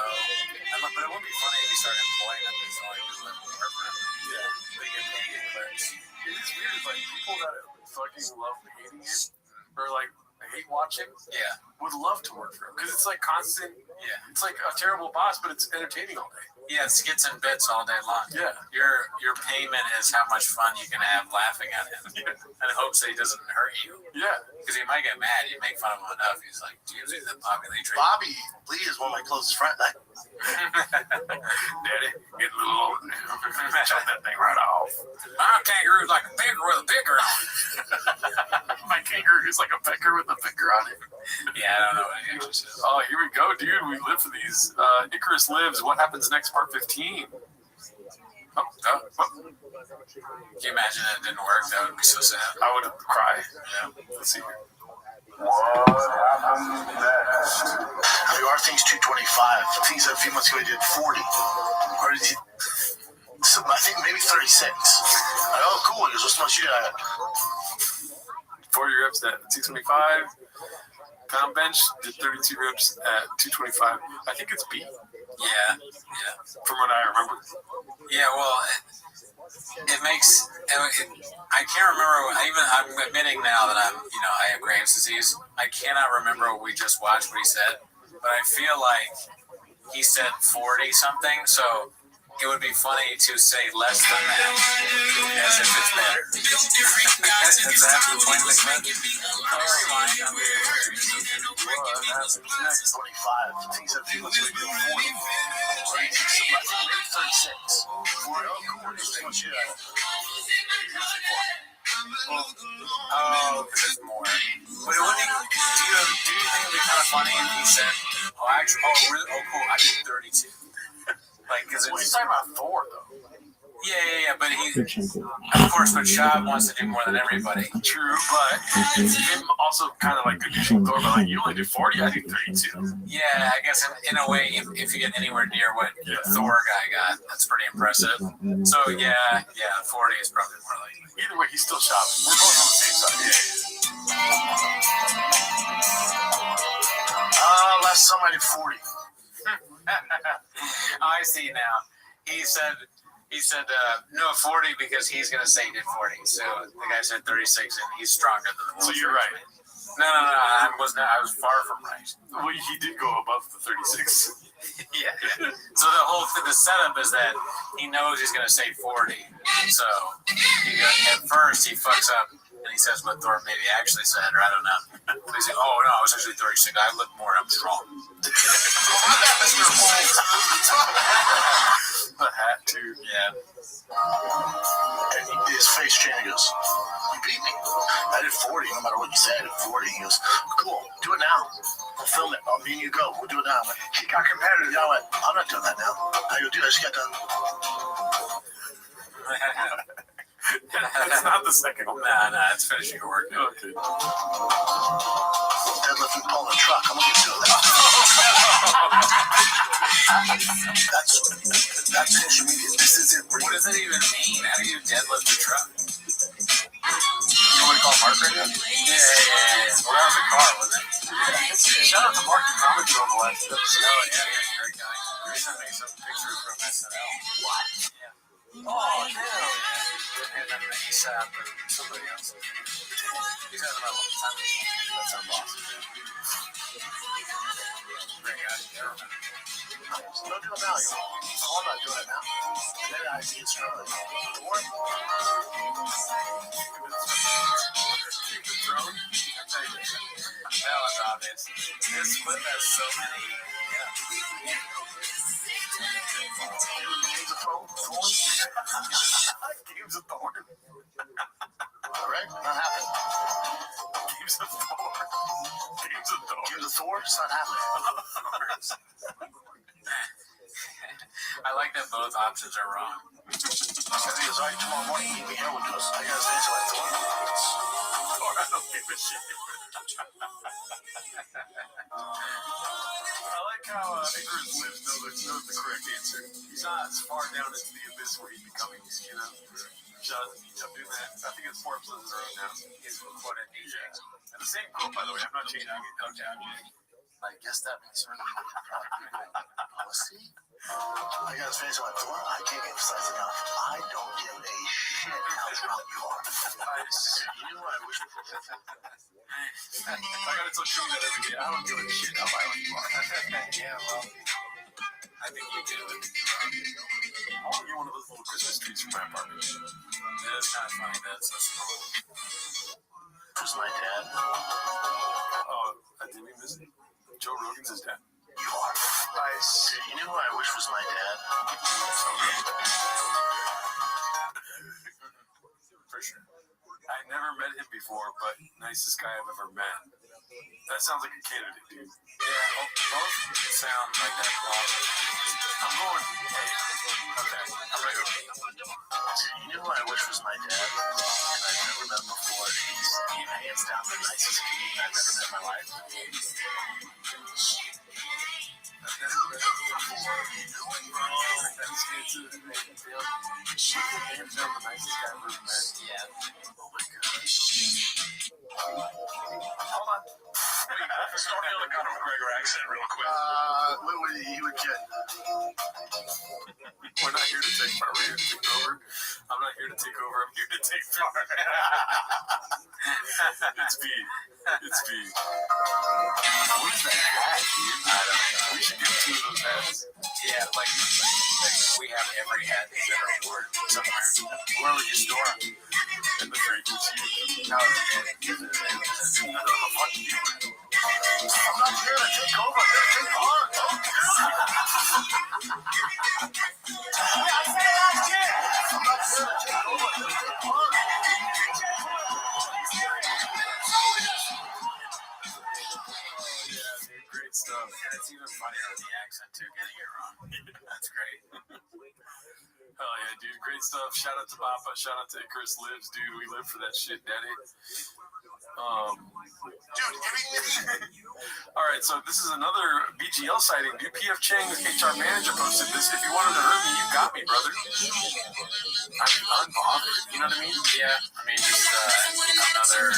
But it would be funny if he started employing them. It's only because like work for him. Yeah. They get paid clerks. It is weird, like people that fucking love hating him or like hate watching, Yeah. would love to work for him because it's like constant. Yeah. It's like a terrible boss, but it's entertaining all day. Yeah, skits and bits all day long. Yeah. Your payment is how much fun you can have laughing at him. Yeah. And hopes that he doesn't hurt you. Yeah. Because he might get mad. You make fun of him enough. He's like, geez, he's a popularly trained. Bobby Lee is one of my closest friends. Daddy, get a little older now. Chop that thing right off. My kangaroo's like a picker with a picker on it. My kangaroo is like a pecker with a picker on it. Yeah, I don't know what he actually says. Oh, here we go, dude. We live for these. Icarus lives. What happens next? Part 15. Oh. Can you imagine it didn't work? That would be so sad. I would cry. Yeah. Let's see here. What happened next? Our thing's 225. Things a few months ago he did 40. Or did he? So I think maybe 36. Oh, cool. He goes, what's much you got? 40 reps at 225. Pound bench did 32 reps at 225. I think it's B. Yeah. From what I remember. Yeah, well, it makes. I can't remember. I'm admitting now that I have Graves' disease. I cannot remember what we just watched. What he said, but I feel like he said 40 something. So it would be funny to say less than that, as if it's better. Is that the point of the clip? Next 25. Things a few months ago he did 40. Or I think maybe 36. Oh, cool. What's much you got? Oh, because it's more. But it wouldn't. Do you think it'd be kind of funny if he said, cool, I did 32. Like, because Well, he's talking about Thor, though. Yeah, but of course, but Shab wants to do more than everybody. True, but it's him also kind of like good Thor, but like, you only do 40, I do 32. Yeah, I guess in a way, if you get anywhere near what the Thor guy got, that's pretty impressive. So, yeah, 40 is probably more likely. Either way, he's still shopping. We're both on the same side. Yeah. Last summer I did 40. I see now. He said no 40 because he's gonna say he did 40. So the guy said 36, and he's stronger than the. So you're right. No. I was far from right. Well, he did go above the 36. Yeah. So the setup is that he knows he's going to say 40. So at first he fucks up and he says what Thor maybe actually said, or I don't know. But he's like, oh no, I was actually 36. I look more. I'm strong. The hat too. Yeah. And his face changed. He goes, "You beat me. I did 40. No matter what you say, I did 40." He goes, "Cool. Do it now. We'll film it. Me and you go. We'll do it now." I'm like, he got competitive. Yeah, I went, "I'm not doing that now." I go, "Dude, I just got done." That's not the second one. Nah, it's finishing your work. Okay. Deadlifting, pulling a truck. I'm gonna get to that. That's social media. This isn't real. What does that even mean? How do you deadlift a truck? You know what you call Mark right now? Yeah. Well, that was a car, wasn't it? Yeah. Shout out to Mark and commented on the last episode. Oh, yeah, great guy. He sent me some pictures from SNL. What? Yeah. Oh, hell. And then ASAP and somebody else. He's had about a long time. That sounds awesome. Great guy. Don't do it now, y'all. Oh, I'm not doing it now. And then I see it's throwing. That was obvious. This clip has so many. Yeah. Games of Thorn. All right, not happening. Games of Thorn. Games of Thorn. Games of Thor, it's not happening. I like that both options are wrong. He goes, "All right, tomorrow morning, meet me here with us." I got his face like Thor. Thor, I don't give a shit. I like how Icarus Lives knows the correct answer. He's not as far down into the abyss where he's becoming, you know? Just doing that. I think it's 4 episodes in a row now. He's quoted DJ. And the same quote, by the way. I'm not changing it. Okay. I guess that means we're not policy. I got his face like Thor. I can't emphasize enough. I don't give a shit how drunk you are. You know what I wish. I gotta tell Shumi that every day. I don't give a shit how violent you are. Yeah, well, I think you do. I want to get one of those little Christmas trees for my apartment. That's kind of funny. That's so small. Who's my dad? I didn't even miss it. Joe Rogan's his dad. You are. Nice. You know who I wish was my dad? For sure. I never met him before, but nicest guy I've ever met. That sounds like a candidate, dude. Yeah, both sound like that. I'm going. Hey. Okay. I'm ready to go. You know who I wish was my dad? And I've never met him before. He's hands down the nicest human I've ever met in my life. I've never met him before. Hands down the nicest guy I've ever met. Yeah. Oh my gosh. Hold on. Start doing the Conor McGregor accent real quick. What would he would get? We're not here to take part. We're here to take over. I'm not here to take over. I'm here to take part. It's B. It's B. What is that hat, dude? I don't know. We should get 2 of those hats. Yeah, like we have every hat that's ever worn somewhere. Where would you store them? In the fridge. It's you. No, fuck you. I'm not here to take over. I'm here to take part. I said last year. I'm not here to take over. I'm here to take part. Yeah, dude, great stuff. And it's even funnier with the accent too, getting it wrong. That's great. Hell yeah, dude. Great stuff. Shout out to Papa. Shout out to Icarus Lives, dude. We live for that shit, daddy. Dude, all right, so this is another BGL sighting, dude. PF Chang's HR manager posted this. If you wanted to hurt me, you got me, brother. I'm unbothered. You know what I mean? Yeah, I mean, just another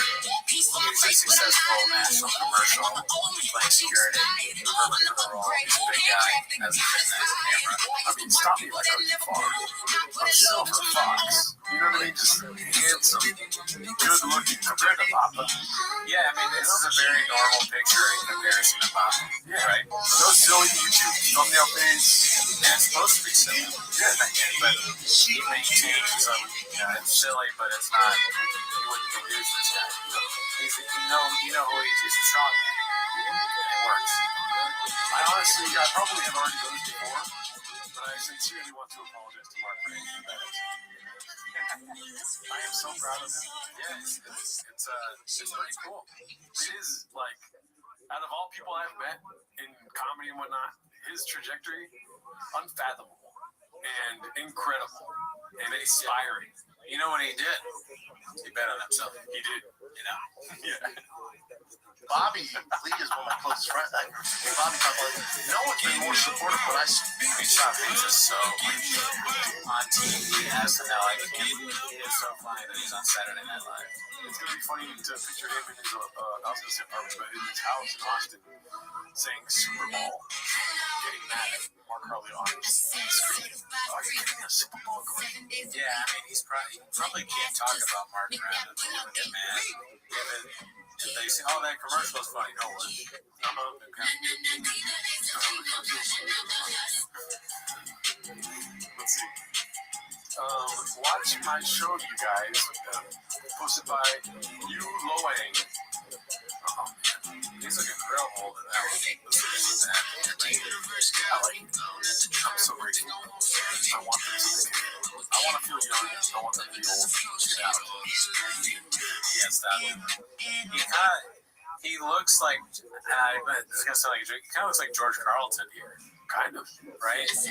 hugely successful national commercial, playing security, perfect for the role. He's a big guy, has a nice camera. I mean, stop me like I'm far. I'm Silver Fox. You know what I mean? Just hands handsome, good looking compared to Papa. Yeah, I mean, this is a very normal picture in comparison to Papa. Yeah. Right? No silly YouTube thumbnail face. And it's supposed to be silly. Yeah. But he maintains some, it's silly, but it's not, you wouldn't confuse this guy. You know who he is. He's a strong man. And it works. I probably have already done this before, but I sincerely want to apologize to Mark for anything that I am so proud of him. Yeah, it's pretty cool. It is like, out of all people I've met in comedy and whatnot, his trajectory, unfathomable and incredible and inspiring. You know what he did? He bet on himself. He did. You know? Yeah. Bobby Lee is one of my closest friends. Bobby talked about no one's been more supportive when I speak. I mean, Sean Hayes is so on TV, SNL. He is so funny that he's on Saturday Night Live. It's going to be funny to picture him in his, I was going to say apartment, but in his house in Austin saying Super Bowl, getting mad at Mark Harley on his screen. Are you getting a Super Bowl going? Yeah, I mean, he probably can't talk about Mark around and people get mad. If they say, oh, that commercial is funny, no one. Let's see. Watch my show, you guys. Posted by Yu Loang. Oh, man. He's looking real old in that one. I'm so grateful. I want them to stay. I want to feel young. I want them to be old. Get out. Yeah, stop it. He looks like, this is going to sound like a joke, he kind of looks like George Carlton here. Kind of. Right? If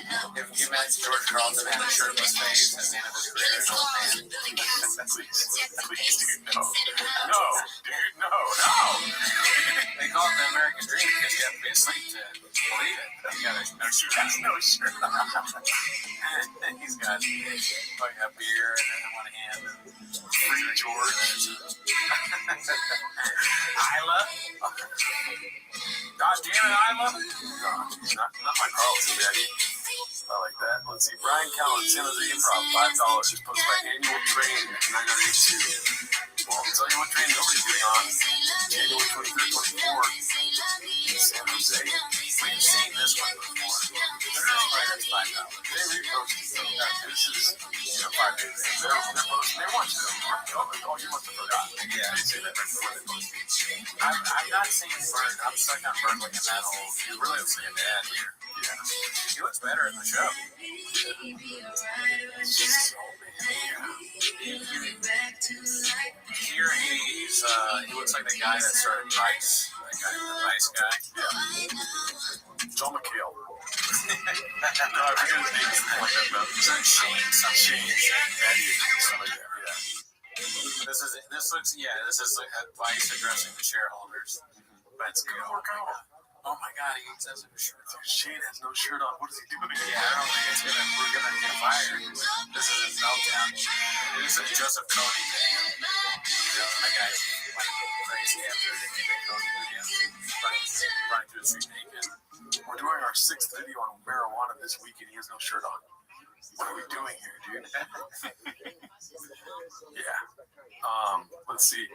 you met George Carlton had a shirtless face at the end of his career, an old man. Please, dude, no. No, dude, no. They call it the American dream because you have to be asleep to believe it. You got no shirt. No shirt. He's got like a beer in one hand. Free George. Isla. God damn it, Isla. No, not my Carlton, daddy. I like that. Let's see. Brian Callen, San Jose Improv, $5. Just posted my annual train at 992. Well, I'll tell you what train nobody's getting on. January 23rd, 24th. San Jose. We've seen this one before. It's $5. They reposted that. This is 5 days. They're posting. They want you to. Oh, you must have forgotten. Yeah. They say that right before they post it. I've not seen Bird. I'm stuck on Bird looking that old. He really looks like a dad here. Yeah. He looks better in the show. It's just so Here he looks like the guy that started Vice. The Vice guy. Yeah. Joel McHale. No, I forget his name. Something like that. But Shane. Something like that. Yeah. This is Vice addressing the shareholders. But it's Good workout. oh my God, he doesn't have a shirt on. Shane has no shirt on. What is he doing? Yeah, I don't think we're gonna get fired. This is his meltdown. This is Joseph Cody video. My guy's like crazy after the David Cody video. Running through the street naked. We're doing our 6th video on marijuana this week and he has no shirt on. What are we doing here, dude? Yeah. Let's see.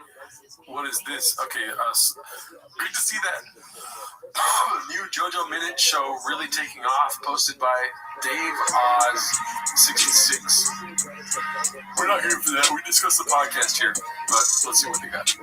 What is this? Okay, good to see that new JoJo Minute show really taking off, posted by Dave Oz 66. We're not here for that. We discuss the podcast here, but let's see what they got.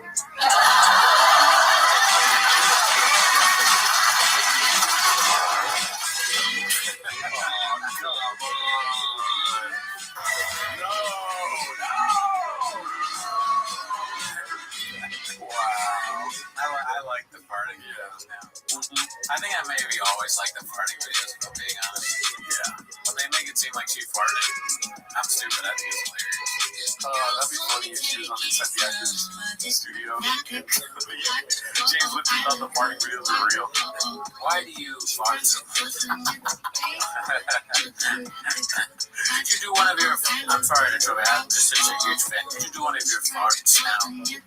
I like the farting videos now. I think I maybe always like the farting videos, if I'm being honest. Yeah. When they make it seem like she farted, I'm stupid. I think it's hilarious. That'd be funny if she was on Inside the Actors studio. James Lipton thought the farting videos were real. Why do you fart so much? Did you do one of your... I'm sorry to throw out. This is a huge fan. Did you do one of your farts now? If you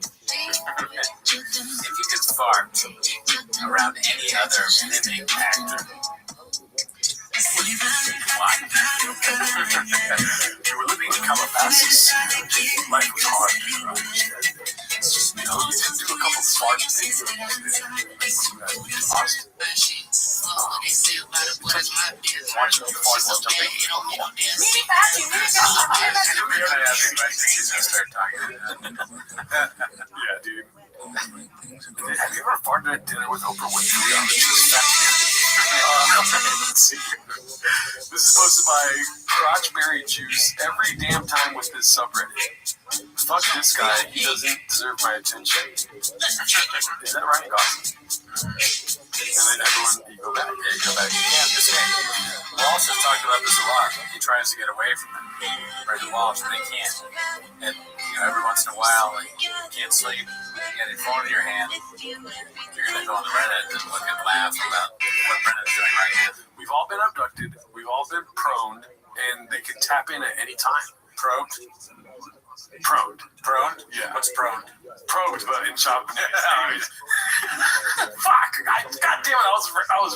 could fart around any other living actor, You were living in Calabasas. life was hard. You know, you can do a couple smart things. Awesome. Watching you fart while jumping. Yeah, dude. Have you ever farted at dinner with Oprah Winfrey? Let's see. This is posted by Crotchberry Juice every damn time with this subreddit. Fuck this guy. He doesn't deserve my attention. Is that Ryan Gosling? And then everyone, you go back. Yeah, you go back. Yeah, this guy. Walsh has talked about this a lot. He tries to get away from it. Brendan Walsh, but he can't. And, you know, every once in a while, like, you can't sleep, you got your phone in your hand, you're going to go on the Reddit and look and laugh about what Brendan's doing right now. We've all been abducted. We've all been proned, and they can tap in at any time. Probed? Proned. Proned? Yeah. What's proned? Probed, but in shop. Anyways. Fuck. God damn it. I was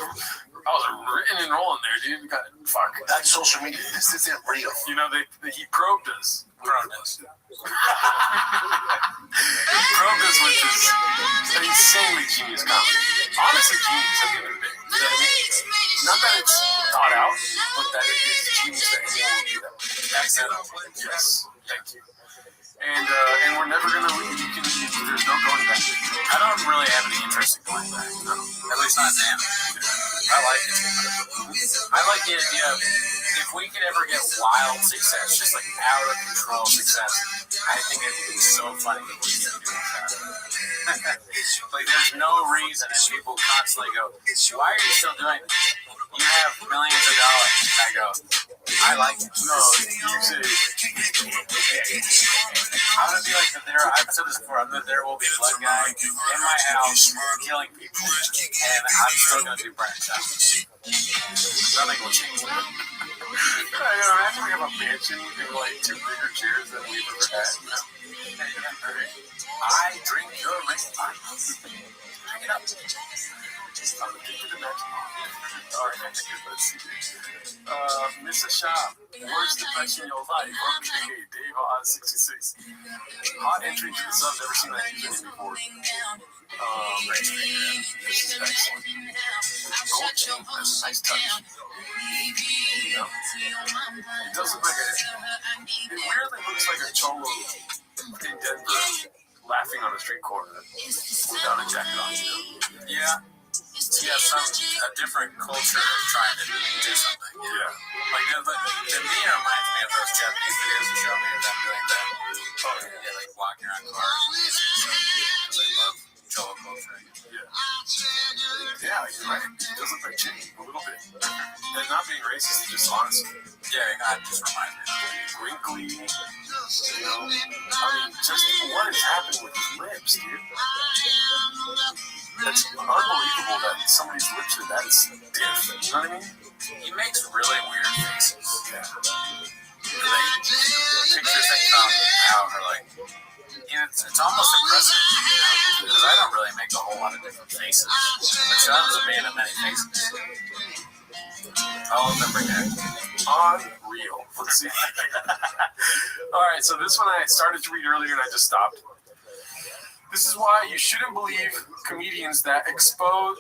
written and rolling there, dude. God, fuck. That's social media. This isn't real. You know, he probed us. Probed us. Probed us with his insanely genius comedy. Honestly, genius at the end of the day. You know what I mean? Not that it's thought out, but that it is genius that anyone will do that. That's it. Yes. Thank you. And we're never gonna leave. There's no going back. I don't really have any interest in going back. No. At least not now. I like it. I like the idea of if we could ever get wild success, just like out of control success, I think it would be so funny if we keep doing that. Like there's no reason, and people constantly go, "Why are you still doing it? You have millions of dollars." And I go, "I like it." No, you say. I'm gonna be like I've said this before. I'm the There Will Be Blood guy in my house, killing people, and I'm still gonna do Brian Johnson. Nothing will change. I imagine we have a mansion and like 2 bigger chairs than we've ever had. I drink your ring. Drink it up. I'm addicted to that. All right, let's see. Mr. Shop, worst depression in your life. Okay, Dave Oz 66. Hot entry to the sub. Never seen that username before. Restream. This is excellent. Gold chain. That's a nice touch. You know? It does look like it weirdly looks like a cholo in Denver laughing on a street corner without a jacket on. Yeah. Yeah, a different culture trying to do something. Yeah. Like, to me, it reminds me of those Japanese videos that show me of them doing that. Oh, yeah, like walking around cars and music and stuff. Because I love cholo culture. Yeah. Yeah, you're right. It does look like Jimmy a little bit. And not being racist, just honestly. Yeah, God just reminds me. Wrinkly. You know, I mean, just what is happening with his lips, dude? It's unbelievable that somebody's lips are that stiff. You know what I mean? He makes really weird faces. Yeah. Like, pictures that come out are like, it's almost impressive, you know, because I don't really make a whole lot of different faces. But Sean's a man of many faces. All of them bring it. Unreal. Let's see. All right, so this one I started to read earlier and I just stopped. This is why you shouldn't believe comedians that espouse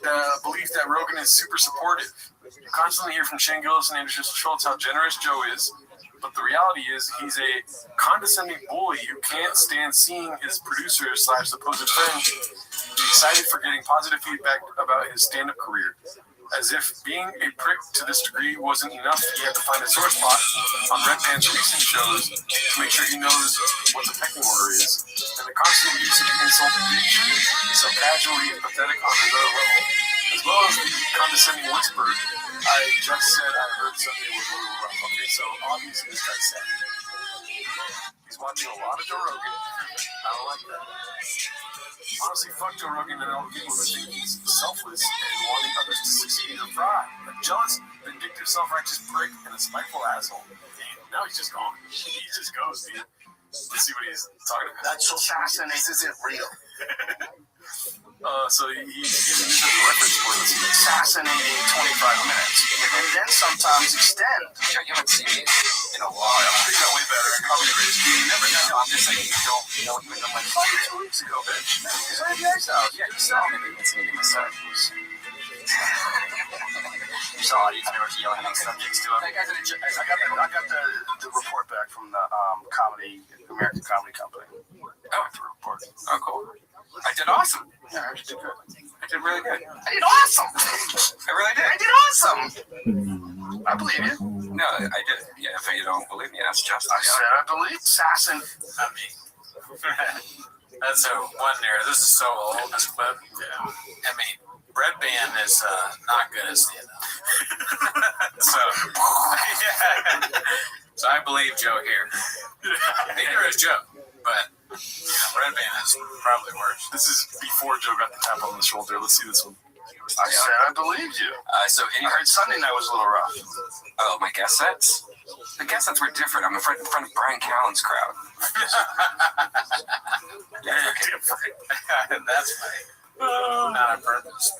the belief that Rogan is super supportive. You constantly hear from Shane Gillis and Anderson Schultz how generous Joe is, but the reality is he's a condescending bully who can't stand seeing his producer / supposed friend be excited for getting positive feedback about his stand-up career. As if being a prick to this degree wasn't enough, he had to find a sore spot on Red Band's recent shows to make sure he knows what the pecking order is. And the constant use of the insult bitch is so casually and pathetic on another level, as well as the condescending whisper, I just said I heard something was a little rough. Okay, so obviously this guy's sad. He's watching a lot of Joe Rogan. I don't like that. Honestly, fuck Joe Rogan and all the people who think he's selfless and wanting others to succeed or thrive. A jealous, vindictive, self-righteous prick and a spiteful asshole. Damn, now he's just gone. He just goes, dude. Let's see what he's talking about. That's so fascinating. This isn't real. So he's using this as a reference point. Let's see. Fascinating 25 minutes. And then sometimes extend. Joe, you haven't seen me in a while. You got way better. You never know. I'm just saying you don't even know my name. 2 weeks ago, bitch. So you guys out. Yeah, you saw me. You seen me myself. You saw it. I was yelling at subjects to him. I got the report back from the American Comedy Company. Oh, cool. I did awesome. Yeah, I did good. I did really good. I did awesome. I really did. I did awesome. I believe you. No, I did. Yeah, if you don't believe me, that's just. I said I believe. Assassin. Not me. That's one there. This is so old, this clip. Yeah. I mean, Red Band is not good at stand-up. So, yeah. So I believe Joe here. Neither is Joe, but Red Band is probably worse. This is before Joe got the tap on the shoulder. Let's see this one. I said I believed you. So I anyway, heard Sunday night was a little rough. oh, my guest sets? The guest sets were different. I'm in front of Brian Callen's crowd. Yeah, okay. That's funny. Not on purpose.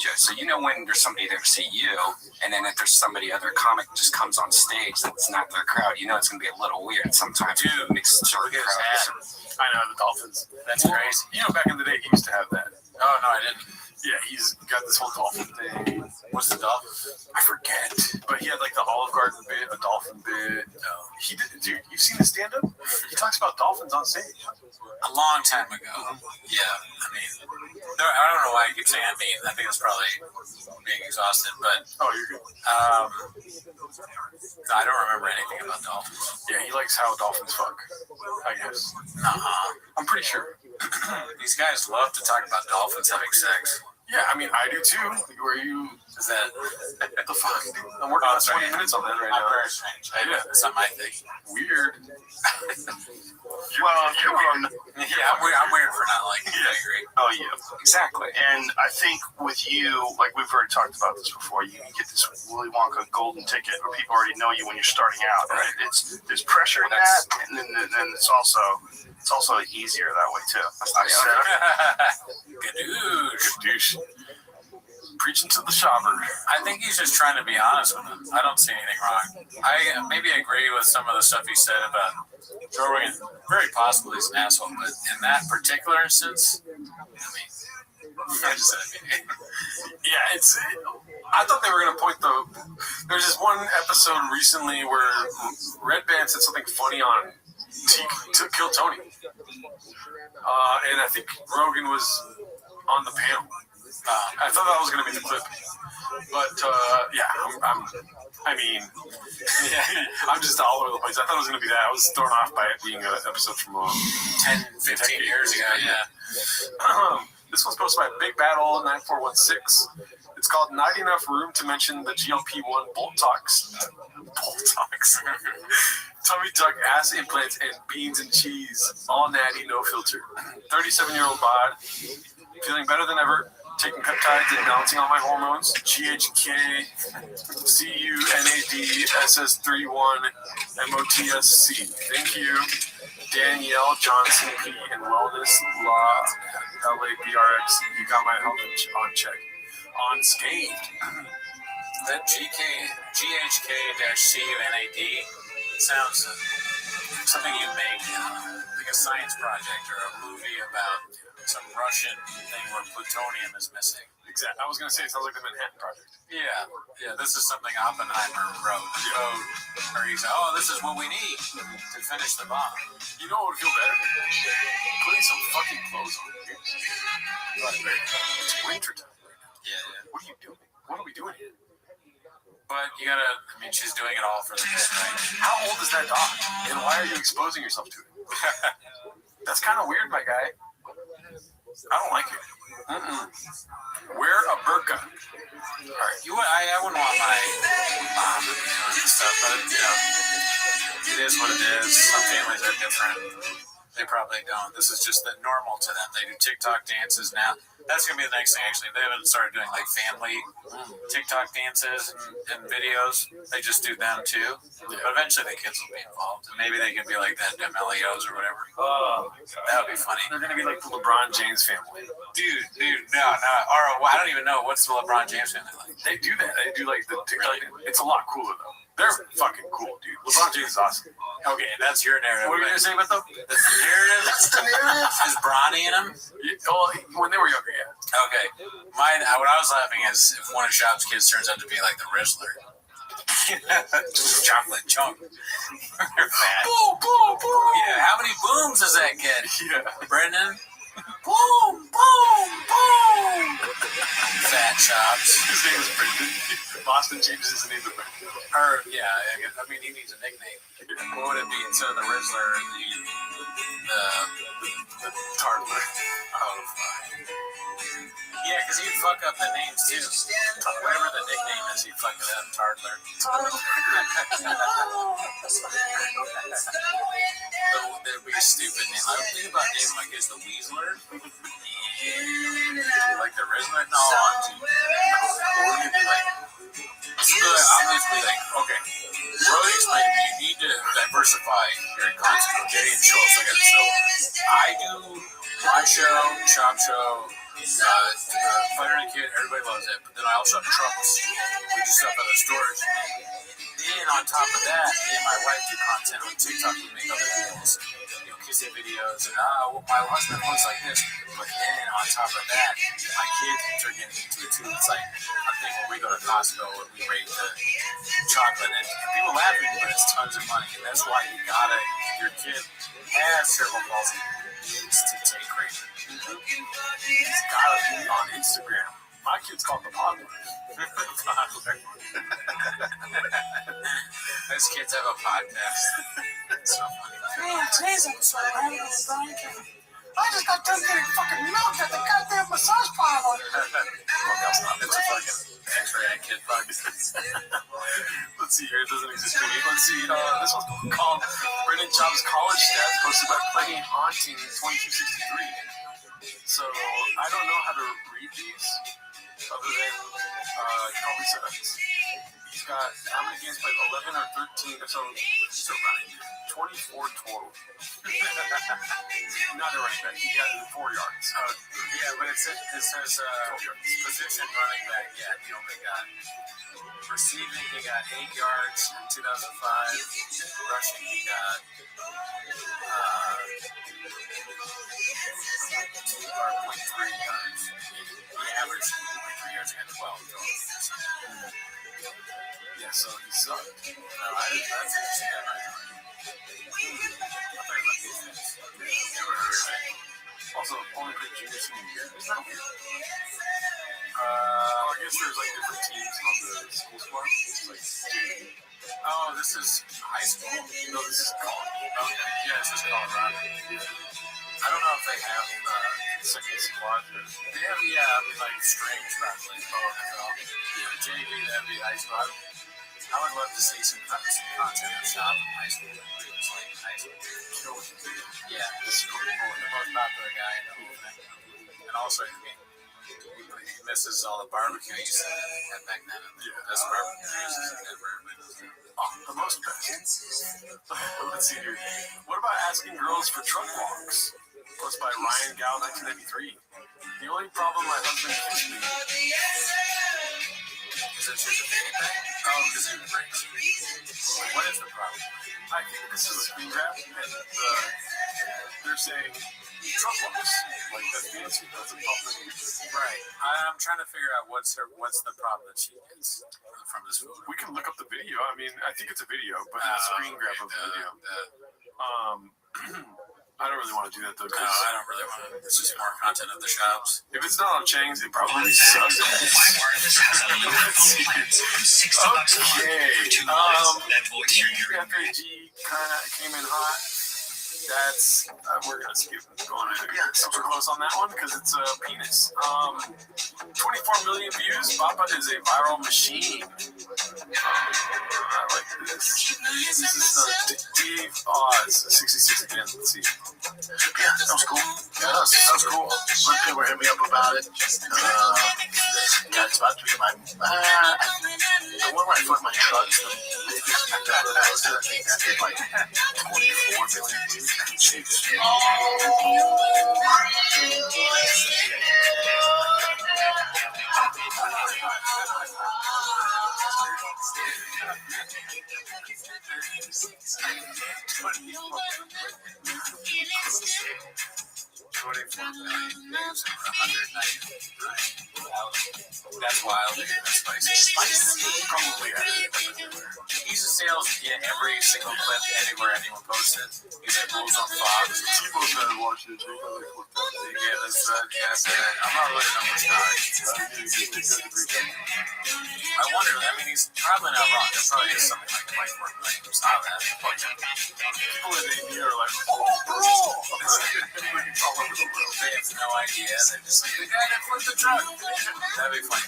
Joe, so you know when there's somebody there to see you, and then if there's somebody other comic just comes on stage that's not their crowd, you know it's gonna be a little weird. Sometimes Dude, mix certain look at his crowds. I know, the Dolphins. That's crazy. You know, back in the day, he used to have that. Oh, no, I didn't. Yeah, he's got this whole dolphin thing. What's the dolphin? I forget. But he had like the Olive Garden bit, a dolphin bit. No. He did, dude, you've seen his stand up? He talks about dolphins on stage. A long time ago. Yeah, I mean, I don't know why you keep saying I mean. I think it's probably being exhausted, but Oh, you're good. I don't remember anything about dolphins. Yeah, he likes how dolphins fuck, I guess. Nuh-uh. I'm pretty sure. These guys love to talk about dolphins having sex. Yeah, I mean, I do too. Where you, Is that? the fuck? I'm working on 20 minutes on that right I'm now. very strange. It's not my thing. Weird. Well, you're on. Yeah, I'm weird for not liking it. I agree. Oh, yeah. Exactly. And I think with you, like we've already talked about this before, you get this Willy Wonka golden ticket where people already know you when you're starting out. Right? There's pressure in that, and then it's also easier that way too. Gadoosh. Douche. Preaching to the shopper. I think he's just trying to be honest with him. I don't see anything wrong. I maybe agree with some of the stuff he said about Joe Rogan. Very possible he's an asshole, but in that particular instance, I mean, I just said it. Yeah, it's. I thought they were gonna point there's this one episode recently where Red Band said something funny on to Kill Tony, and I think Rogan was on the panel. I thought that was gonna be the clip, but yeah, I'm just all over the place. I thought it was gonna be that. I was thrown off by it being an episode from 10, 15 years ago, yeah. This one's posted by Big Battle 9416. It's called Not Enough Room to Mention the GLP-1 Bolt Talks. Tummy tuck, ass implants, and beans and cheese. All natty, no filter. 37-year-old bod. Feeling better than ever. Taking peptides and balancing all my hormones. GHK, CUNAD, SS31, MOTSC. Thank you. Danielle Johnson P. and Wellness Law, LABRX. You got my health on check. Unscathed. That GHK-CUNAD sounds something you make, like a science project or a movie about some Russian thing where plutonium is missing. Exactly. I was going to say it sounds like the Manhattan Project. Yeah, this is something Oppenheimer wrote. Where he's, this is what we need to finish the bomb. You know what would feel better? Putting some fucking clothes on. It's winter time right now. Yeah. What are you doing? What are we doing here? But you gotta, she's doing it all for the bit, right? How old is that dog? And why are you exposing yourself to it? That's kind of weird, my guy. I don't like it. Wear a burqa. All right, I wouldn't want my mom doing stuff, but it is what it is. Some families are different. They probably don't. This is just the normal to them. They do TikTok dances now. That's going to be the next thing, actually. They haven't started doing, like, family TikTok dances and videos. They just do them, too. But eventually the kids will be involved. And maybe they can be like that D'Amelios or whatever. Oh, that would be funny. They're going to be like the LeBron James family. Dude, no. Or, I don't even know. What's the LeBron James family like? They do that. They do, like, the TikTok. Really? It's a lot cooler, though. They're fucking cool, dude. LeBron James is awesome. Okay, that's your narrative. What were you going to say about them? That's the narrative? That's the narrative. Is Bronny in them? When they were younger, yeah. Okay. What I was laughing is if one of Shop's kids turns out to be like the Rizzler. Chocolate chunk. They're fat. Boom, boom, boom. Yeah, how many booms does that get? Yeah. Brendan? Boom, boom, boom. Fat Chops. His name is Brendan. Boston changes his name to Brendan. Yeah, I mean, he needs a nickname. What would it be instead of the Rizzler? The Tardler. Oh, fuck. Yeah, because he'd fuck up the names too. Whatever the nickname is, he'd fuck it up. Tardler. That'd be a stupid name. I don't think about naming my kids the Weasler. Like the Rizzler? No, or maybe like. I'll just be like, okay, Brody explained to me, you need to diversify your content. Okay, and show us like a show. I do my show, Shop Show, Fighter and Kid, everybody loves it. But then I also have trucks. We do stuff at the stores. Then on top of that, me and my wife do content on TikTok. We make other videos, kissing videos, and my husband looks like this. But then on top of that, my kids are getting into it too. It's like a thing where we go to Costco and we rate the chocolate, and people laugh at me, but it's tons of money. And that's why you gotta, if your kid has cerebral palsy, needs to take crazy. He's gotta be on Instagram. My kid's called the Podler. Those kids have a podcast. It's so funny. Today's episode, I just got done getting fucking milk at the goddamn massage parlor. It's a fucking X-ray kid podcast. Let's see here. It doesn't exist to me. Let's see. This one's called Brendan Chop's College Stats, posted by Plenty Haunting 2263. So I don't know how to read these other than probably sets. He's got how many games played? 11 or 13 or so. So running 24 total. Not a running back. He got 4 yards. Yeah, but it says position running back. Yeah, he only got receiving. He got 8 yards in 2005. Rushing, he got 2.3 yards. He averaged 2.3 yards and 12 total. Yeah, so he sucked. No, that's interesting. Also, only played junior senior year. Isn't that weird? I guess there's like different teams on the school squad. It's like, oh, this is high school? No, this is college. Okay. Yeah, this is Colorado. I don't know if they have second squad. They have, like strings probably. Yeah, JV, that'd be high school. I would love to see some content of Shop in high school. Like high school. Yeah, this is cool. The most popular guy in the whole thing. And also, he misses all the barbecue he used to have back then. That's barbecue uses in Denver. The most best. Let's see here. What about asking girls for truck walks? Posted by Ryan Gal 1993. The only problem my husband gives me is that she's a fanny pack. Oh, because it breaks. What is the problem? I think this is a screen grab, and they're saying truck walks. Like that's fancy. That's a public. Right. I'm trying to figure out what's the problem that she gets from this photo. We can look up the video. I mean, I think it's a video, but it's a screen grab of the video. I don't really want to do that though. No, I don't really want to. It's just more content of the shops. If it's not on Chang's, it probably sucks. Okay. FAG kind of came in hot. That's we're gonna skip going in. Yeah, super close on that one because it's a penis. 24 million views. Papa is a viral machine. I like this. This is Dave Oz 66 again. Let's see. Yeah, that was cool. Yeah, that was cool. Some people were hitting me up about it. Yeah, it's about to be my. The one where I put my trucks, the biggest I think that did like 24 million views. Jesus. That's wild. That's spicy. Probably He used to say every single clip anywhere anyone posted. He's like, rules on Fox. T-Bone's gotta watch it. Yeah, that's I'm not really a numbers guy. I wonder, he's probably not wrong. There probably is something like Mike Ward Williams. Not that. People in the are like, bro! They have no idea. They're just like, the guy that flipped the truck. That'd be funny.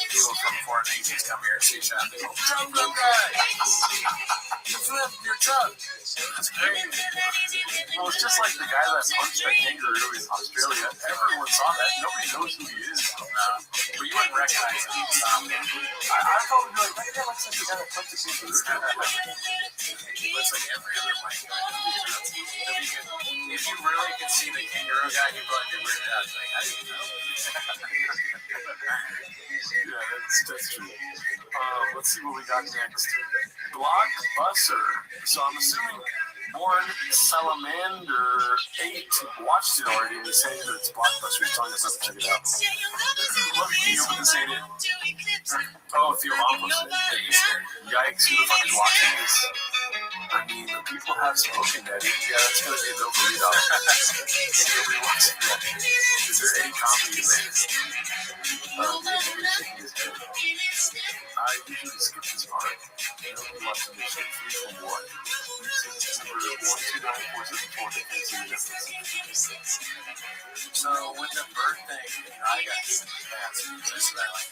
People from foreign nations come here and see shop. They go, truck guy! You flipped your truck. That's crazy. Well, it's just like the guy that punched that kangaroo in Australia. Everyone saw that. Nobody knows who he is. But you wouldn't recognize him. I probably be like, maybe that looks like the guy that punched the kangaroo. He looks like every other white guy. If you really could see the kangaroo guy, you'd probably be weirded out. Like, I didn't know. Yeah, that's true. Let's see what we got next. Blockbuster. So I'm assuming Born Salamander 8 watched it already and he's saying that it's Blockbuster. He's telling us not to check it out. Love you, Theo, for saying it. Oh, Theo Mom posted it. Yikes, who the fuck is watching this? I mean, the people have spoken, Daddy. Yeah, that's going to be a dope read off. Nobody watches that. Is there any comedy in there? I usually skip this part. Nobody watching this shit. 3 from 1. So with the bird thing, I got some fast that I like.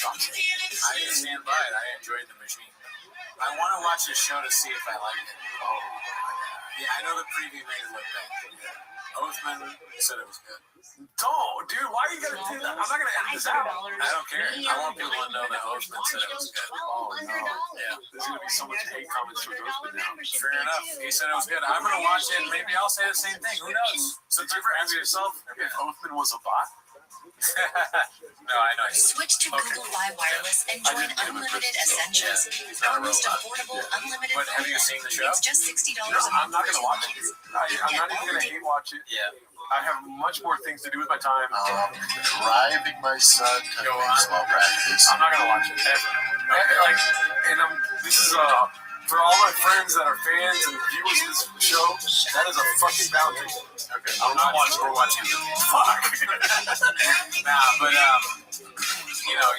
I didn't stand by it. I enjoyed the machine. I want to watch this show to see if I like it. Yeah, I know the preview made it look bad. Oathman said it was good. Don't, dude. Why are you gonna do that? I'm not gonna edit this out. I don't care. I want people to know that Oathman said it was good. Oh no. Yeah. There's gonna be so much hate comments for Oathman now. Fair enough. He said it was good. I'm gonna watch it and maybe I'll say the same thing. Who knows? So did you ever ask yourself if Oathman was a bot? No, I know. Switch to Google Fi Wireless and join Unlimited Essentials. Our most affordable, unlimited But have you seen the show? It's just $60 No, a month. I'm not gonna watch it. I'm not even gonna hate watch it. Yeah. I have much more things to do with my time. Driving my son to baseball practice. I'm not gonna watch it ever. This is for all my friends that are fans and viewers of this show. That is a fucking boundary. Okay, I'm not watching. We're watching. Fuck. Nah, but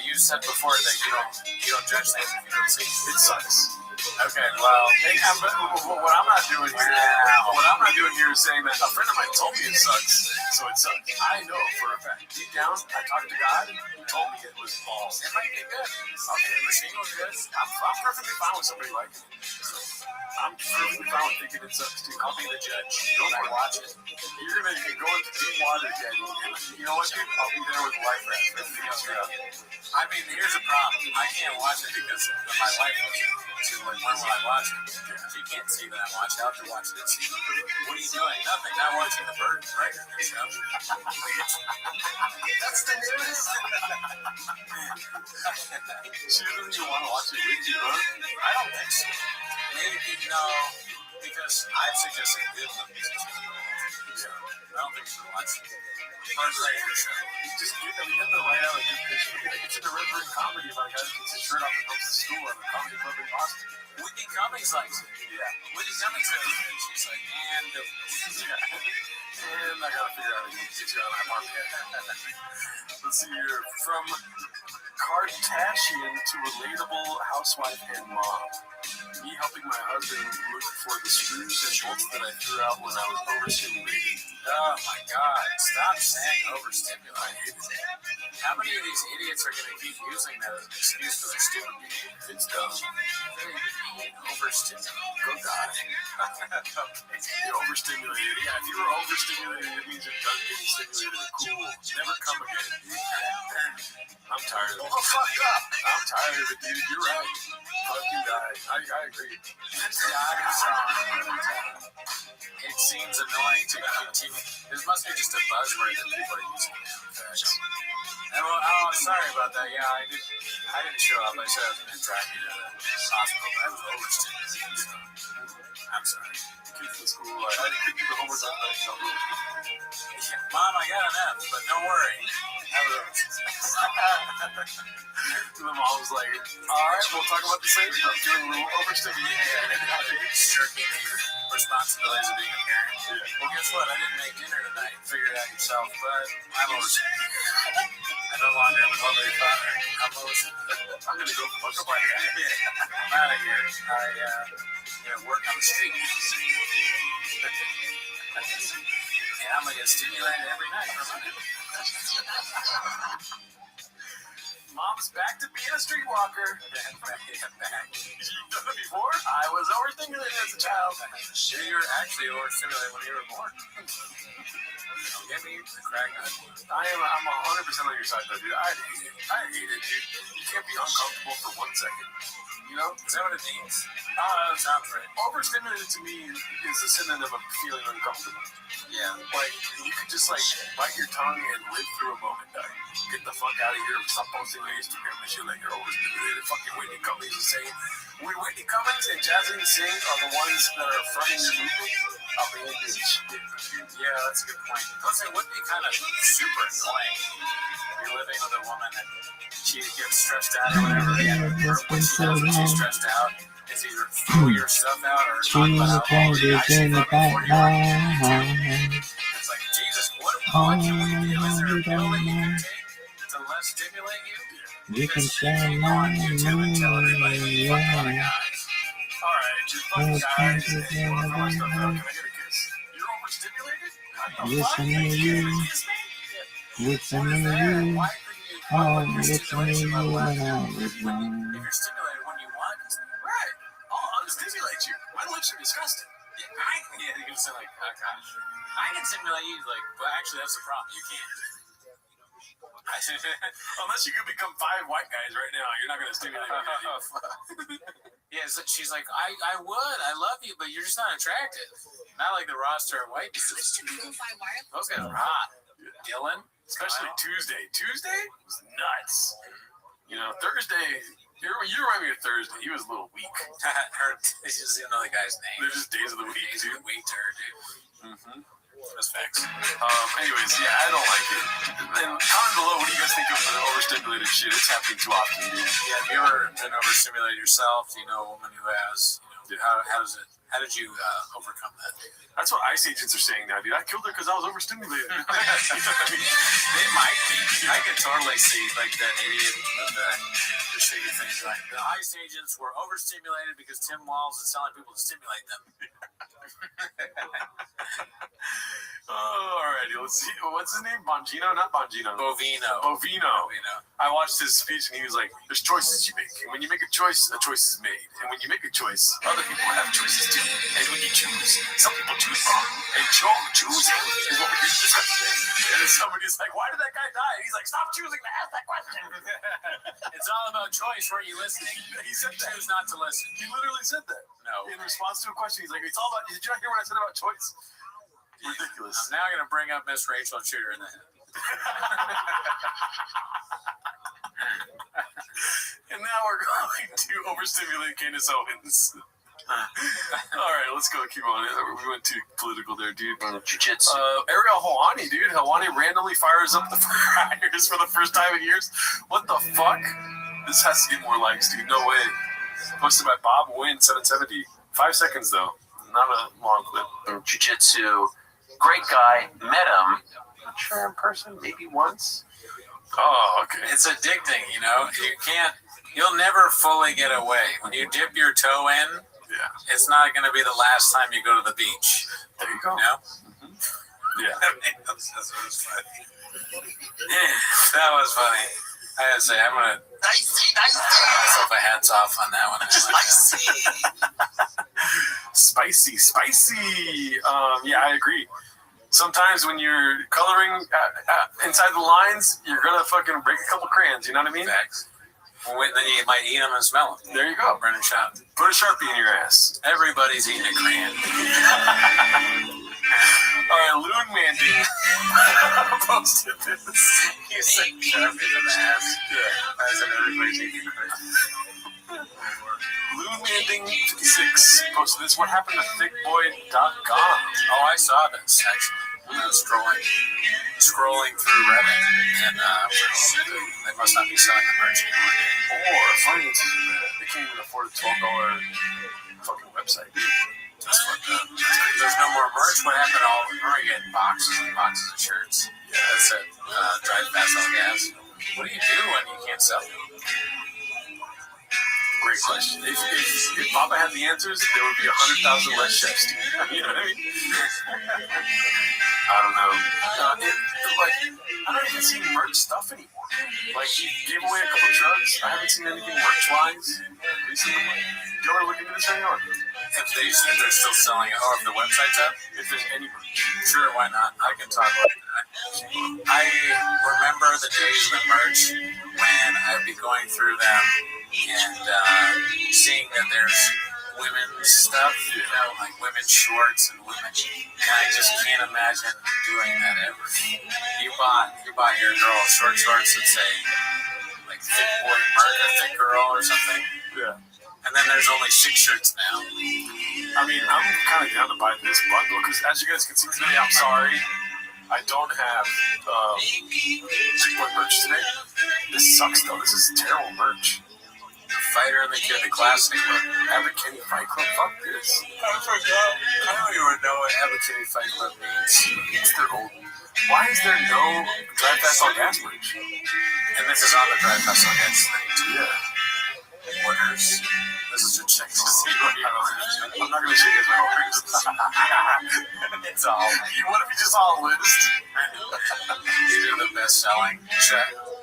you said before that you don't judge things if you don't see. It sucks. Okay, well, what I'm not doing here is saying that a friend of mine told me it sucks, so it sucks. I know for a fact. Deep down, I talked to God, who told me it was balls. it might be good. Okay, the machine was good. I'm perfectly fine with somebody liking it. I'm perfectly fine with thinking it sucks too. I'll be the judge. Go for it. Watch it. You're gonna go into deep water, Daddy. And you know what, dude? I'll be there with life raft. Everything else you're out. I mean, here's the problem. I can't watch it because of my life. So, when will I watch it? You can't see that I watch it. I'll have to watch it and see. What are you doing? Nothing. Not watching the bird right in your show. That's the news. She doesn't even want to watch it with you, huh? I don't think so. Maybe, no. Because I've suggested good movies. I don't think you should watch it. Bird's right in your show. You have to write out a good picture. It's an irreverent comedy about a guy who takes his shirt off and goes to school at a comedy club in Boston. Whitney Cummings likes it. Yeah. Whitney Cummings said it. She's like, and I gotta figure out how to get you on that market. Let's see here. From Kardashian to relatable housewife and mom. me helping my husband look for the screws and bolts that I threw out when I was overstimulated. Oh my God! Stop saying overstimulated. How many of these idiots are going to keep using that as an excuse for their stupid behavior? It's dumb. Overstimulated. Go die. You're overstimulated. Yeah, if you were overstimulated, it means you're done getting stimulated. Cool. Never come again. I'm tired of it. Oh, fucked up. I'm tired of it, dude. You're right. Fucking die. I agree. It seems annoying to continue. This must be just a buzzword that people are using now. Oh, sorry about that. Yeah, I didn't show up. I said I was going to drive you to the hospital, but I was overstimulated. So I'm sorry. Kids in school, I had to keep the homework on that. Mom, I got an F, but don't worry. The mom was like, all right, we'll talk about the same stuff. Doing a little overstimulated. Shirking your responsibilities of being a parent. Yeah. Well, guess what? I didn't make dinner tonight. Figure it out yourself, but I'm overstimulated. I no longer am a lovely father. I'm overstimulated. I'm going to go fuck up my guy. I'm out of here. I work on the street. And I'm going to get stimulated every night for money. Mom's back to being a streetwalker. Back. You've done it before? I was overstimulated as a child. You were actually overstimulated when you were born. Get me the crack nut. I'm 100% on your side, though, dude. I hate it, dude. You can't be uncomfortable for 1 second. You know? Is that what it means? That sounds right. Overstimulated to me is a synonym of feeling uncomfortable. Yeah. Like, you could just, bite your tongue and live through a moment, dog. Get the fuck out of here. Stop posting on Instagram and shit like you're overstimulated. Fucking Whitney Cummings is saying, Whitney Cummings and Jasmine Singh are the ones that are fronting your movement. I'll be into this shit. Yeah, that's a good point. Plus, it would be kind of super annoying if you're living with a woman and she gets stressed out or whatever. When she's stressed out, it's either throw your stuff out or talk about how long the ice you fucking before you are. It's like, Jesus, what can we do? Is there a pill that you can take to less stimulate you? You can share you my on YouTube and tell everybody, fuck my guys. Alright, just fucking guys. You want to throw my stuff out? Can I get a kiss? You're overstimulated? listen to you. Listen to you. Oh, listen to you when I was young. If you're stimulated when you want to, Right. I'll unstimulate you. My lips are disgusting. yeah, you can say like, oh gosh, I can stimulate you. Like, well, actually, that's the problem. You can't. Unless you could become 5 white guys right now, you're not going to stimulate me. Yeah, so she's like, I would, I love you, but you're just not attractive. Not like the roster of white dudes. Switch to Google Fi Wireless. Those guys are hot. Dylan, Especially Tuesday. Tuesday was nuts. You know, Thursday, you remind me of Thursday. He was a little weak. She just didn't know the guy's name. They're just days of the week, Days dude. of the week to her, dude. Mm-hmm. That's facts. Anyways, yeah, I don't like it. And comment below, what do you guys think of the overstimulated shit? It's happening too often, dude. Yeah, have you ever been overstimulated yourself? Do you know a woman who has? You know, how did you overcome that? That's what ICE agents are saying now, dude. I killed her because I was overstimulated. You know what I mean? They might be. I could totally see like that idiot with the shady things. Like the ICE agents were overstimulated because Tim Walz is telling people to stimulate them. Alrighty, let's see. What's his name? Bongino? Not Bongino. Bovino. I watched his speech and he was like, there's choices you make. And when you make a choice is made. And when you make a choice, other people have choices too. And when you choose, some people choose wrong. And choosing is what we're here to discuss today. And then somebody's like, why did that guy die? And he's like, stop choosing to ask that question. It's all about choice. Weren't you listening? He said that. Choose not to listen. He literally said that. No. In response to a question, he's like, it's all about, did you not hear what I said about choice? Ridiculous. I'm now going to bring up Miss Rachel and shoot her in the head. And now we're going to overstimulate Candace Owens. All right, let's go. Keep on. We went too political there, dude. Jiu-jitsu. Ariel Helwani, dude. Helwani randomly fires up the fryers for the first time in years. What the fuck? This has to get more likes, dude. No way. Posted by Bob Wynn, 770. 5 seconds, though. Not a long clip. Jiu-jitsu. Great guy. Met him. Not sure in person. Maybe once. Oh, okay. It's addicting, you know. You'll never fully get away. When you dip your toe in, Yeah. It's not going to be the last time you go to the beach. There you go. You know? Yeah. That was funny. That was funny. I gotta say, I'm gonna give myself a hats off on that one. Spicy. Yeah, I agree. Sometimes when you're coloring inside the lines, you're gonna fucking break a couple crayons. You know what I mean? Facts. Well, then you might eat them and smell them. There you go. Burn a shot. Put a Sharpie in your ass. Everybody's eating a crayon. All right, Loon Manding posted this. You said Sharpies in the ass. Yeah. I said everybody's eating a crayon. Loon Manding 56 posted this. What happened to thickboy.com? Oh, I saw this actually. When I was scrolling through Reddit, and they must not be selling the merch anymore. Or finances are bad. They can't even afford a $12 fucking website. That's fucked up. There's no more merch. What happened to all? We're getting boxes and boxes of shirts. Yeah, that's it. Drive fast on gas. What do you do when you can't sell them? Great question. If Papa had the answers, there would be 100,000 less chefs. You know what I mean? I don't know. I don't even see merch stuff anymore. Like, he gave away a couple trucks. I haven't seen anything merch-wise recently. Do you want to look into this anymore? If they're still selling it, or if the website's up, if there's any merch. Sure, why not? I can talk about that. I remember the days of the merch when I'd be going through them and seeing that there's women's stuff, you know, like women's shorts and women. And I just can't imagine doing that ever. You bought your girl short shorts that say like thick boy merch or thick girl or something. Yeah. And then there's only 6 shirts now. I mean, I'm kind of down to buy this bundle because, as you guys can see today, I'm sorry, I don't have thick boy merch today. This sucks though. This is terrible merch. Fighter and the Kid, the classic book. Abercrombie Fight Club. Fuck this. I forgot. I don't even know what Abercrombie Fight Club means. It's their old. Why is there no Drive Fast on Gas merch? And this is on the Drive Fast on Gas thing too. Yeah. Orders. This is to check to see what you I'm not gonna show you guys my orders. It's all. What if you just all list? These are the best selling.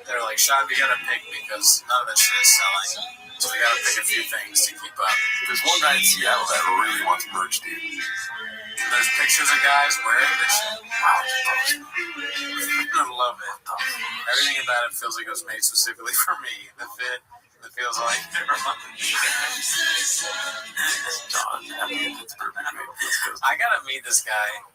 They're like, Sean, you gotta pick because none of this shit is selling. So we gotta pick a few things to keep up. There's one guy in Seattle that really wants merch, dude. And there's pictures of guys wearing this shit. Wow, I love it. Everything about it feels like it was made specifically for me. The fit, it feels like I gotta meet this guy.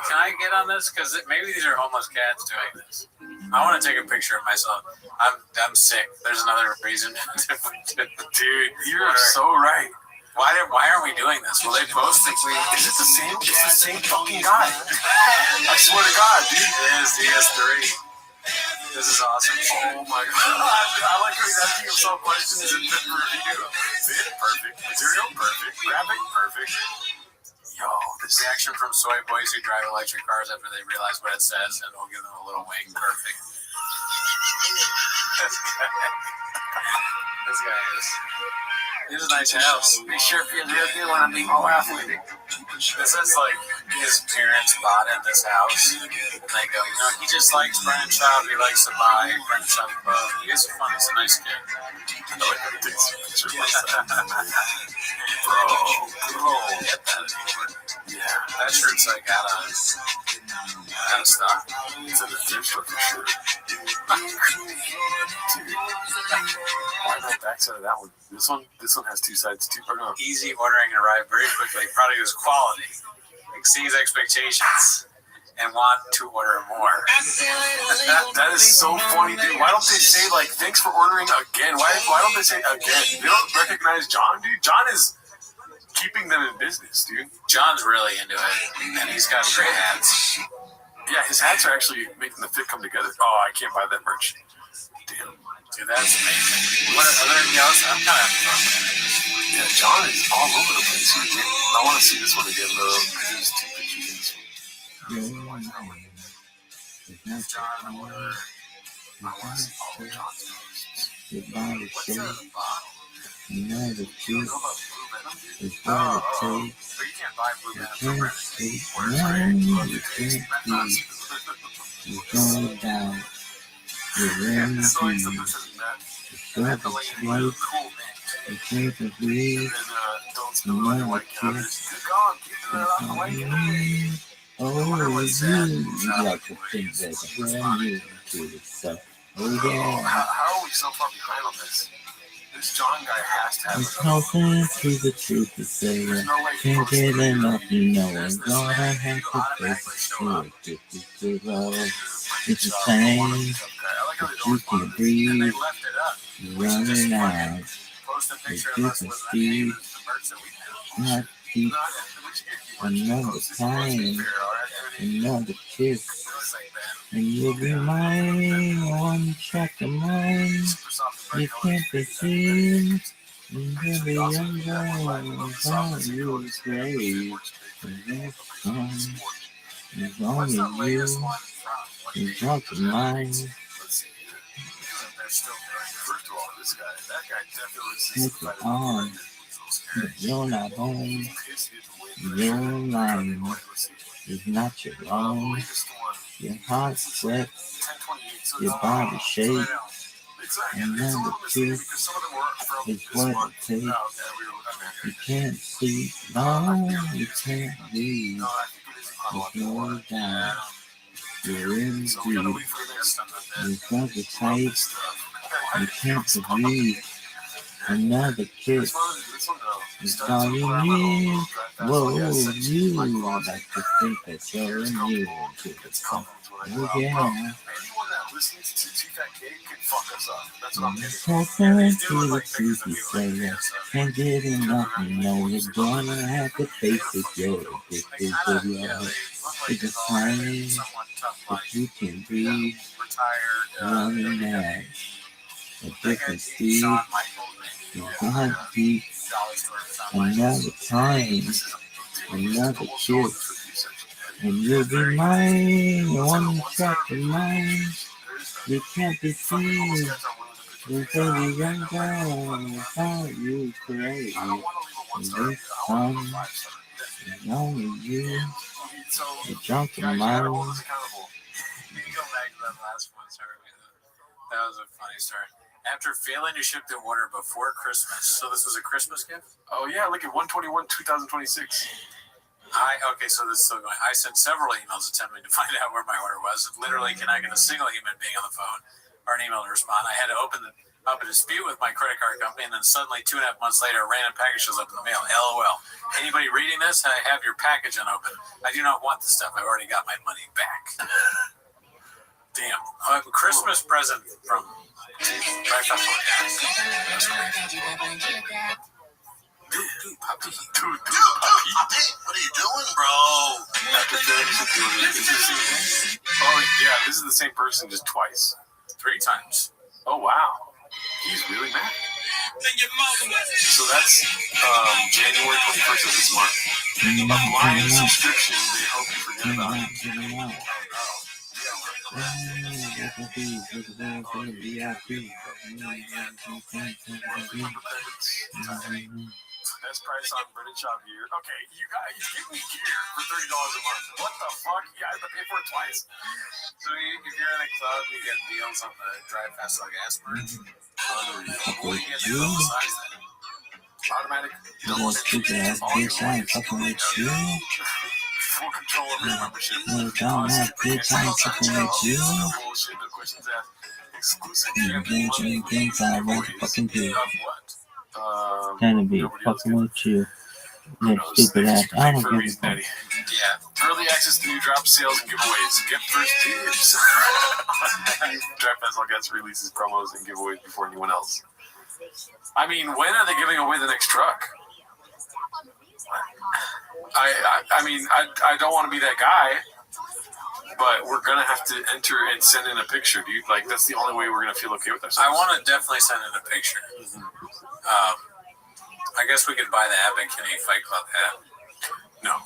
Can I get on this? Because maybe these are homeless cats doing this. I want to take a picture of myself. I'm sick. There's another reason. Dude, you're so right. Why aren't we doing this? Well, they both think we. Is it the same? It's the same fucking guy. I swear to God, dude. It is. He has 3. This is awesome. Oh my God. I like how he's asking himself questions in the review. Fit, perfect. Material, perfect. Graphic, perfect. Yo, this reaction from soy boys who drive electric cars after they realize what it says, and we'll give them a little wing. Perfect. This guy is. He has a nice house. Be sure if you're real good when I'm being more athletic. This is like his parents bought in this house. And they go, you know, he just likes Brennan Schaub. He likes to buy Brennan Schaub clothes. He is fun. He's a nice kid. I like how he takes a picture of myself. Bro. Get that. Yeah. That shirt's like out of stock. It's in the thrift store for sure. Dude. Why not backside of that one? This one has 2 sides too. Or no. Easy ordering and arrive very quickly. Product is quality, exceeds expectations, and want to order more. That is so funny, dude. Why don't they say like thanks for ordering again? Why don't they say again? They don't recognize John, dude. John is keeping them in business, dude. John's really into it, and he's got great hats. Yeah, his hats are actually making the fit come together. Oh, I can't buy that merch. Damn. Dude, that's amazing. What are there anything else? I'm kind of having fun. Yeah, John is all over the place here, dude. I want to see this one again, though. There's 2 pictures in this one. John, I want to see all of John's posts. What's at the bottom? Another kiss is what it takes. But you can't buy blue You bands can't for sleep, Where's no, you can't sleep. You go down, you're in deep. So The and short is the light, cool man. the shape of leaves. And don't spill on your Another white counters. kiss. Go on, keep it out the way. Oh, you like to think that brand new to yourself. Oh, yeah. How are we so far behind on this? This John guy has to have There's nothing to the truth to say. I can't get enough, you know. I'm gonna have to face it. If you feel love, it's the same. But you can't breathe. You're running out. It's different speed. Not deep. Another time. Another kiss. And you'll be mine. One track of mine. You can't be seen. And really younger. Without you, great. And this song is only you. You drunk of mine. Take it on. But you're not home. Your line is not your own. Your heart sweats. Your body shakes. Another kiss is what it takes. You can't sleep. No, you can't breathe. You go down. You're in deep. You've got the tight. You can't breathe. Another kiss is all you need. Whoa, you like to think that you're immune to the stuff. Oh, yeah. Talking to the truth, you say I can't get enough. You know you're gonna have to face it. You're addicted to love. It's a sign that you can breathe. Running mad. A different speed. You're gonna deep. Another time. Another kiss. And you'll be mine. One track of mine. You can't be seen. You're very young girl. Without you, crazy. And this song is only you. You're drunk in mine. You can go back to that last one, sorry. That was a funny story. After failing to ship the order before Christmas, so this was a Christmas gift? Oh yeah, look at 121, 2026. Okay, so this is still going. I sent several emails attempting to find out where my order was. Literally, can I get a single human being on the phone or an email to respond? I had to open up a dispute with my credit card company, and then suddenly 2.5 months later, a random package shows up in the mail. LOL. Anybody reading this? I have your package unopened. I do not want the stuff. I've already got my money back. Damn. Christmas present from Right Festival. Dude, Poppy. What are you doing, bro? Oh yeah, this is the same person just twice. 3 times. Oh wow, he's really mad. So that's January 21st of this month. A blind subscription they hope you forget about. Best price on British shop gear. Okay, you guys give me gear for $30 a month. What the fuck? You guys have to pay for it twice. So if you're in a club, you get deals on the Drive Fast Gas merch. What do you get deals on the size then? Automatic. Full control of your membership. Bullshit, no questions asked. Exclusive things I want to fucking do. What? Trying to be fucking with you. That stupid ass. I don't give a fuck. Yeah. Early access to new drop sales and giveaways. Get first dibs. Drive Fast Gas releases promos and giveaways before anyone else. I mean, when are they giving away the next truck? I mean, I don't want to be that guy, but we're gonna have to enter and send in a picture, dude. Like that's the only way we're gonna feel okay with ourselves. I want to definitely send in a picture. I guess we could buy the Abbott Kinney Fight Club hat. No,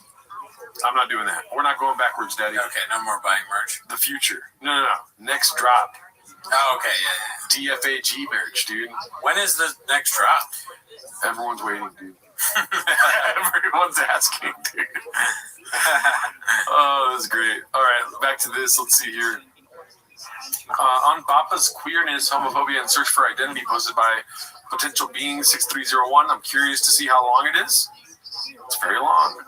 I'm not doing that. We're not going backwards, Daddy. Okay, no more buying merch. The future. No. Next drop. Oh, okay, yeah. DFAG merch, dude. When is the next drop? Everyone's waiting, dude. Everyone's asking, dude. Oh, that's great. All right, back to this. Let's see here. On Bappa's queerness, homophobia, and search for identity posted by potential being 6301. I'm curious to see how long it is. It's very long.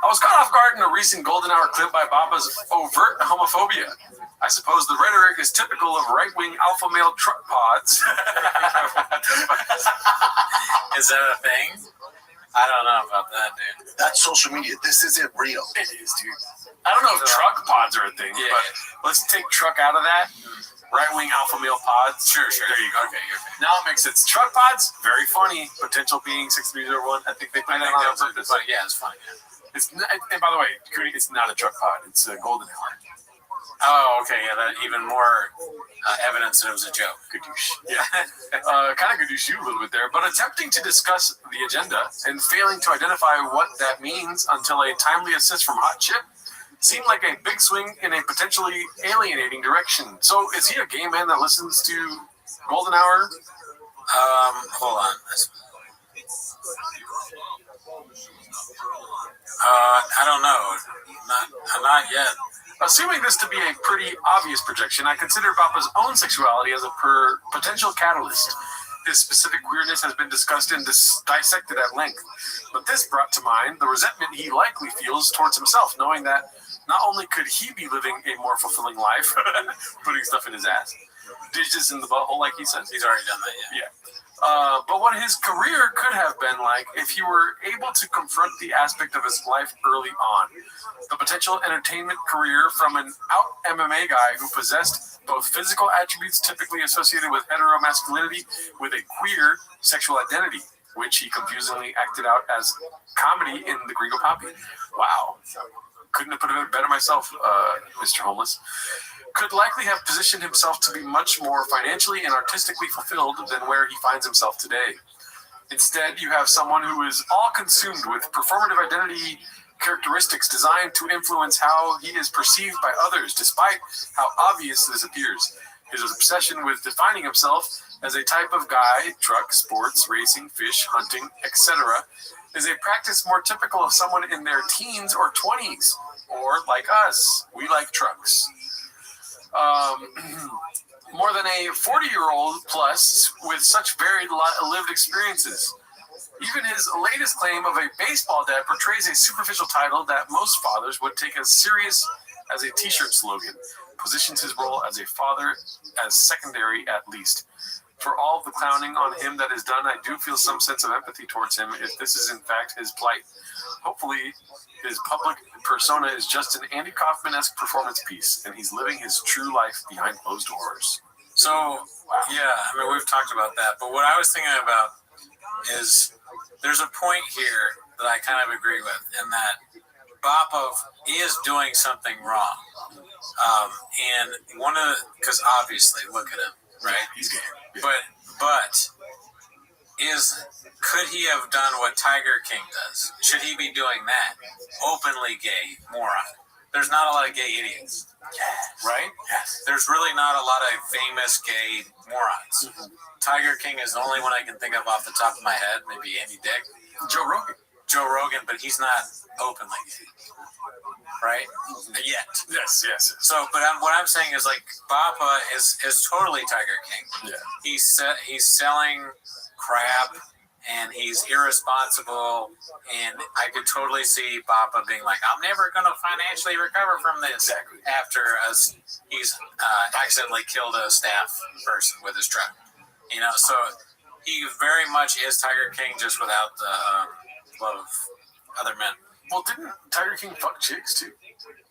I was caught off guard in a recent Golden Hour clip by Bappa's overt homophobia. I suppose the rhetoric is typical of right-wing alpha male truck pods. Is that a thing? I don't know about that, dude. That's social media. This isn't real. It is, dude. I don't know if truck pods are a thing, but let's take truck out of that. Right-wing alpha male pods. Sure. There you go. Okay. Now it makes sense. Truck pods, very funny. Potential being 6301. I think they put that on purpose. But yeah, it's funny. Yeah. It's not, and by the way, Cootie, it's not a truck pod. It's a Golden Hour. Oh, okay. Yeah, that even more evidence that it was a joke. Gadoosh. Yeah. Kind of gadoosh you a little bit there, but attempting to discuss the agenda and failing to identify what that means until a timely assist from Hot Chip seemed like a big swing in a potentially alienating direction. So is he a gay man that listens to Golden Hour? Hold on. I don't know. Not yet. Assuming this to be a pretty obvious projection, I consider Bappa's own sexuality as a potential catalyst. His specific queerness has been discussed and dissected at length, but this brought to mind the resentment he likely feels towards himself, knowing that not only could he be living a more fulfilling life, putting stuff in his ass, dishes in the butthole, like he says. He's already done that, yeah. But what his career could have been like if he were able to confront the aspect of his life early on. The potential entertainment career from an out MMA guy who possessed both physical attributes typically associated with heteromasculinity with a queer sexual identity, which he confusingly acted out as comedy in the Gringo Poppy. Wow. Couldn't have put it better myself, Mr. Homeless. Could likely have positioned himself to be much more financially and artistically fulfilled than where he finds himself today. Instead, you have someone who is all consumed with performative identity characteristics designed to influence how he is perceived by others, despite how obvious this appears. His obsession with defining himself as a type of guy, truck, sports, racing, fish, hunting, etc., is a practice more typical of someone in their teens or 20s, or like us, we like trucks. More than a 40-year-old plus with such varied lived experiences. Even his latest claim of a baseball dad portrays a superficial title that most fathers would take as serious as a t-shirt slogan, positions his role as a father as secondary at least. For all of the clowning on him that is done, I do feel some sense of empathy towards him if this is in fact his plight. Hopefully, his public persona is just an Andy Kaufman-esque performance piece, and he's living his true life behind closed doors. So, yeah, I mean, we've talked about that, but what I was thinking about is there's a point here that I kind of agree with, in that Bappa is doing something wrong. And one of the, because obviously, look at him, right? He's gay. But could he have done what Tiger King does? Should he be doing that? Openly gay moron. There's not a lot of gay idiots, right? Yes. There's really not a lot of famous gay morons. Mm-hmm. Tiger King is the only one I can think of off the top of my head. Maybe Andy Dick. Joe Rogan, but he's not openly gay, right? Yet. Yes. So, but what I'm saying is, like, Bappa is totally Tiger King. Yeah. He's selling crap, and he's irresponsible, and I could totally see Bappa being like, I'm never going to financially recover from this. Exactly. After he's accidentally killed a staff person with his truck. You know, so he very much is Tiger King, just without the love of other men. Well, didn't Tiger King fuck chicks too?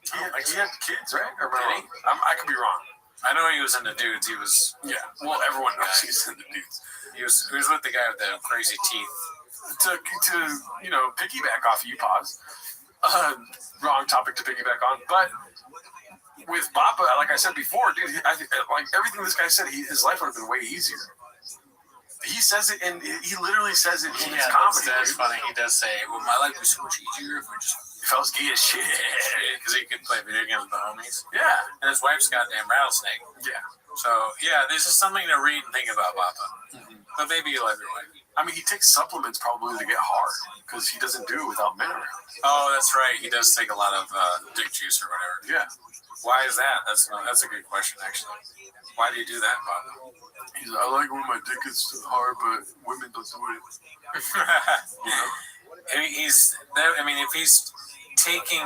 He had kids, right? Or did he? I could be wrong. I know he was into dudes. He was. Yeah. Well, everyone knows he's into dudes. He was with the guy with the crazy teeth. To piggyback off you, pause. Wrong topic to piggyback on, but with Bappa, like I said before, dude, like everything this guy said, his life would have been way easier. He says it, and he literally says it in his comedy. That's funny. He does say, "Well, my life would be so much easier if I was gay as shit," because he could play video games with the homies. Yeah, and his wife's goddamn rattlesnake. Yeah. So, yeah, this is something to read and think about, Papa. But maybe you'll ever win. I mean, he takes supplements probably to get hard because he doesn't do it without men around. Oh, that's right. He does take a lot of dick juice or whatever. Yeah. Why is that? That's a good question, actually. Why do you do that, Papa? He's like, I like when my dick is hard, but women don't do it. You know? If he's taking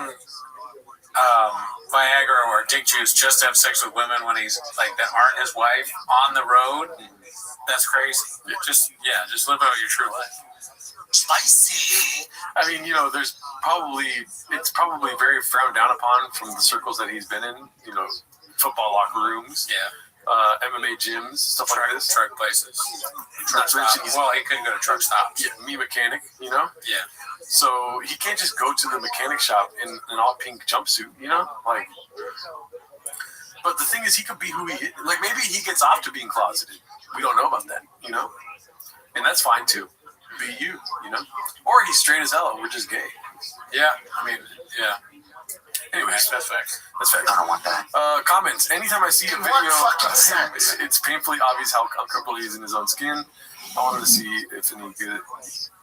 Viagra or dick juice just to have sex with women when he's like that aren't his wife on the road, that's crazy. Yeah. Just live out your true life. Spicy. I mean, it's probably very frowned down upon from the circles that he's been in, football locker rooms, MMA gyms, stuff like this. Truck places. Not to mention Well, he couldn't go to truck stops. Yeah, me mechanic, Yeah. So he can't just go to the mechanic shop in an all pink jumpsuit, like. But the thing is, he could be who he is. Like, maybe he gets off to being closeted. We don't know about that, and that's fine too. Be you, or he's straight as hell and we're just gay. Yeah, I mean, yeah. Anyways, that's fact. I don't want that. Comments. Anytime I see a video, fucking sense. It's painfully obvious how uncomfortable he is in his own skin. I wanted to see if any good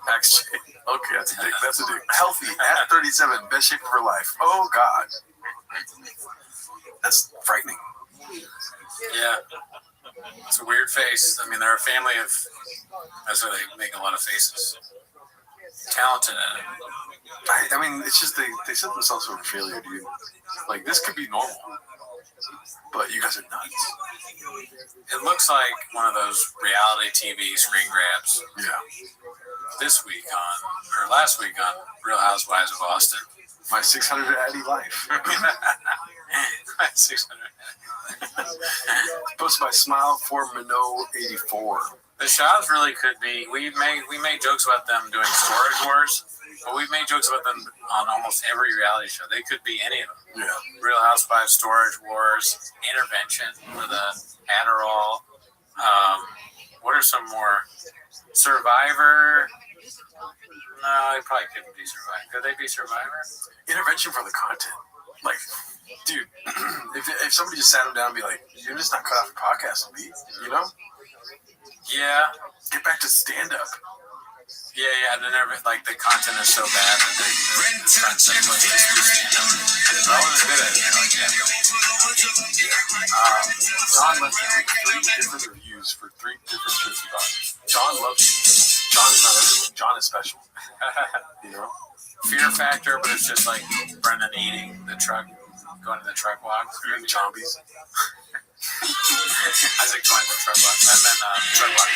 Max J. Okay, that's a dick. That's a dick. Healthy at 37, best shape of her life. Oh God, that's frightening. Yeah, it's a weird face. I mean, they're a family of. That's why they make a lot of faces. Talented at it. I mean, it's just they set themselves up for failure, dude. Like, this could be normal, but you guys are nuts. It looks like one of those reality TV screen grabs. Yeah. Last week on Real Housewives of Austin. My 600 Addy life. My 600. Posted by Smile for Minot 84. The shots really could be. We made jokes about them doing storage wars, but we've made jokes about them on almost every reality show. They could be any of them. Yeah. Real Housewives, Storage Wars, Intervention with Adderall. What are some more? Survivor. No, they probably couldn't be Survivor. Could they be Survivor? Intervention for the content. Like, dude, if somebody just sat him down and be like, you're just not cut off your podcast and be, Yeah. Get back to stand-up. Yeah, and then the content is so bad that they're trying to stand up. I wasn't good at it. John left 3 different reviews for 3 different shirts he bought. John loves you. John is not everyone. John is special. Fear factor, but it's just like Brendan eating the truck, going to the truck walk. Eating zombies. I think going to the truck walk. And then truck walk.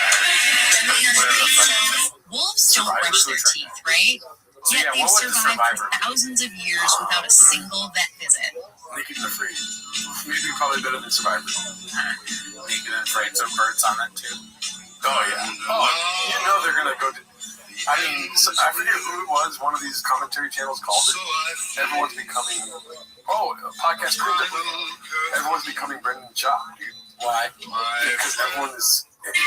Wolves don't brush their teeth, right? Yet yeah, they've what was the survived Survivor? for thousands of years without a single vet visit. Naked and Afraid. Maybe probably better than Survivor. Naked and Afraid, some birds on it too. Oh, yeah. Oh, they're going to go to... I mean, I forget who it was. One of these commentary channels called it. Everyone's becoming... podcast crew. Everyone's becoming Brendan Shaw, dude. Why? Because everyone's getting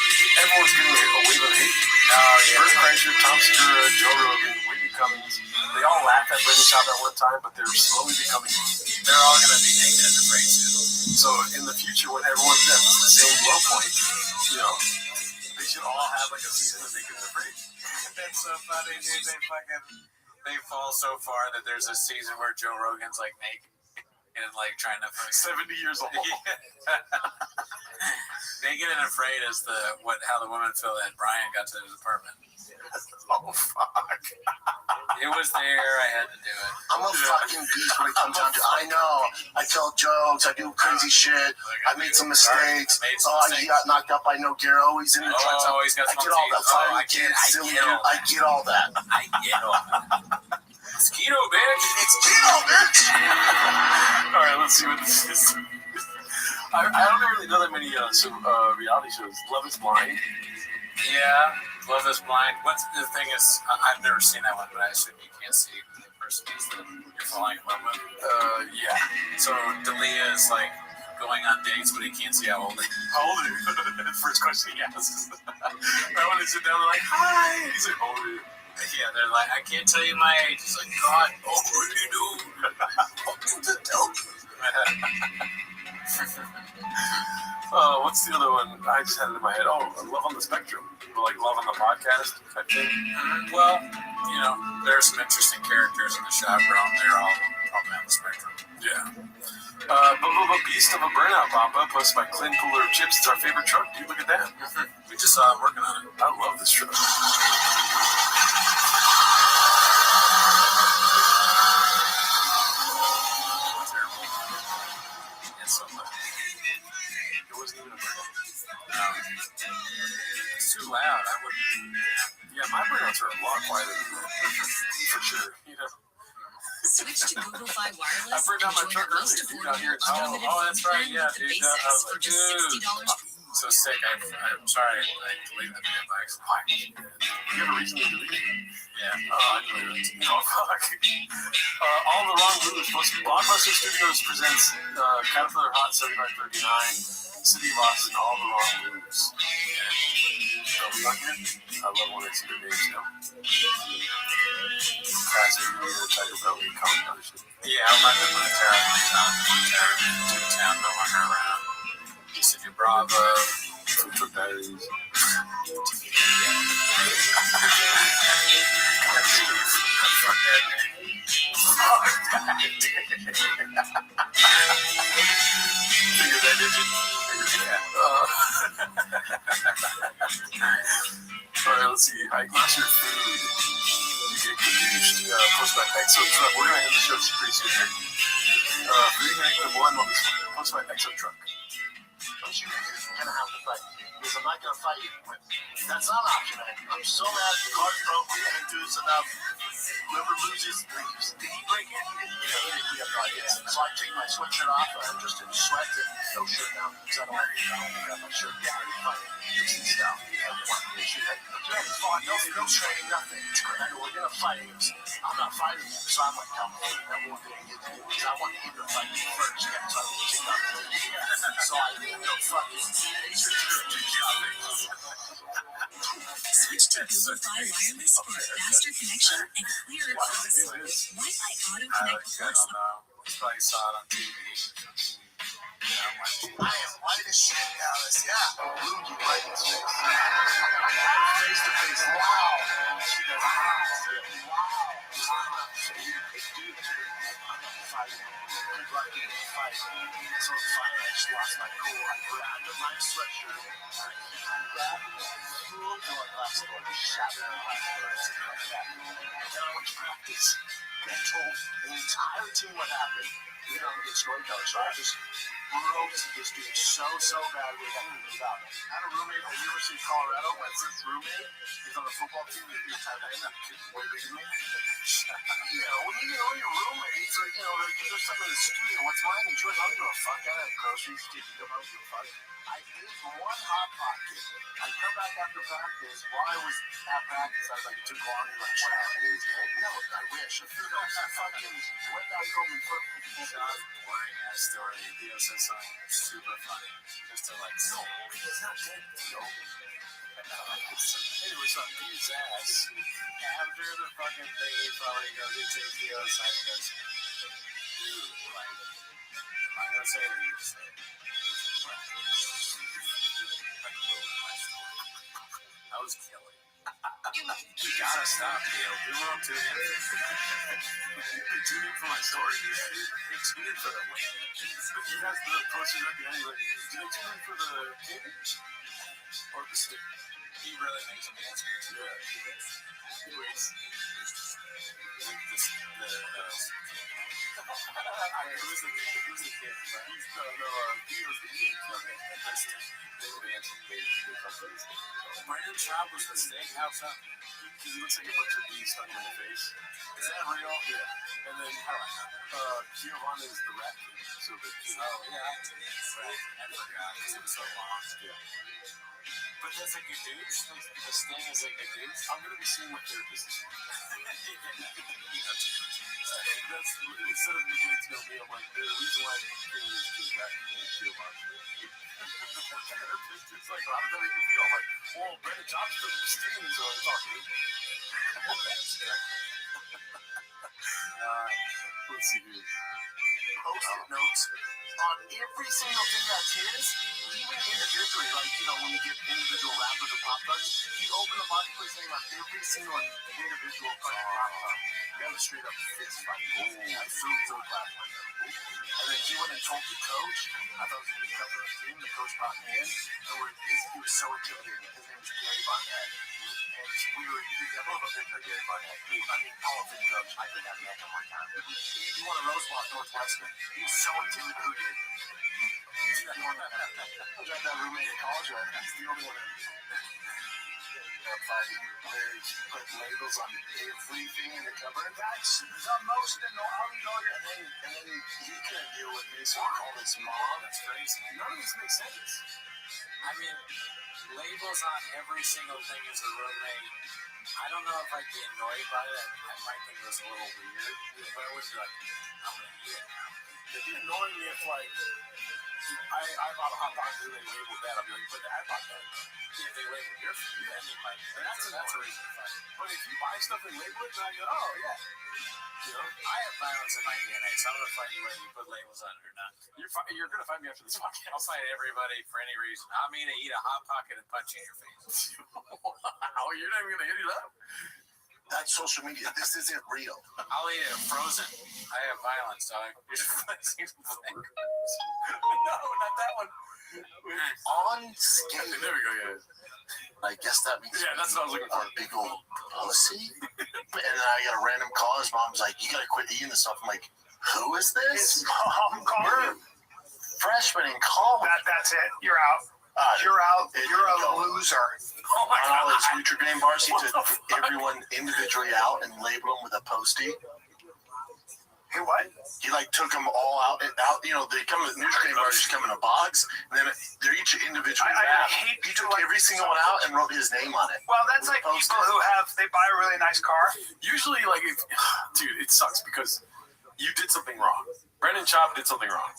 a wave of hate. Oh, yeah. Bert Kreischer, Tom Segura, Joe Rogan, Whitney Cummings. They all laughed at Brendan Shaw at one time, but they're slowly becoming... They're all going to be naked and afraid too. So in the future, when everyone's at the same low point, they should all have like a season of Naked and Afraid. That's so funny, dude. They fall so far that there's a season where Joe Rogan's like naked and like trying to 70 years old. Naked and Afraid is how the women feel that Brian got to his apartment. Oh fuck! It was there. I had to do it. I'm a fucking beast when it comes down to. I know. I tell jokes. I do crazy shit. I made some mistakes. He got knocked out by No Garo. He's in the truck. Oh, he's got I get all that. I get all that. It's keto, bitch. It's keto, bitch. All right, let's see what this is. I don't really know that many reality shows. Love is Blind. Yeah, Love is Blind. What's the thing is, I've never seen that one, but I assume you can't see who the person is that you're falling in love with. Yeah. So Dalia is like going on dates, but he can't see how old he is. How old are you? The first question he asks. That one is sit down, they're like, hi. He's like, how old are you? Yeah, they're like, I can't tell you my age. He's like, God, oh, what do you do? What's the other one? I just had it in my head. Oh, Love on the Spectrum. Like Love on the Podcast, I think. Well, you know, there are some interesting characters in the chaperone. They're all probably on the spectrum. Yeah. Beast of a Burnout Papa, posted by Clint Puller of Chips. It's our favorite truck, dude. Look at that. We just saw him working on it. I love this truck. Terrible. It's so much. It wasn't even a burnout. It's too loud. I wouldn't. Yeah, my burnouts are a lot quieter than that. For sure. You know. Switch to Google Fi I Wireless burned out my and truck join our most earlier, dude, out here in affordable town. unlimited Oh, that's right. plan Yeah, with the dude. basics I was for like, just dude. $60. So sick. I'm sorry. I deleted the video box. You have a reason to delete it? Yeah. I deleted it. Oh, fuck. All the Wrong Moves. Blockbuster Studios presents Caterpillar Hot 7539, City of Austin, All the Wrong Moves. So, I love when it's their names, you know? Casting, Tiger Belly, comic other shit. Yeah, I like the Montero. Town, no longer around. Used to do Bravo. Food Truck Diaries. Figure that, did you? Alright, let's see. I eat your food. You get confused. Post by Exo Truck. We're gonna end the show pretty soon here. Food Negative 1 on this one. Post by Exo Truck. Don't you gonna have to fight? Because I'm not gonna fight you. That's not an option, man. I'm so mad. The car's broke. We can't do this enough. Whoever loses, leaves. Did he break it? We have no idea. So I take my sweatshirt off and I'm just in sweat and no shirt now. Because I don't have my shirt. Yeah, we're fighting. Dixie style. No training, nothing. And we're gonna fight. I'm not fighting him, so I'm like, I'm hating that one thing. Because I want him to fight me first. Yeah, so I'm losing nothing. So I go fucking. Switch to Google Fi Wireless for a faster connection and clearer privacy. Wi-Fi Auto Connect Plus. You probably saw it on TV. I am white as shit, Alice. Yeah. Rudy right in his face. Face to face. Wow. She goes, wow. Dude, I'm not fighting. Good luck getting a fight. So finally, I just lost my cool. I grabbed my sweatshirt. I grabbed it. Full door glass door. Just shattered the glass door. And then I went to practice. And told the entire team what happened. We don't get storytellers, so I just roasted this dude so bad we had to move out. I had a roommate at the University of Colorado. My first roommate is on the football team. He's big time. That kid's way bigger than me. When you know your roommates, or there's something in the studio. What's mine? Enjoy. I don't give a fuck. I have groceries. Kids, I don't give a fuck. I did one hot pocket. I come back after practice. While I was at practice, I was like, it took long. Like, what happened? No, I wish. I fucking went back home and put. John's boring ass story. Theo says something super funny. Just to like, No, he's not dead, Theo. Anyway, so I'm his ass. after the fucking thing, he probably goes, he takes Theo aside and goes, dude, like, I'm gonna say it, you just say it. I was killing. You gotta stop, Theo. We won't tune in. You're tuning for my story. Yeah, dude. You're tuning for the win. He has the posters at the end. He's like, did you tune in for the kid? Or the stick? He really makes an answer. Yeah. Anyways. Who's the kid? Who's the kid? He's Theo's the kid. Okay. Brandon Schaub was the steakhouse up. He looks like a bunch of bees stuck in the face. Is that real? Yeah. And then Giovanna is the rat kid. So the kid. Oh, yeah. Right. I forgot because it was so long. Yeah. But that's like a douche? The sting is like a douche? I'm going to be seeing my therapist this morning. That's instead of making it to know me, I'm like, the reason why I'm doing this is because rat kid and Giovanna. It's like, how does that make you feel? I'm like, well, Brandon Schaub's the stings are talking. Let's see here. post-it notes on every single thing that's his, even individually. Like, you know, when you get individual wrappers or pop tarts, he opened the marketplace name on every single individual fucking pop tart. We had a straight up fist fight. I threw to the platform. And then he went and told the coach. I thought he was going to be covering the team. The coach brought me in. And he was so intimidating. His name was Gary Barnett. And we were, I love a picture of Gary Barnett. I mean, Hall of Fame coach. I think I've met him one time. He won a Rose Bowl at Northwestern. He was so intimidated. Who did? I got that roommate in college, right? He's the only one fighting where he put labels on everything in the cover. And that's the most annoying. And then he couldn't deal with me, so he called his mom. That's crazy. None of this makes sense. I mean, labels on every single thing as a roommate. I don't know if I'd be annoyed by it. I might think it was a little weird, but I would be like, I'm gonna eat it now. It'd be annoying if, like, I bought a hot dog and they labeled that. I'd be like, but I bought that. If they label your food, I mean, like, that's a reason to fight. But if you buy stuff and label it, then I go, oh, yeah. You know? I have violence in my DNA, so I'm going to fight you whether you put labels on it or not. You're going to fight me after this podcast. I'll fight everybody for any reason. I'm going to eat a Hot Pocket and punch you in your face. Wow, you're not even going to hit it up? That's social media. This isn't real. I'll eat it frozen. I have violence, dog. You're just flexing some fingers. No, not that one. On skate. There we go, yeah. I guess that means that's what I was looking for. A big old pussy. And then I got a random call. His mom's like, you gotta quit eating this stuff. I'm like, who is this? His mom calling you? Freshman in college. That's it. You're out. You're out. You're a loser. Oh my On all God. his Nutri-Grain bars, he took everyone individually out and labeled them with a Post-it. Hey, what? He like took them all out. You know, they come with Nutri-Grain bars, just come in a box, and then they're each individually I wrapped. hate He people took like every single one out and wrote his name on it. Well, that's like people who they buy a really nice car. Usually, like, dude, it sucks because you did something wrong. Brendan Chop did something wrong.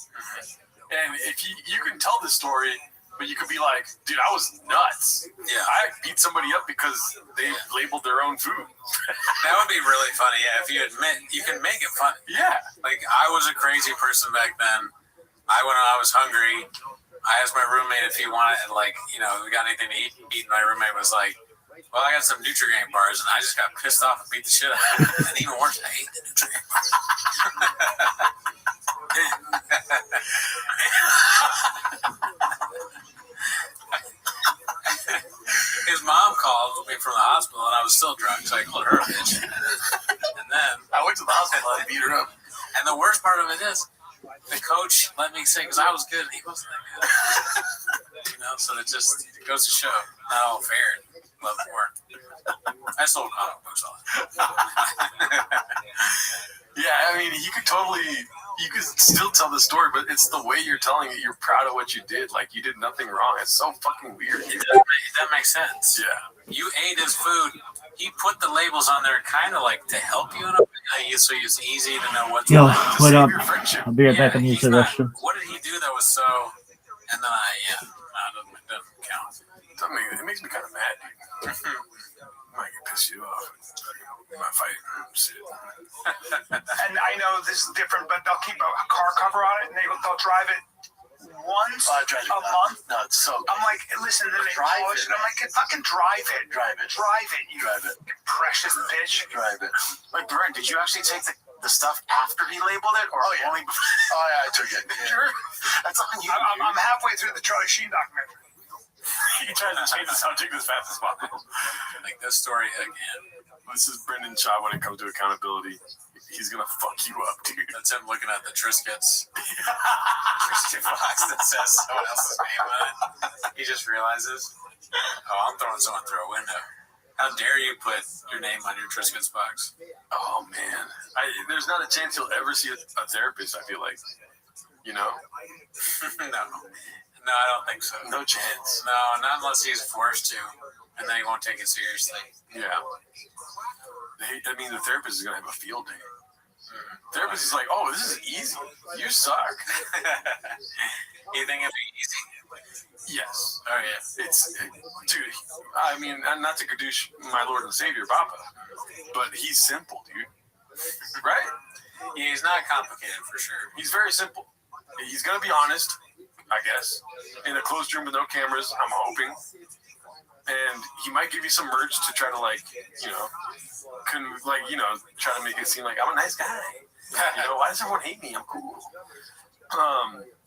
And if you can tell this story, but you could be like, dude, I was nuts. Yeah. I beat somebody up because they labeled their own food. That would be really funny, yeah. If you admit, you can make it fun. Yeah. Like, I was a crazy person back then. When I was hungry, I asked my roommate if he wanted, like, you know, we got anything to eat. And my roommate was like, well, I got some Nutri-Grain bars, and I just got pissed off and beat the shit out of him. And even worse, I ate the Nutri-Grain bars. His mom called me from the hospital, and I was still drunk, so I called her a bitch. And then I went to the hospital and I beat her up. And the worst part of it is, the coach let me say, because I was good, and he wasn't that good. You know, so it goes to show how fair love work. I sold comic books all the time. Yeah, I mean, you could still tell the story, but it's the way you're telling it. You're proud of what you did. Like, you did nothing wrong. It's so fucking weird. That makes sense. Yeah. You ate his food. He put the labels on there kind of like to help you in a way, so it's easy to know what's Yo, on. what up? I'll be right back and use the restroom. What did he do that was so... And then it doesn't count. It makes me kind of mad, dude. I might get pissed you off. We might fight. Shit. And I know this is different, but they'll keep a car cover on it, and they'll drive it once a month. No, it's so good. I'm like, listen, then they Drive polish it. it. I'm like, fucking drive it. Drive it. Drive it, you Drive it. precious bitch. Drive it. Wait, Brent, did you actually take the stuff after he labeled it, or only before? Oh, yeah, I took it. Sure. That's on you. I'm halfway through the Charlie Sheen documentary. He tries to change the subject as fast as possible. Like this story again. This is Brendan Shaw when it comes to accountability. He's gonna fuck you up, dude. That's him looking at the Triscuits. Triscuit box that says someone else's name on it. He just realizes, I'm throwing someone through a window. How dare you put your name on your Triscuits box? Oh man, there's not a chance you'll ever see a therapist. I feel like, you know. No, I don't think so. No chance. No, not unless he's forced to, and then he won't take it seriously. Yeah. I mean, the therapist is going to have a field day. Therapist is like, oh, this is easy. You suck. You think it'd be easy? Yes. Oh, yeah. Dude, I mean, not to gadoosh my Lord and Savior, Papa, but he's simple, dude. Right? Yeah, he's not complicated for sure. He's very simple. He's gonna be honest, I guess. In a closed room with no cameras, I'm hoping. And he might give you some merch to try to try to make it seem like I'm a nice guy. Why does everyone hate me? I'm cool.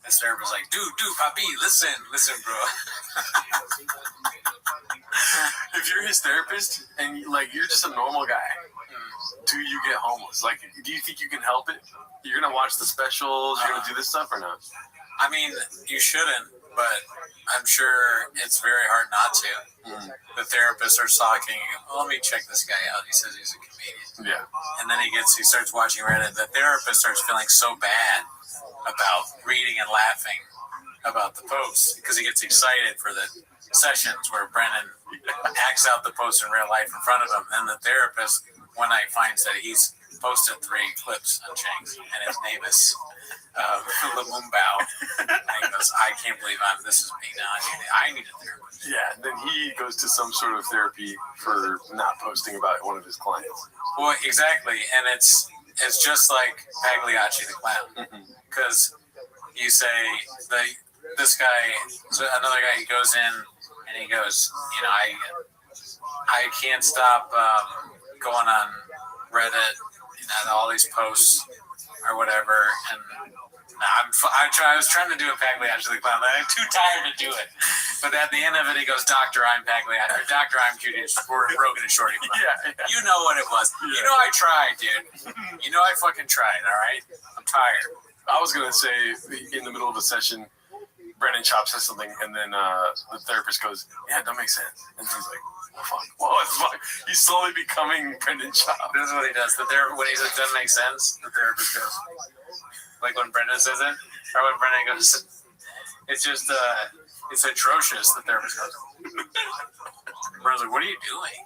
The server's like, dude, Papi, listen, bro. If you're his therapist and you're just a normal guy, do you get homeless? Do you think you can help it? You're gonna watch the specials. You're gonna do this stuff or not? I mean, you shouldn't, but I'm sure it's very hard not to. The therapist starts talking. Well, let me check this guy out. He says he's a comedian. Yeah. And then he starts watching Reddit. The therapist starts feeling so bad about reading and laughing about the posts because he gets excited for the sessions where Brennan acts out the post in real life in front of him. Then the therapist one night finds that he's posted 3 clips on Shanks, and his name is Lamumbao. And he goes, I can't believe this is me now. I need a therapist. Yeah, then he goes to some sort of therapy for not posting about one of his clients. Well, exactly, and it's just like Pagliacci the clown, because you say this guy, another guy, he goes in and he goes, I can't stop going on Reddit, all these posts or whatever, and I was trying to do a Pagliacci the clown, but I'm too tired to do it. But at the end of it, he goes, Dr. I'm Pagliacci, or Dr. I'm Cutie, Rogan and Shorty. Yeah. You know what it was. Yeah. I tried, dude. I fucking tried, all right? I'm tired. I was going to say, in the middle of a session, Brennan Chop says something, and then the therapist goes, yeah, that makes sense. And he's like, what the fuck? He's slowly becoming Brendan Chop. This is what he does. When he says it doesn't make sense, the therapist goes, like when Brendan says it, or when Brendan goes, it's just, it's atrocious, the therapist goes. Brendan's like, what are you doing?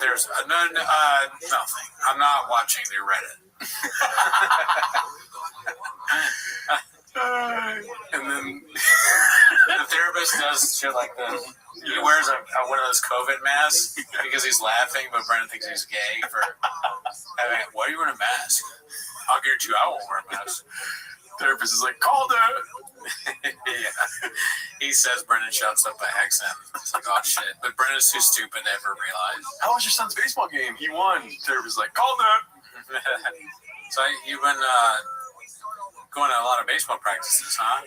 There's nothing. I'm not watching the Reddit. And then the therapist does shit like this. He wears one of those COVID masks because he's laughing, but Brendan thinks he's gay for having it. Why are you wearing a mask? I'll guarantee you I won't wear a mask. Therapist is like, called it. Yeah. He says Brendan shuts up by accident. It's like, oh shit. But Brendan's too stupid to ever realize. How was your son's baseball game? He won. Therapist is like, called it. So you've been going to a lot of baseball practices, huh?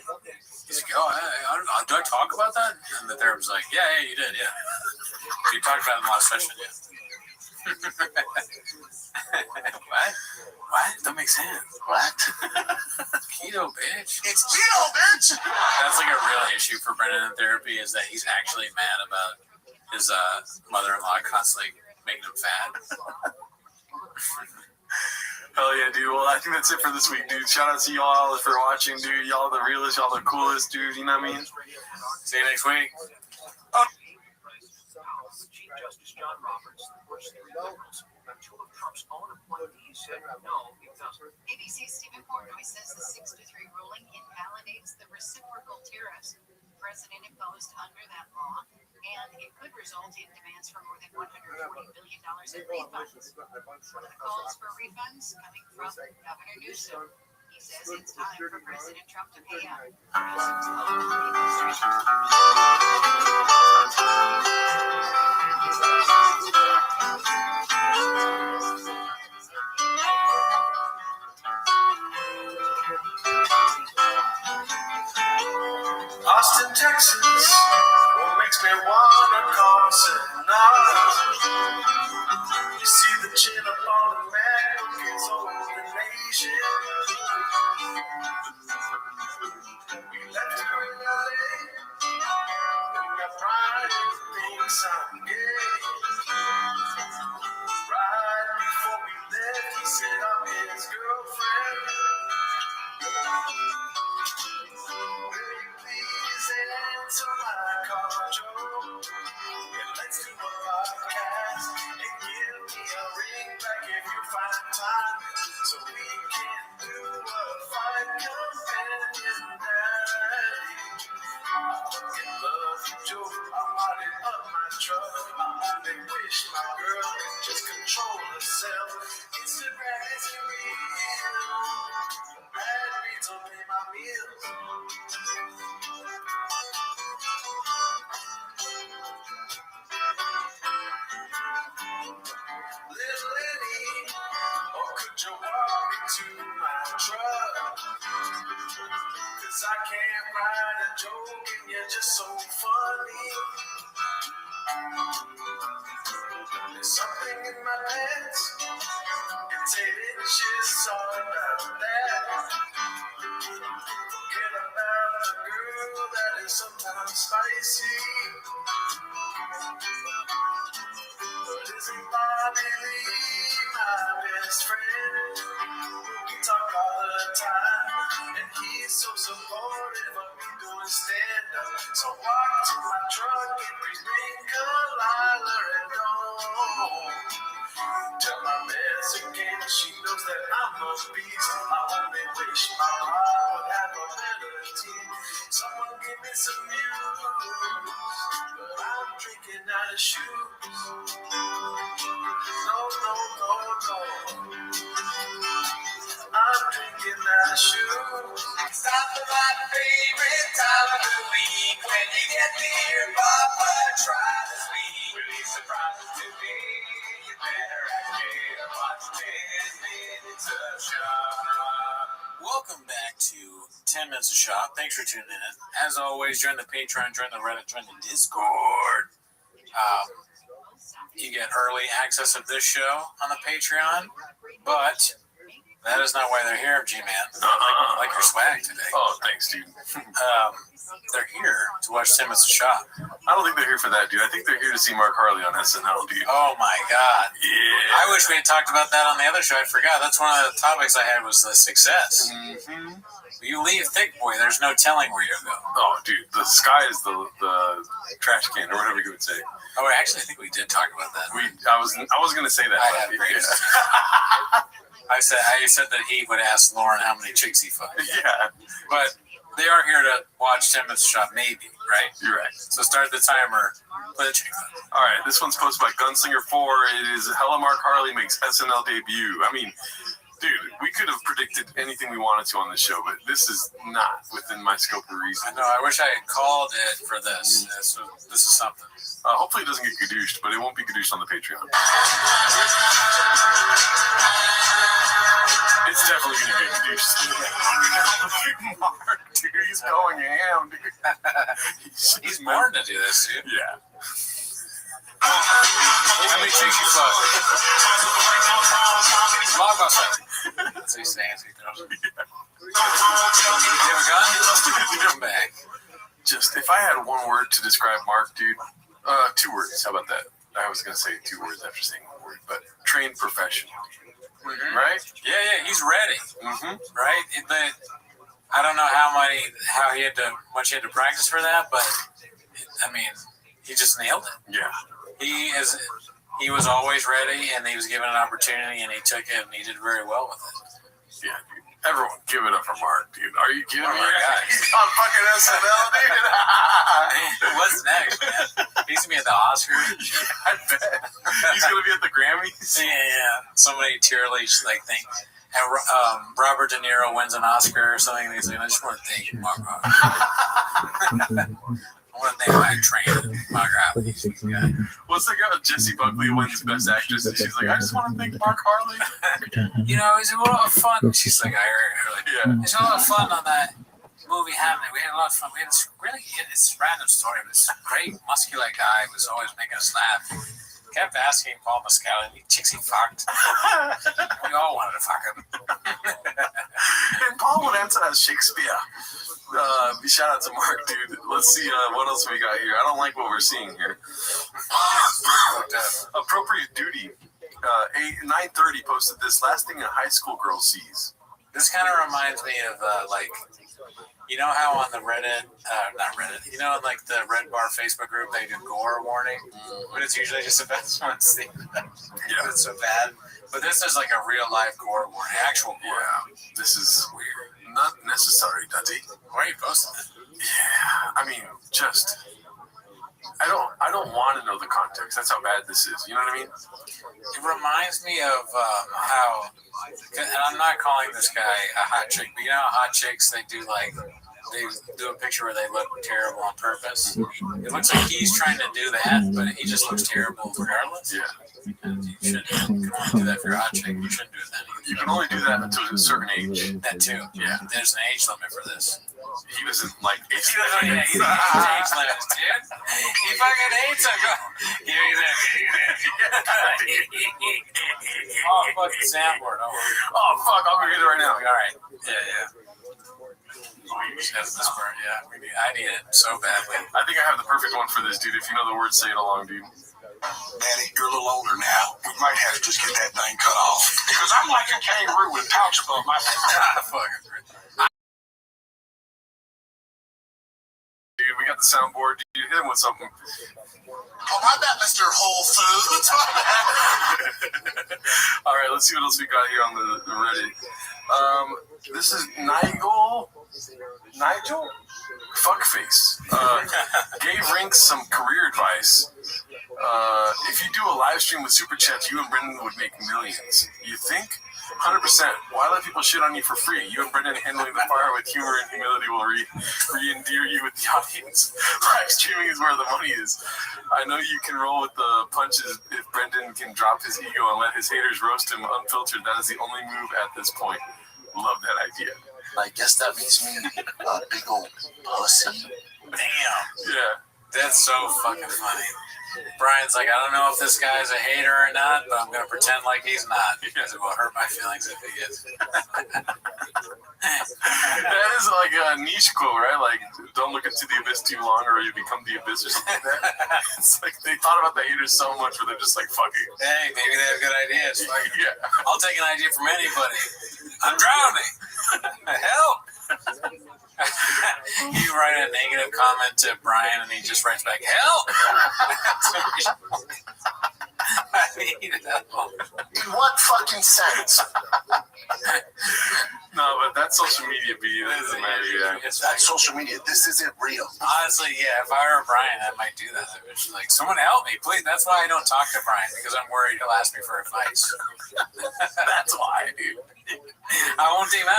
He's like, do I talk about that? And the therapist's like, yeah, you did, yeah. You talked about it in the last session, yeah. What? That makes sense. What? Keto, bitch. It's keto, bitch! That's like a real issue for Brendan in therapy, is that he's actually mad about his mother-in-law constantly making him fat. Hell yeah, dude. Well, I think that's it for this week, dude. Shout out to y'all for watching, dude. Y'all the realest, y'all the coolest, dude. You know what I mean? See you next week. Chief Justice John Roberts, which the liberals, two of Trump's own appointees, said no, it doesn't. ABC's Stephen Portnoy says the 6-3 ruling invalidates the reciprocal tariffs the president imposed under that law, and it could result in demands for more than $140 billion in refunds. One of the calls for refunds coming from Governor Newsom. He says it's time for President Trump to pay out. Newsom's called the administration. Austin, Texas, what makes me wanna call tonight? You see the chin up on the MacBook is over the nation. We left her in LA. We got pride and things I'm gay. Right before we left, he said I'm his girlfriend. Answer my call, Joe. And let's do a podcast and give me a ring back if you find time, so we can do a fine companion night. I fucking love you, Joe. I'm hotting up my truck. I only wish my girl could just control herself. Instagram is real. heels. Little Eddie, oh, could you walk me to my truck? 'Cause I can't write a joke and you're just so funny. There's something in my pants. It's 8 inches, sorry about that. Forget about the girl that is sometimes spicy. But isn't Bobby Lee my best friend? We talk all the time, and he's so supportive of me doing stand-up. So walk to my truck and bring Kalila and don't tell my Mexican she knows that I'm a beast. I only wish my heart would have a melody. Someone give me some news, but I'm drinking out of shoes. No, no, no, no. I'm drinking out of shoes. It's not my favorite time of the week when you get to hear Papa try to speak. When he's surprised to me, you better actually watch 10 minutes of shop. Welcome back to 10 Minutes of Shop. Thanks for tuning in. As always, join the Patreon, join the Reddit, join the Discord. You get early access of this show on the Patreon, but that is not why they're here, G-Man. I like your swag today. Oh, thanks, dude. They're here to watch 10 Minutes of Shop. I don't think they're here for that, dude. I think they're here to see Mark Harley on SNL, dude. Oh, my God. Yeah. I wish we had talked about that on the other show. I forgot. That's one of the topics I had was the success. Mm-hmm. You leave Thick Boy, there's no telling where you'll go. Oh, dude, the sky is the trash can, or whatever you would say. Oh, actually, I think we did talk about that. I was gonna say that. I had great. I said that he would ask Lauren how many chicks he fucked. Yeah. But they are here to watch 10 Minutes of Shop, maybe, right? You're right. So start the timer. Play the chick. All right, this one's posted by Gunslinger 4. It is Hella Mark Harley makes SNL debut. I mean, dude, we could have predicted anything we wanted to on this show, but this is not within my scope of reason. I know. I wish I had called it for this. This is something. Hopefully it doesn't get gadooshed, but it won't be gadooshed on the Patreon. It's definitely going to get gadooshed. Mark, dude, he's going ham, dude. He's born to do this, dude. Yeah. How many chicks you fuck? Log off. That's what he's saying. You have a gun? Come back. Just, if I had one word to describe Mark, dude, 2 words. How about that? I was going to say 2 words after saying 1 word, but trained professional. Mm-hmm. Right? Yeah, he's ready. Mm-hmm. Right? But I don't know how much he had to practice for that, but I mean, he just nailed it. Yeah. He was always ready, and he was given an opportunity, and he took it, and he did very well with it. Yeah, dude. Everyone, give it up for Mark, dude. Are you kidding me? God. He's on fucking SNL, dude. What's next, man? He's gonna be at the Oscars. Yeah, I bet. He's gonna be at the Grammys. Yeah. Somebody tearly like think. And Robert De Niro wins an Oscar or something, and he's like, I just want to thank Mark Harley. I want to thank my trainer, Mark Harley. What's the girl? Jessie Buckley wins Best Actress, and she's like, I just want to thank Mark Harley. You know, it was a lot of fun. She's like, I heard. Yeah. It's a lot of fun on that movie Hamlet. We had a lot of fun. We had this it's a random story, but it's a great muscular guy who was always making us laugh. Kept asking Paul Mescal, any chicks he fucked? We all wanted to fuck him. And Paul would answer as Shakespeare. Shout out to Mark, dude. Let's see what else we got here. I don't like what we're seeing here. Appropriate duty. 9:30 posted this. Last thing a high school girl sees. This kind of reminds me of you know how on the Reddit, not Reddit, you know, in like the Red Bar Facebook group, they do gore warning, but it's usually just about someone seeing that. Yeah, it's so bad. But this is like a real life gore warning, actual gore. Yeah, this is weird. Not necessary, Duddy. Why are you posting it? Yeah, I mean, just I don't want to know the context because that's how bad this is. You know what I mean? It reminds me of how, and I'm not calling this guy a hot chick, but you know how hot chicks, they do a picture where they look terrible on purpose. It looks like he's trying to do that, but he just looks terrible regardless. Yeah. You can only do that for a hot chick. You shouldn't do that either. You can only do that until a certain age. That too. Yeah. There's an age limit for this. He doesn't like age He doesn't age limits, dude. He fucking hates him. Give me that. Oh, fuck the soundboard. Oh, fuck. I'll go get it right now. All right. Yeah. That's this part. Yeah. I need it so badly. I think I have the perfect one for this, dude. If you know the word, say it along, dude. Danny, you're a little older now. We might have to just get that thing cut off. Because I'm like a kangaroo with a pouch above my Dude, we got the soundboard. Dude, hit him with something. Oh, my bad, Mr. Whole Foods. All right, let's see what else we got here on the Reddit. This is Nigel? Fuckface. Gave Rinks some career advice. If you do a live stream with super chats, you and Brendan would make millions. You think? 100%. Why let people shit on you for free? You and Brendan handling the fire with humor and humility will re-endear you with the audience. Live streaming is where the money is. I know you can roll with the punches if Brendan can drop his ego and let his haters roast him unfiltered. That is the only move at this point. Love that idea. I guess that makes me a big old pussy. Damn. Yeah. That's so fucking funny. Brian's like, I don't know if this guy's a hater or not, but I'm going to pretend like he's not because it will hurt my feelings if he is. That is like a niche quote, right? Like, don't look into the abyss too long or you become the abyss or something like that. It's like they thought about the haters so much where they're just like, fuck it. Hey, maybe they have good ideas. Yeah. I'll take an idea from anybody. I'm drowning. Help. You write a negative comment to Brian and he just writes back, help! I need help. In what fucking sense? No, but that's social media, B. That doesn't matter, yeah. That's social media. This isn't real. Honestly, yeah, if I were Brian, I might do that. It's like, someone help me, please. That's why I don't talk to Brian, because I'm worried he'll ask me for advice. That's why, dude. I won't DM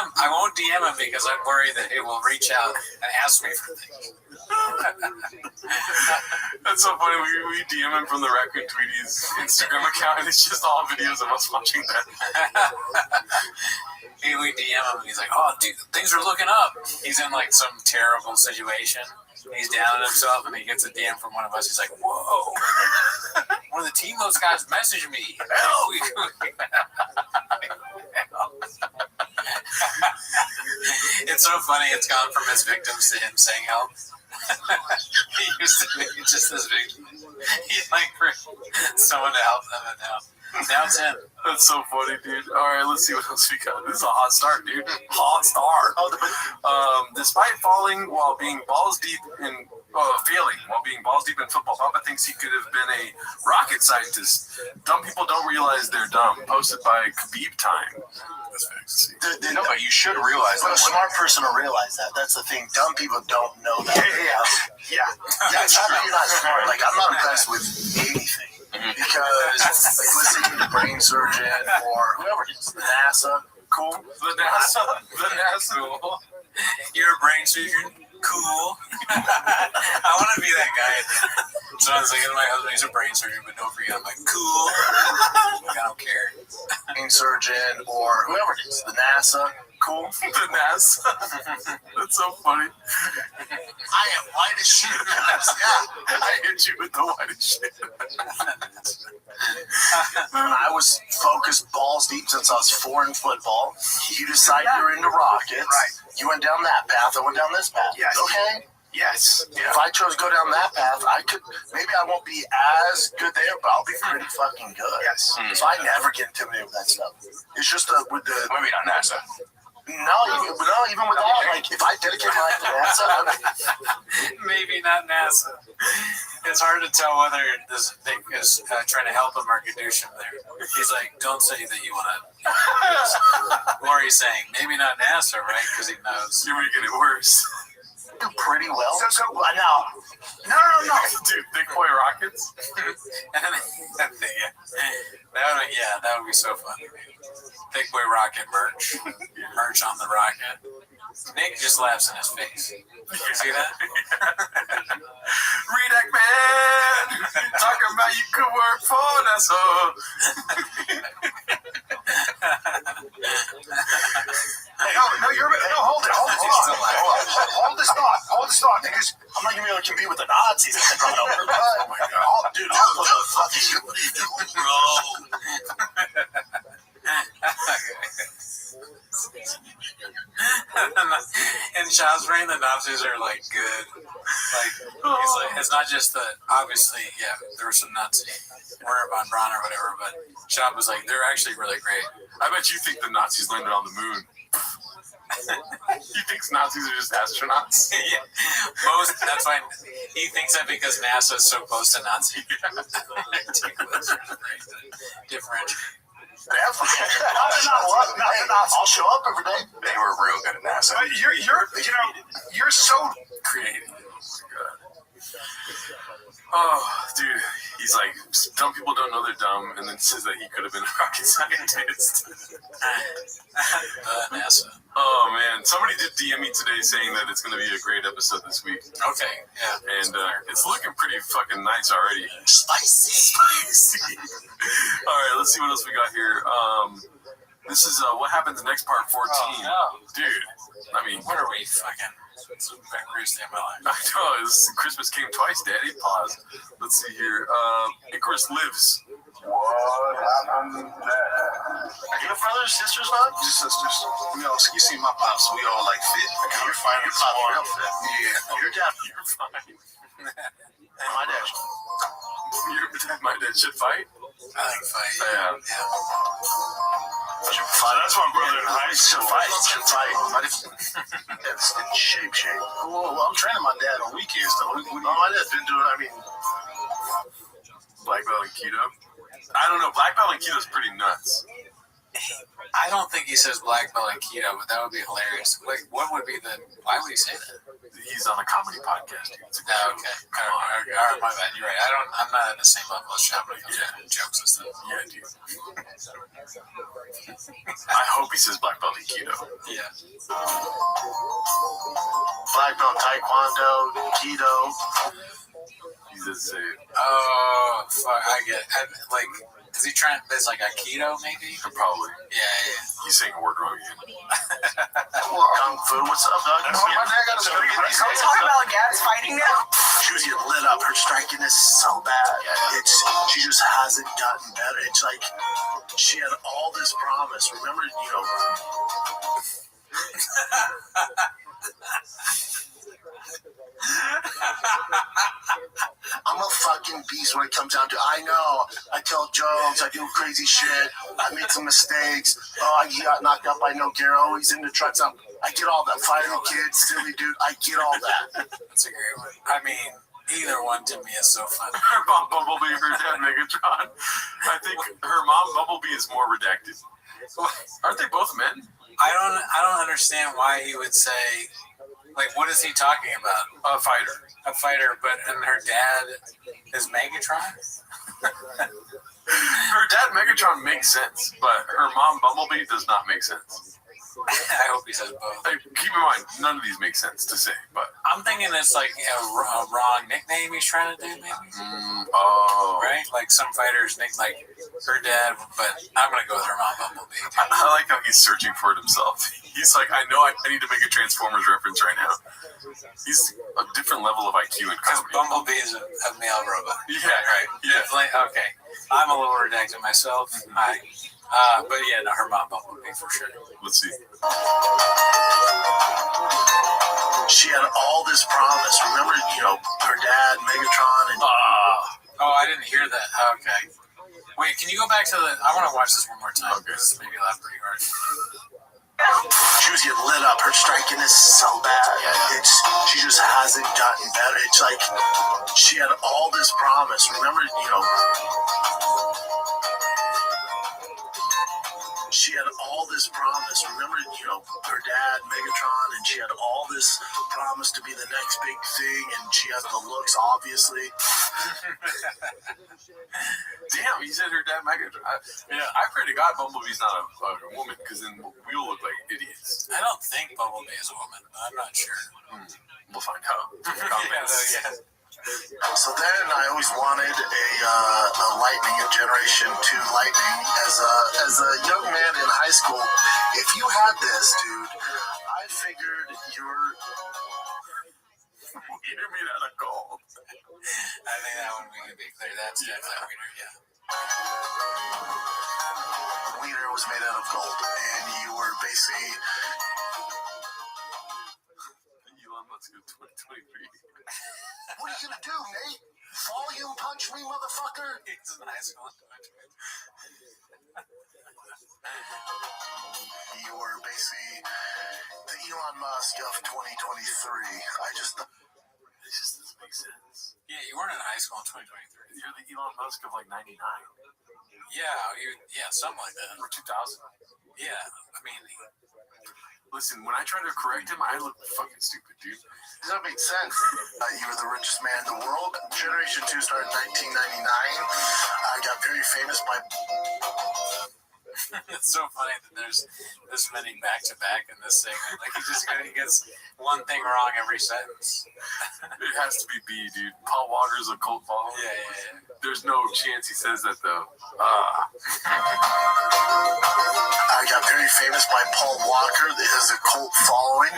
him because I'm worried that he will reach out and ask me for things. That's so funny. We DM him from the Raccoon Tweeties Instagram account, and it's just all videos of us watching that. We DM him, and he's like, oh, dude, things are looking up. He's in, like, some terrible situation. He's down on himself, and he gets a DM from one of us. He's like, whoa. One of the Team Los guys messaged me. It's so funny. It's gone from his victims to him saying help. He used to be just his victim. He's like for someone to help them, and now it's him. That's so funny, dude. All right, let's see what else we got. This is a hot start, dude. Hot start. Despite falling while being balls deep in football, Papa thinks he could have been a rocket scientist. Dumb people don't realize they're dumb. Posted by Khabib Time. That's facts. No, but you should realize that. But a smart person will realize that. That's the thing. Dumb people don't know that. Yeah. That's not that you're not smart. Like, I'm not impressed with anything. Because, like, listening to Brain Surgeon or whoever it is, NASA, cool. The NASA. Cool. You're a brain surgeon? Cool. I want to be that guy. So I was like, my husband, he's a brain surgeon, but don't forget, I'm like, cool. Like, I don't care. Brain surgeon or whoever it is, the NASA, cool. The NASA. That's so funny. I am white as shit. Yeah. I hit you with the whitest shit. I was focused balls deep since I was 4 in football. You decide you're into rockets. Right. You went down that path. I went down this path. Yes. Okay. Yes. Yeah. If I chose to go down that path, maybe I won't be as good there, but I'll be pretty fucking good. Yes. So I never get intimidated with that stuff. It's just with the. Maybe not NASA. No, even with that, like, if I dedicate my life to NASA, maybe not NASA. It's hard to tell whether this thing is trying to help him or Gadushin there. He's like, don't say that you want to. Or he's saying, maybe not NASA, right? Because he knows. You're making it worse. do pretty well. So Now, no. Dude, Big Boy Rockets. And then, that would be so fun. Big Boy Rocket merch. Merch on the rocket. Nick just laughs in his face. See that? Redact man, talking about you could work for NASA. Hold this thought, because I'm not gonna be able to compete with the Nazis if they're coming over. Dude, I'll go to fucking In Sean's brain, the Nazis are like good. Like he's like, it's not just that. Obviously, yeah, there were some Nazi Werner von Braun or whatever, but Sean was like, they're actually really great. I bet you think the Nazis landed on the moon. He thinks Nazis are just astronauts. Yeah, that's why he thinks that because NASA is so close to Nazi. Differentiate. I'll show up every day. They were real good at NASA. But you're so Creative. Oh, dude, he's like, dumb people don't know they're dumb, and then says that he could have been a rocket scientist. NASA. Oh, man. Somebody did DM me today saying that it's going to be a great episode this week. Okay, yeah. And it's looking pretty fucking nice already. Spicy. All right, let's see what else we got here. This is What Happens Next Part 14. Oh, no. Dude, I mean, What are we fucking... It's the greatest day of my life. I know, Christmas came twice, Daddy. Pause. Let's see here. Icarus Lives. What happened there? Are you brothers, sisters, not? Just sisters. You see my pops, we all like fit. You're fine. Your pops real fit. Yeah. Your dad. You're fine. And my dad. My dad should fight? I think fight. Yeah. That's my brother in high school. Should fight. That's in shape. Well, I'm training my dad on weekends, though. My dad's been doing, Black belt and keto. I don't know. Black belt and keto is pretty nuts. I don't think he says black belt and keto, but that would be hilarious. Like, what would be the... Why would he say that? He's on a comedy podcast, dude. Oh, okay. All right, my bad. You're right. I'm not at the same level as Sean when it comes to jokes and stuff. Yeah, dude. I hope he says black belt and keto. Yeah. black belt taekwondo, keto. He does say it. Oh, fuck. I get it. Is he trying... There's like a keto, maybe? Probably. Yeah. He's saying a word wrong again. Kung Fu, what's up, dog? my dad got a story. Are we talking about guys fighting now? She was getting lit up. Her strikiness is so bad. She just hasn't gotten better. It's like she had all this promise. Remember, I'm a fucking beast when it comes down to I know. I tell jokes. I do crazy shit. I made some mistakes. He got knocked out by No Garo. He's in the trucks. I get all that. Fiery kid, silly dude. I get all that. That's a great one. I mean, either one to me is so fun. Her mom Bumblebee, her dad Megatron. I think her mom Bumblebee is more redacted. Aren't they both men? I don't understand why he would say, what is he talking about? A fighter, and her dad is Megatron? Her dad Megatron makes sense, but her mom Bumblebee does not make sense. I hope he says both. Keep in mind, none of these make sense to say, but I'm thinking it's like a wrong nickname he's trying to do, maybe. Right? Like some fighters nick like her dad, but I'm gonna go with her mom Bumblebee. I like how he's searching for it himself. He's like, I know I need to make a Transformers reference right now. He's a different level of IQ in Because comedy. Bumblebee is a male robot. Yeah, right. Yeah. Definitely. Okay. I'm a little redacted myself. But yeah, no, her mom Bumblebee for sure. Let's see. She had all this promise. Remember, her dad, Megatron, and Oh, I didn't hear that. Okay. Wait, can you go back to the... I want to watch this one more time. Okay. This made me laugh pretty hard. she was getting lit up. Her strikiness is so bad. She just hasn't gotten better. It's like she had all this promise. Remember, she had all this promise. Remember, her dad, Megatron, and she had all this promise to be the next big thing, and she has the looks, obviously. Damn, he said her dad Megatron. I pray to God Bumblebee's not a woman, because then we will look like idiots. I don't think Bumblebee is a woman. I'm not sure. We'll find out. Yeah. So then I always wanted a Lightning, a Generation 2 Lightning. As a young man in high school, if you had this, dude, I figured you're made out of gold. I think that one we can be clear. That's definitely Wiener, yeah. Wiener was made out of gold, and you were basically... Elon Musk in 2023. What are you gonna do, Nate? Volume punch me, motherfucker? It's a nice one. You were basically the Elon Musk of 2023. This just doesn't make sense. Yeah, you weren't in high school in 2023. You're the Elon Musk of like 99 Yeah, something like that. or 2000. Yeah, I mean, Listen, when I try to correct him, I look fucking stupid, dude. Does that make sense? You were the richest man in the world. Generation 2 started in 1999. I got very famous by... it's so funny that there's this many back-to-back in this segment. Like, he gets one thing wrong every sentence. It has to be B, dude. Paul Walker's a cult follower. Yeah. There's no chance he says that, though. I got very famous by Paul Walker. That has a cult following.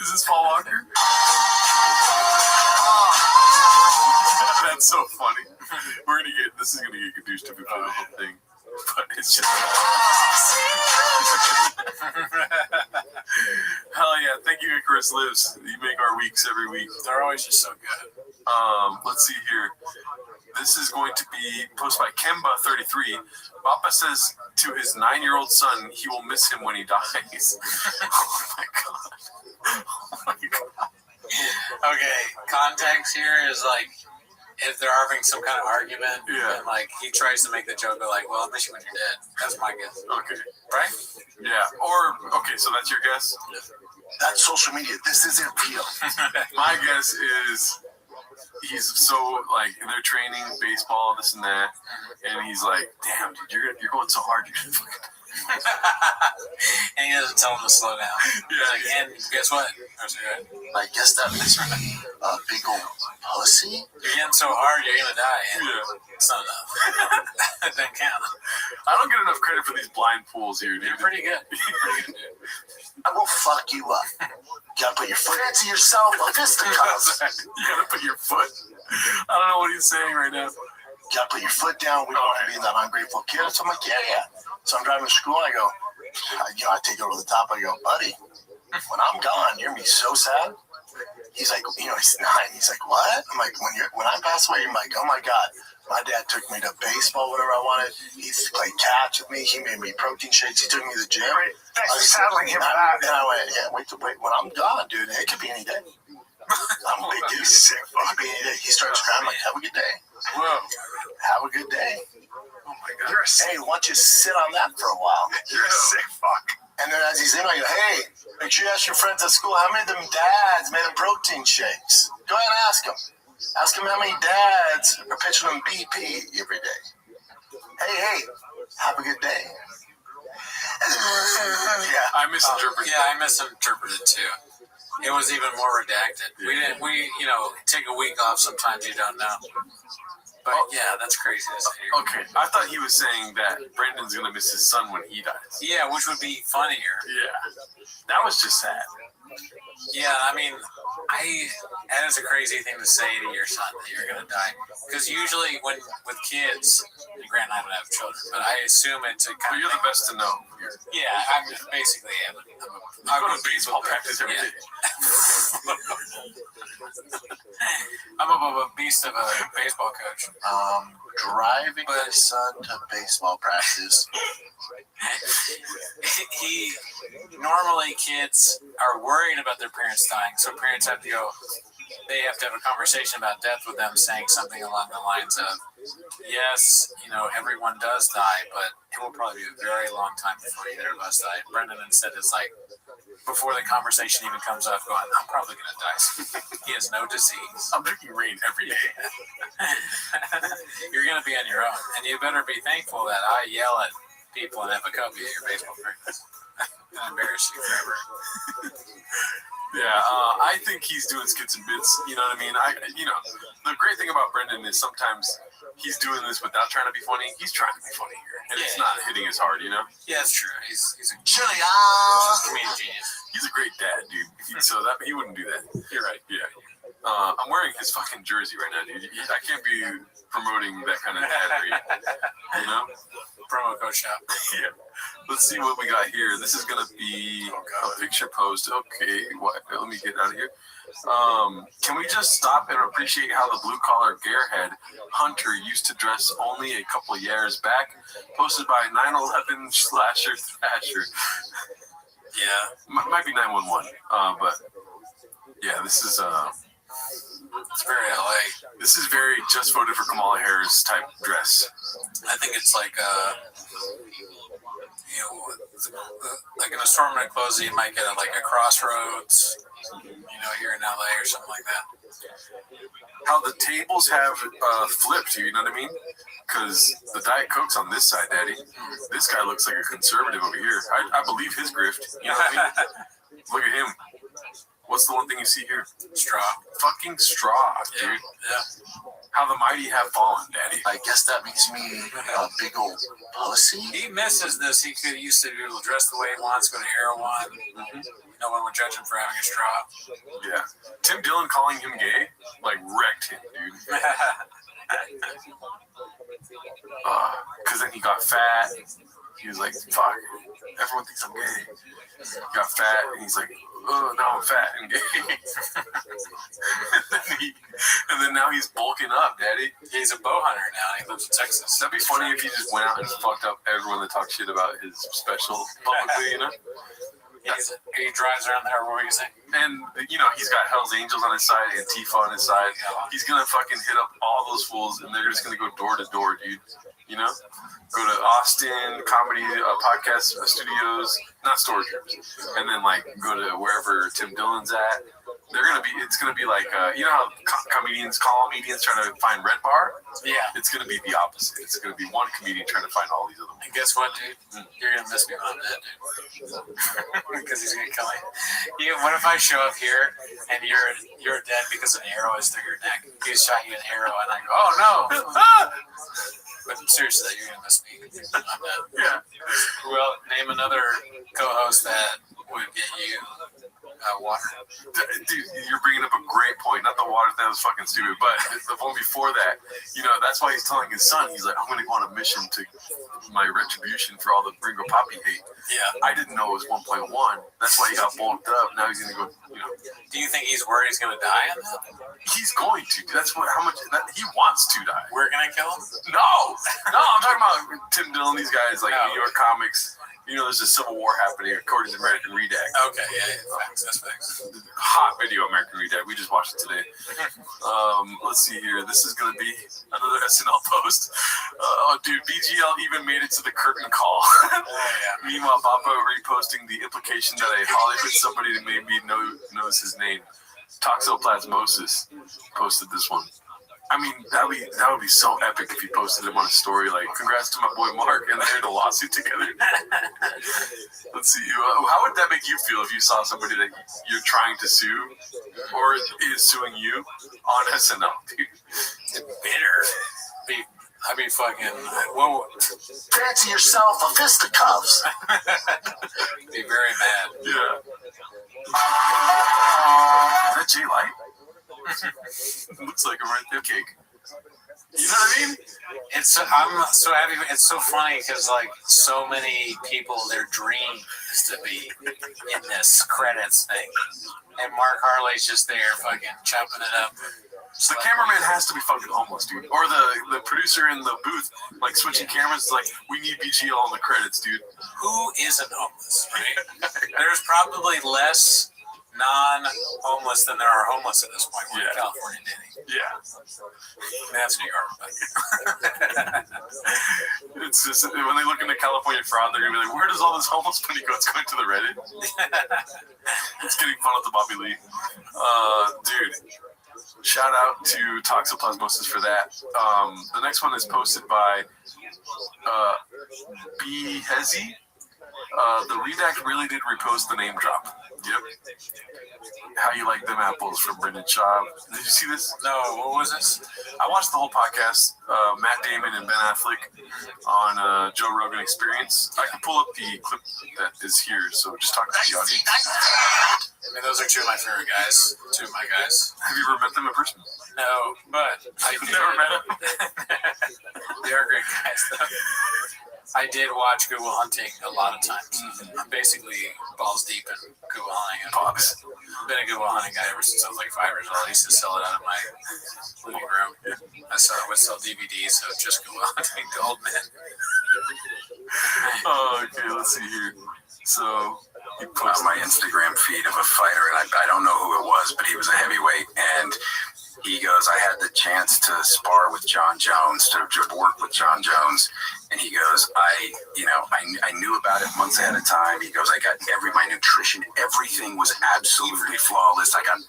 Is this Paul Walker? That's so funny. This is gonna get Kadoosh to be for the whole thing. But it's just hell yeah, thank you, Icarus Lives. You make our weeks every week. They're always just so good. Let's see here. This is going to be posted by Kemba33. Papa says to his 9-year-old son he will miss him when he dies. Oh my god. Okay, context here is like if they're having some kind of argument, and like he tries to make the joke of like, "Well, I'll miss you when you're dead." That's my guess. Okay. Right? Yeah. Or okay, so that's your guess? That's social media. This isn't real. My guess is he's so like they're training baseball, this and that, and he's like, "Damn, dude, you're going so hard, you're gonna fucking." And he doesn't tell him to slow down. He's like, and guess what? I guess that makes me a big old pussy. You're getting so hard, you're gonna die. And Yeah. it's not enough. It doesn't count. I don't get enough credit for these blind pools here, dude. You're pretty good. You're pretty good, dude. I will fuck you up. You gotta put your foot into yourself. A fisticuffs. You gotta put your foot. I don't know what he's saying right now. You gotta put your foot down. We don't want to be that ungrateful kid. So I'm like, yeah. So I'm driving to school. I go, I take it over the top. I go, buddy, when I'm gone, you're gonna be so sad. He's like, he's 9. He's like, what? I'm like, when I pass away, I'm like, oh my god, my dad took me to baseball, whatever I wanted. He played catch with me. He made me protein shakes. He took me to the gym. Thanks for saddling him with that. And I went, wait. When I'm gone, dude, it could be any day. I'm a big dude. Sick. It could be any day. He starts crying. I'm like, have a good day. Whoa. Have a good day. Oh my god. You're a sick. Hey, why don't you sit on that for a while? You're a sick fuck. And then as he's in, I go, hey, make sure you ask your friends at school how many of them dads made them protein shakes. Go ahead and ask them. Ask them how many dads are pitching them BP every day. Hey, have a good day. Yeah. I misinterpreted. Yeah, I misinterpreted too. It was even more redacted. We take a week off. Sometimes you don't know. But yeah, that's crazy to say. Okay, I thought he was saying that Brandon's gonna miss his son when he dies. Yeah, which would be funnier. Yeah, that was just sad. Yeah, I mean, that is a crazy thing to say to your son that you're gonna die. Because usually with kids, Grant and I don't have children, but I assume it's a kind But you're the best to know. Yeah, I'm basically I go to baseball practice every day. I'm a beast of a baseball coach. Driving my son to baseball practice. Normally kids are worried about their parents dying, so parents they have to have a conversation about death with them, saying something along the lines of, yes, everyone does die, but it will probably be a very long time before either of us die. Brendan instead is like, before the conversation even comes up, going, I'm probably going to die soon. He has no disease. I'm drinking rain every day. You're going to be on your own, and you better be thankful that I yell at people and have a cubby at your baseball practice. I'll embarrass you forever. Yeah, I think he's doing skits and bits. You know what I mean? The great thing about Brendan is sometimes he's doing this without trying to be funny. He's trying to be funny here, and it's not hitting as hard. Yeah, it's true. He's a Julia. genius. He's a great dad, dude. So that he wouldn't do that. You're right. Yeah. I'm wearing his fucking jersey right now, dude. I can't be promoting that kind of daddery. Promo code shop. Yeah. Let's see what we got here. This is gonna be a picture post. Okay, let me get out of here. Can we just stop and appreciate how the blue-collar gearhead Hunter used to dress only a couple of years back? Posted by 911 Slasher Thrasher. Yeah. Might be 911. But yeah, this is it's very LA. This is very just voted for Kamala Harris type dress. I think it's like like an assortment of clothes that you might get at like a Crossroads, here in LA or something like that. How the tables have flipped, you know what I mean? Because the Diet Coke's on this side, Daddy. This guy looks like a conservative over here. I believe his grift. You know what I mean? Look at him. What's the one thing you see here? Straw. Fucking straw, dude. Yeah. How the mighty have fallen, Daddy. I guess that makes me a big old pussy. He misses this. He used to be able to dress the way he wants, go to Erewhon. No one would judge him for having a straw. Yeah. Tim Dillon calling him gay, wrecked him, dude. Because then he got fat. He was like, fuck, everyone thinks I'm gay. He got fat, and he's like, oh, now I'm fat and gay. and then now he's bulking up, Daddy. He's a bow hunter now. He lives in Texas. That'd be funny if he just went out and fucked up everyone that talks shit about his special publicly, He drives around there, what were you saying? And, he's got Hell's Angels on his side, Antifa on his side. He's going to fucking hit up all those fools, and they're just going to go door to door, dude. Go to Austin Comedy Podcast Studios, not storage rooms, and then, go to wherever Tim Dillon's at. It's going to be like, how comedians call comedians trying to find Red Bar? Yeah. It's going to be the opposite. It's going to be one comedian trying to find all these other ones. And guess what, dude? You're going to miss me on that, dude. Because he's going to kill me. What if I show up here and you're dead because an arrow is through your neck? He shot you an arrow and I go, oh no! But seriously, you're going to miss me on that. Yeah. Well, name another co-host that would get you water. Dude, you're bringing up a great point. Not the water thing, that was fucking stupid, but the one before that, that's why he's telling his son, he's like, I'm going to go on a mission to my retribution for all the Gringo Poppy hate. Yeah. I didn't know it was 1.1. That's why he got bulked up. Now he's going to go, Do you think he's worried he's going to die on that? He's going to. That's he wants to die. We're going to kill him? No, I'm talking about Tim Dillon, these guys, New York comics. There's a civil war happening according to American Redact. Okay, yeah, facts, that's facts. Hot video, American Redact. We just watched it today. Let's see here. This is going to be another SNL post. Dude, BGL even made it to the curtain call. Meanwhile, Bappa reposting the implication that a Hollywood somebody that maybe knows his name. Toxoplasmosis posted this one. I mean, that would be so epic if he posted him on a story congrats to my boy Mark, and they're in a lawsuit together. Let's see. How would that make you feel if you saw somebody that you're trying to sue or is suing you on SNL, dude? Bitter. I'd be fucking... Whoa. Fancy yourself a fisticuffs. Be very mad. Yeah. Is that Jay Light? Looks like a right there cake. You know what I mean? I'm so happy. It's so funny because so many people, their dream is to be in this credits thing, and Mark Harley's just there fucking chopping it up. So the cameraman has to be fucking homeless, dude. Or the producer in the booth, switching cameras, is we need BGL on the credits, dude. Who isn't homeless, right? There's probably less non-homeless than there are homeless at this point. We're in Yeah. California, Danny. Yeah. That's New York. But It's just when they look into California fraud, they're gonna be like, "Where does all this homeless money go? It's going to the Reddit." It's getting fun with the Bobby Lee, dude. Shout out to Toxoplasmosis for that. The next one is posted by B Hezi. The Redact really did repost the name drop. Yep. How you like them apples from Brendan Schaub. Did you see this? no, what was this? I watched the whole podcast, Matt Damon and Ben Affleck on Joe Rogan Experience. I can pull up the clip that is here, so just talk to the audience. I mean, those are two of my favorite guys. Two of my guys. Have you ever met them in person? No, but I I've never met them. They are great guys, though. I did watch Good Will Hunting a lot of times. I'm basically balls deep in Good Will Hunting. I've been a Good Will Hunting guy ever since I was like 5 years old. I used to sell it out of my living room. I would sell DVDs of just Good Will Hunting to old men. Oh, okay, let's see here. So, he posted my Instagram feed of a fighter, and I don't know who it was, but he was a heavyweight, and he goes, I had the chance to spar with John Jones, to work with John Jones, and he goes, I knew about it months ahead of time. He goes, I got my nutrition, everything was absolutely flawless. I got,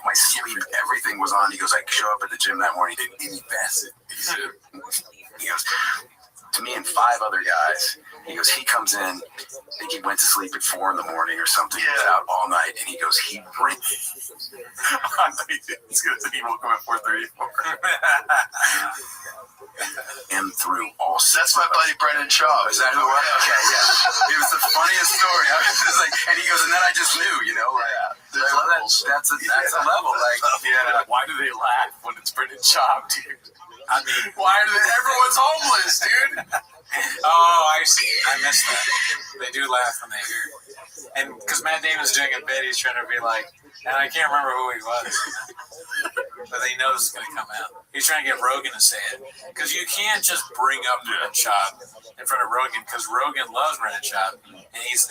my sleep, everything was on. He goes, I show up at the gym that morning, didn't any facet. He goes, to me and 5 other guys. He goes, he comes in, I think he went to sleep at 4 in the morning or something. He was out all night, and he goes, he woke up at 4:34. And through all. That's my buddy Brendan Shaw. Is that who it was? Okay, yeah. It was the funniest story. I was just like, and he goes, and then I just knew, that's a level. Like, yeah. Why do they laugh when it's Brendan Schaub, dude? I mean, everyone's homeless, dude? Oh, I see. I missed that. They do laugh when they hear. And because Matt Damon's doing a bit, he's trying to be like, and I can't remember who he was, but he knows it's going to come out. He's trying to get Rogan to say it. Because you can't just bring up Brendan Schaub in front of Rogan, because Rogan loves Brendan Schaub, and he's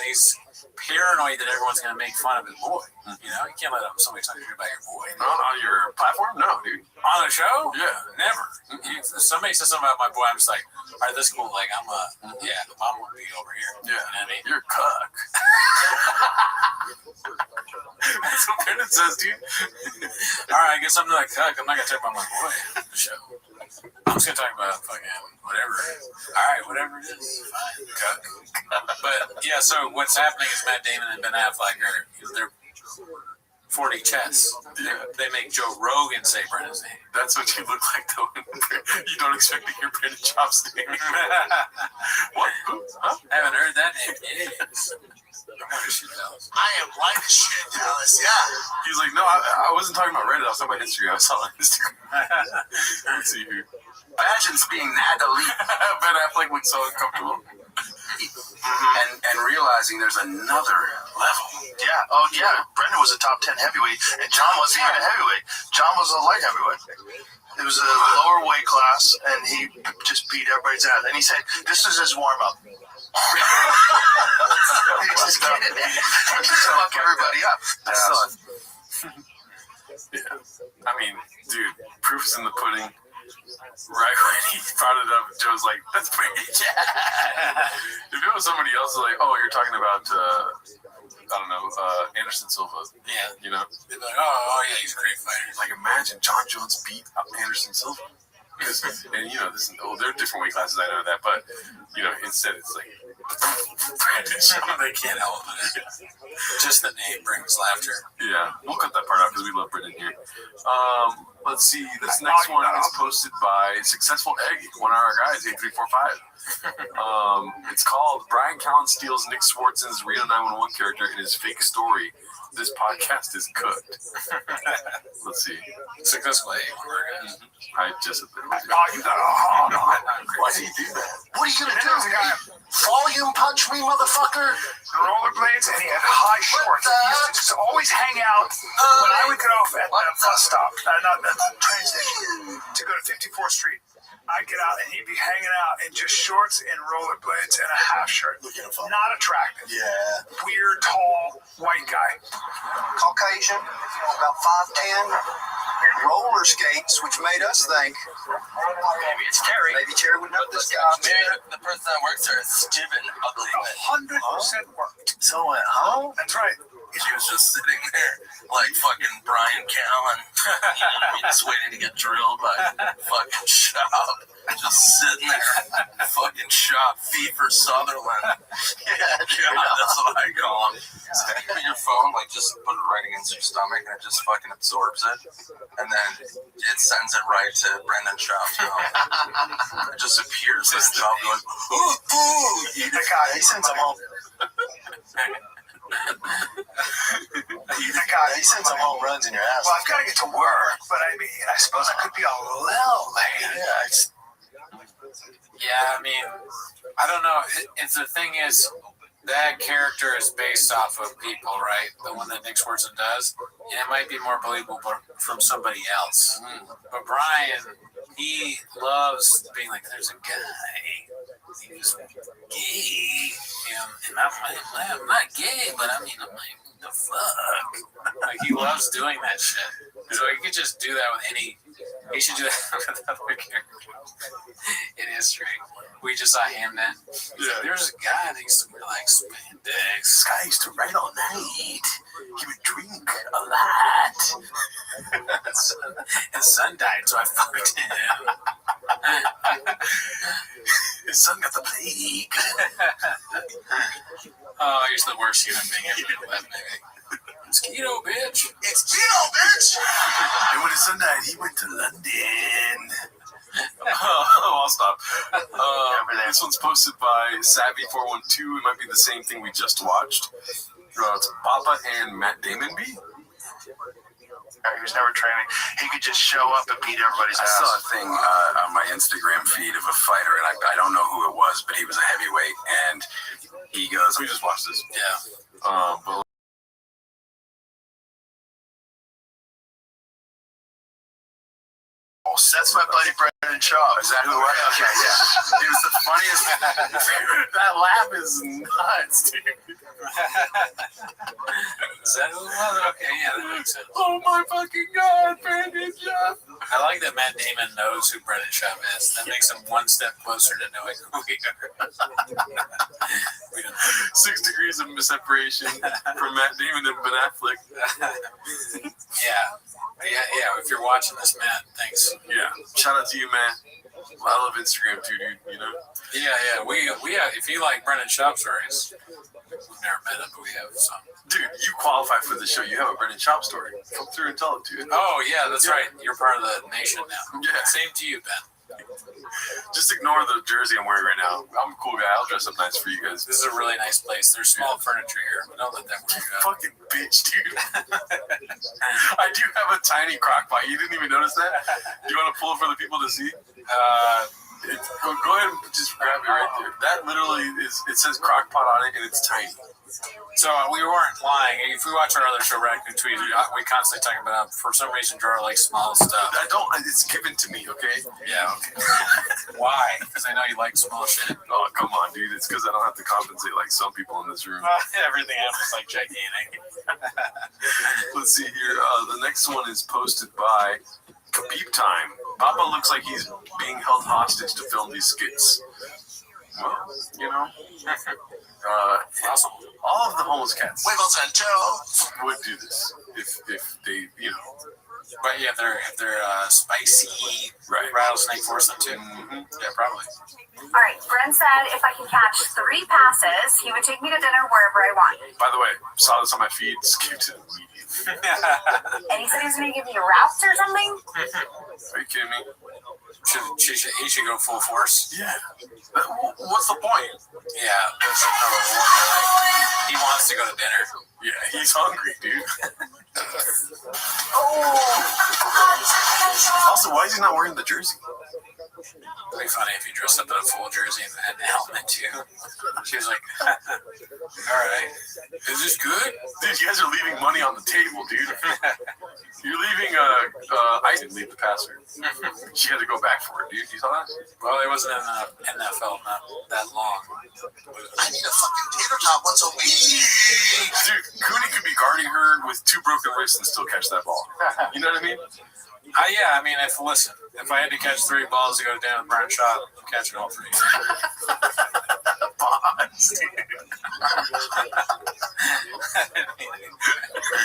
paranoid that everyone's going to make fun of his boy. You know, you can't let somebody talk to you about your boy. On your platform? No, dude. On the show? Yeah. Never. If somebody says something about my boy, I'm just like, all right, that's cool. Like, the mom would be over here. Yeah. You know what I mean? You're a cuck. That's what Brendan says, dude. All right, I guess I'm not a cuck. I'm not going to talk about my boy on the show. I'm just going to talk about fucking whatever it is. All right, whatever it is. Fine. Cuck. But, yeah, so what's happening is Matt Damon and Ben Affleck they're 40 chess. They make Joe Rogan say Brendan's name. That's what you look like, though. You don't expect to hear Brendan Schaub's name. What? Huh? I haven't heard that name yet. I am white as shit, Dallas. Yeah. He's like, no, I wasn't talking about Reddit. I was talking about history. I saw it on Instagram. Let's see here. Imagine being that elite. Ben Affleck looks so uncomfortable. And realizing there's another level. Yeah. Oh, yeah. Brendan was a top 10 heavyweight, and John wasn't even a heavyweight. John was a light heavyweight. It was a lower weight class, and he just beat everybody's ass. And he said, this is his warm-up. He's just kidding. Just fuck everybody up. Yeah. I mean, dude, proof's in the pudding. Right when he brought it up, Joe's like, that's pretty. If it was somebody else, like, oh, you're talking about, I don't know, Anderson Silva. Yeah. You know? They'd be like, oh, yeah, he's a great fighter. Like, imagine John Jones beat up Anderson Silva. And, they're different weight classes, I know that, but, instead it's like, Brendan Schaub. They can't help it. Just the name brings laughter. Yeah, we'll cut that part out because we love Brendan here. Let's see. This next one is posted by Successful Egg, one of our guys, 8345. It's called Brian Callen Steals Nick Swartzen's Reno 911 character in his fake story. This podcast is cooked. Let's see. Successful Egg, one of our guys. I just. Why do you do that? What are you going to do? Volume punch me, motherfucker? Rollerblades, and he had high shorts. He used to just always hang out when I would get off at the bus stop, not the train station, to go to 54th Street. I'd get out, and he'd be hanging out in just shorts and rollerblades and a half shirt. Not attractive. Yeah. Weird, tall, white guy. Okay, equation, about 5'10", roller skates, which made us think Maybe it's Terry. maybe Terry would know this guy. Maybe the person that works there is Steven Ugly. 100% worked. So went home. That's right. He was just sitting there like fucking Brian Callen. You know what I mean? Just waiting to get drilled by fucking Shop. Just sitting there. Fucking Shop, Fever Sutherland. Yeah, that's what I call him. So you put your phone, like, just put it right against your stomach and it just fucking absorbs it. And then it sends it right to Brendan Shop's phone. It just appears in Shop. Like, The guy, he sends him home. He sends some home runs in your ass. Well, I've got to get to work, but I mean, I suppose I could be a little late. Yeah, I mean, I don't know. It's the thing is, that character is based off of people, right? The one that Nick Swartzen does. And it might be more believable from somebody else. But Brian, he loves being like, there's a guy. He was gay. And I'm not gay, but I mean, I'm like, what the fuck? Like, he loves doing that shit. So he could just do that with any. He should do that with other characters. It is true. We just saw Hamnet. Yeah. There's a guy that used to wear like spandex. This guy used to write all night. He would drink a lot. His son died, so I fucked him. His son got the plague. Oh, he's the worst human being ever lived, baby. It's keto, bitch. It's keto, bitch. And when his son died, he went to London. I'll stop. This one's posted by Savvy412. It might be the same thing we just watched. It's Papa and Matt Damon B. He was never training. He could just show up and beat everybody's I ass. saw a thing on my Instagram feed of a fighter, and I don't know who it was, but he was a heavyweight, and he goes, we just watched this. Yeah. But that's my buddy Brendan Shaw. Is that who it was? Okay, yeah. He was the funniest. That laugh is nuts, dude. Is that who it was? Okay, yeah, that makes sense. Oh my fucking god, Brendan Shaw. I like that Matt Damon knows who Brendan Schaub is. That makes him one step closer to knowing who we are. 6 degrees of separation from Matt Damon and Ben Affleck. Yeah. If you're watching this, Matt, thanks. Yeah. Shout out to you, Matt. I love Instagram too, dude. You know. Yeah. We if you like Brendan Schaub stories, we've never met him, but we have some. Dude, you qualify for the show. You have a Brendan Schaub story. Come through and tell it to you. Oh yeah, that's right. You're part of the nation now. Yeah. Same to you, Ben. Just ignore the jersey I'm wearing right now. I'm a cool guy. I'll dress up nice for you guys. This is a really nice place. There's small furniture here, but don't let that worry you out. Fucking bitch, dude. I do have a tiny crock pot. You didn't even notice that? Do you want to pull it for the people to see? Go ahead and just grab it right there. That literally is, it says crock pot on it, and it's tiny. So we weren't lying. If we watch our other show, Raccoon Tweet, we constantly talk about, for some reason, Jar likes small stuff. It's given to me, okay? Yeah, okay. Why? Because I know you like small shit. Oh, come on, dude. It's because I don't have to compensate like some people in this room. Everything else is like gigantic. Let's see here. The next one is posted by Khabib Time. Papa looks like he's being held hostage to film these skits. Well, you know. Awesome. All of the homeless cats Wiggles and toes would do this if they, you know. But yeah, if they're spicy, right? Rattlesnake force them too. Mm-hmm. Yeah, probably. All right, Brent said if I can catch 3 passes, he would take me to dinner wherever I want. By the way, saw this on my feed. Skipped it immediately. And he said he was going to give me routes or something. Are you kidding me? He should go full force. Yeah. What's the point? Yeah. There's no reward, right? He wants to go to dinner. Yeah, he's hungry, dude. Also, why is he not wearing the jersey? It'd be funny if he dressed up in a full jersey and had a helmet too. She was like, all right, is this good? Dude, you guys are leaving money on the table, dude. You're leaving, I didn't leave the passer. She had to go back for it, dude. You saw that? Well, it wasn't in the NFL not that long. I need a fucking tater tot once a week. Dude, Cooney could be guarding her with 2 broken wrists and still catch that ball. You know what I mean? Yeah, I mean, if I had to catch 3 balls to go down Brian shot, I'm catching all 3.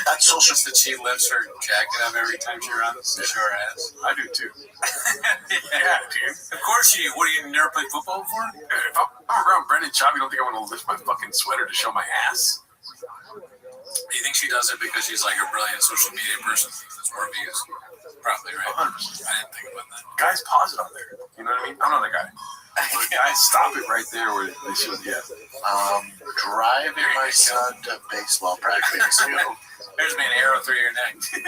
That's social. Just that she lifts her jacket up every time she runs to show her ass. I do too. Yeah, dude. Of course you. What, you never played football before? If I'm around Brendan Schaub, you don't think I'm going to lift my fucking sweater to show my ass? Do you think she does it because she's like a brilliant social media person? That's more views. Probably, right? 100%. I didn't think about that. Guys, pause it on there. You know what I mean? I'm not a guy. But guys, stop it right there where they should. Yeah. Driving my son to baseball practice. There's me an arrow through your neck. Let's go.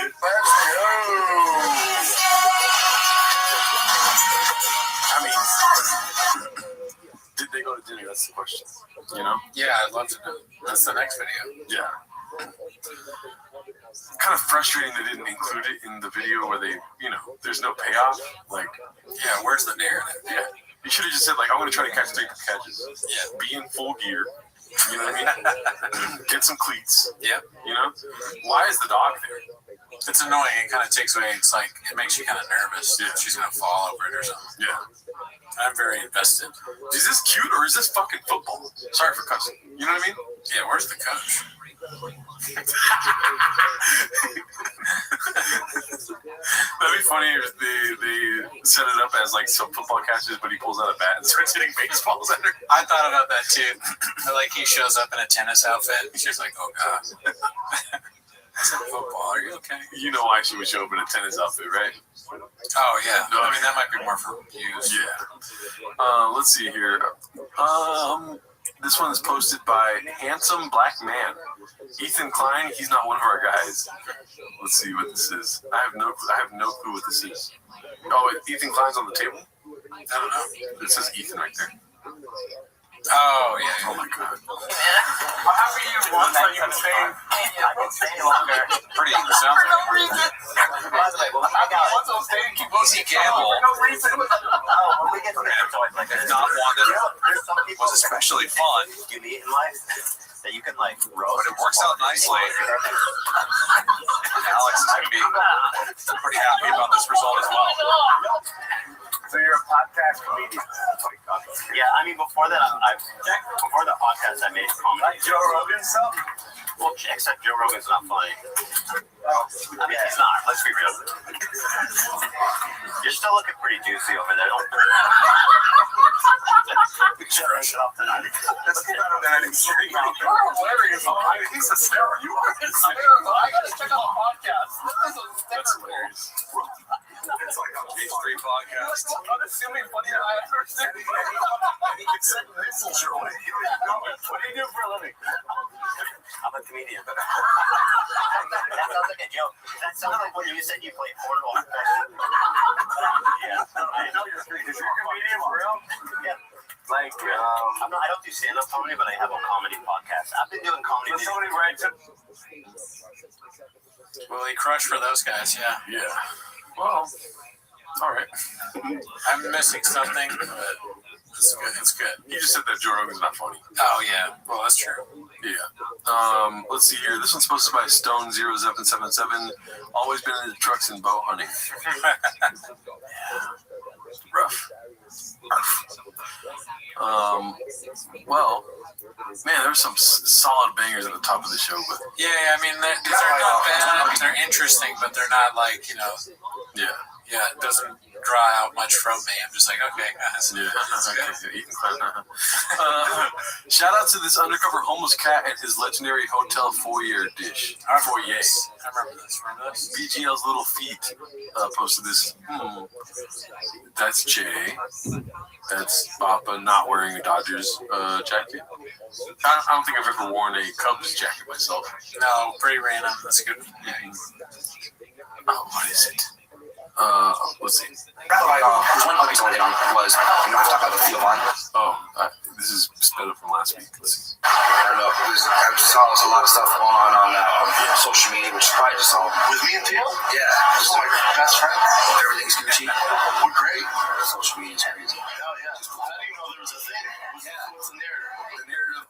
I mean, did they go to dinner? That's the question. You know? Yeah, I'd love to know. That's the next video. Yeah. Kind of frustrating they didn't include it in the video where they, you know, there's no payoff. Like, yeah, where's the narrative? Yeah. You should have just said, like, I'm going to try to catch 3 catches. Yeah. Be in full gear. You know what I mean? Get some cleats. Yeah. You know? Why is the dog there? It's annoying. It kind of takes away. It's like, it makes you kind of nervous. Yeah. She's going to fall over it or something. Yeah. I'm very invested. Is this cute or is this fucking football? Sorry for cussing. You know what I mean? Yeah, where's the coach? That'd be funny if they set it up as like some football catches, but he pulls out a bat and starts hitting baseballs at her. I thought about that too. Like he shows up in a tennis outfit. She's like, oh god. I said, football, are you okay? You know why she would show up in a tennis outfit, right? Oh yeah. No, I mean that might be more for views. Yeah. Let's see here. This one is posted by Handsome Black Man. Ethan Klein, he's not one of our guys. Let's see what this is. I have no clue what this is. Oh, Ethan Klein's on the table? I don't know. It says Ethan right there. Oh yeah. Oh my god. How happy you once that you can stay? I can stay longer. Pretty sounds For no like reason. By the way, I got once I'll stay and keep Easy gamble. for no reason. Oh, when we get to different toys like this. Not one that There's some people was especially fun. you meet in life that you can like roast. But it works out nicely. Alex is going to be pretty happy about this result as well. So you're a podcast comedian. Yeah, I mean before that, before the podcast, I made comedy. Like Joe Rogan stuff. Well, except Joe Rogan's not funny. I mean, he's not. Let's be real. You're still looking pretty juicy over there. Don't. Let's get up tonight. That's better than any stream out there. You're hilarious. He's hysterical. You are hysterical. I gotta check out the podcast. That's hilarious. It's like a P3 podcast. Unassuming funny that I understand. What do you do for a living? I'm a comedian. That sounds like a joke. That sounds like when you said you played cornhole. Yeah. I know you're a comedian for real? Yeah. Like, I don't do stand-up comedy, but I have a comedy podcast. I've been doing comedy. Does somebody write to... Well, he crushed for those guys, yeah. Yeah. Well, all right. I'm missing something, but it's good. It's good. You just said that Joe Rogan's not funny. Oh yeah. Well, that's true. Yeah. Let's see here. This one's posted by Stone0777. Always been into trucks and bow hunting. Rough. Well, man, there's some solid bangers at the top of the show, but yeah, I mean, these are not bad. They're interesting, but they're not like, you know. Yeah, it doesn't draw out much from me. I'm just like, okay, guys. Yeah. Okay. Shout out to this undercover homeless cat and his legendary hotel foyer dish. Foyer. I remember this. BGL's Little Feet posted this. That's Jay. That's Papa not wearing a Dodgers jacket. I don't think I've ever worn a Cubs jacket myself. No, pretty random. That's good. Oh, what is it? Let's see. One of these I did on was, you know, I talk about the field line. Oh, this is sped up from last week. Let's see. I don't know. I saw there's a lot of stuff going on social media, which is probably just all With me and Theo? yeah, just like best friend. Everything's Gucci. We're great. Social media is crazy. Hell yeah. How do you know there was a thing? What's the narrative? The narrative.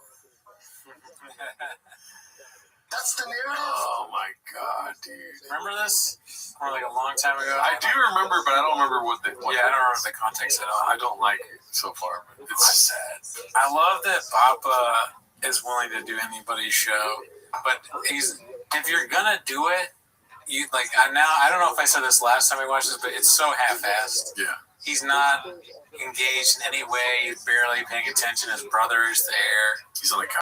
That's That's the narrative. Oh my god, dude! Remember this? Or like a long time ago? I do remember, but I don't remember what the. Yeah, I don't remember the context at all. I don't like it so far. But it's sad. I love that Papa is willing to do anybody's show, but if you're gonna do it, you like. I don't know if I said this last time we watched this, but it's so half-assed. Yeah. He's not engaged in any way. He's barely paying attention. His brother is there. He's on the couch.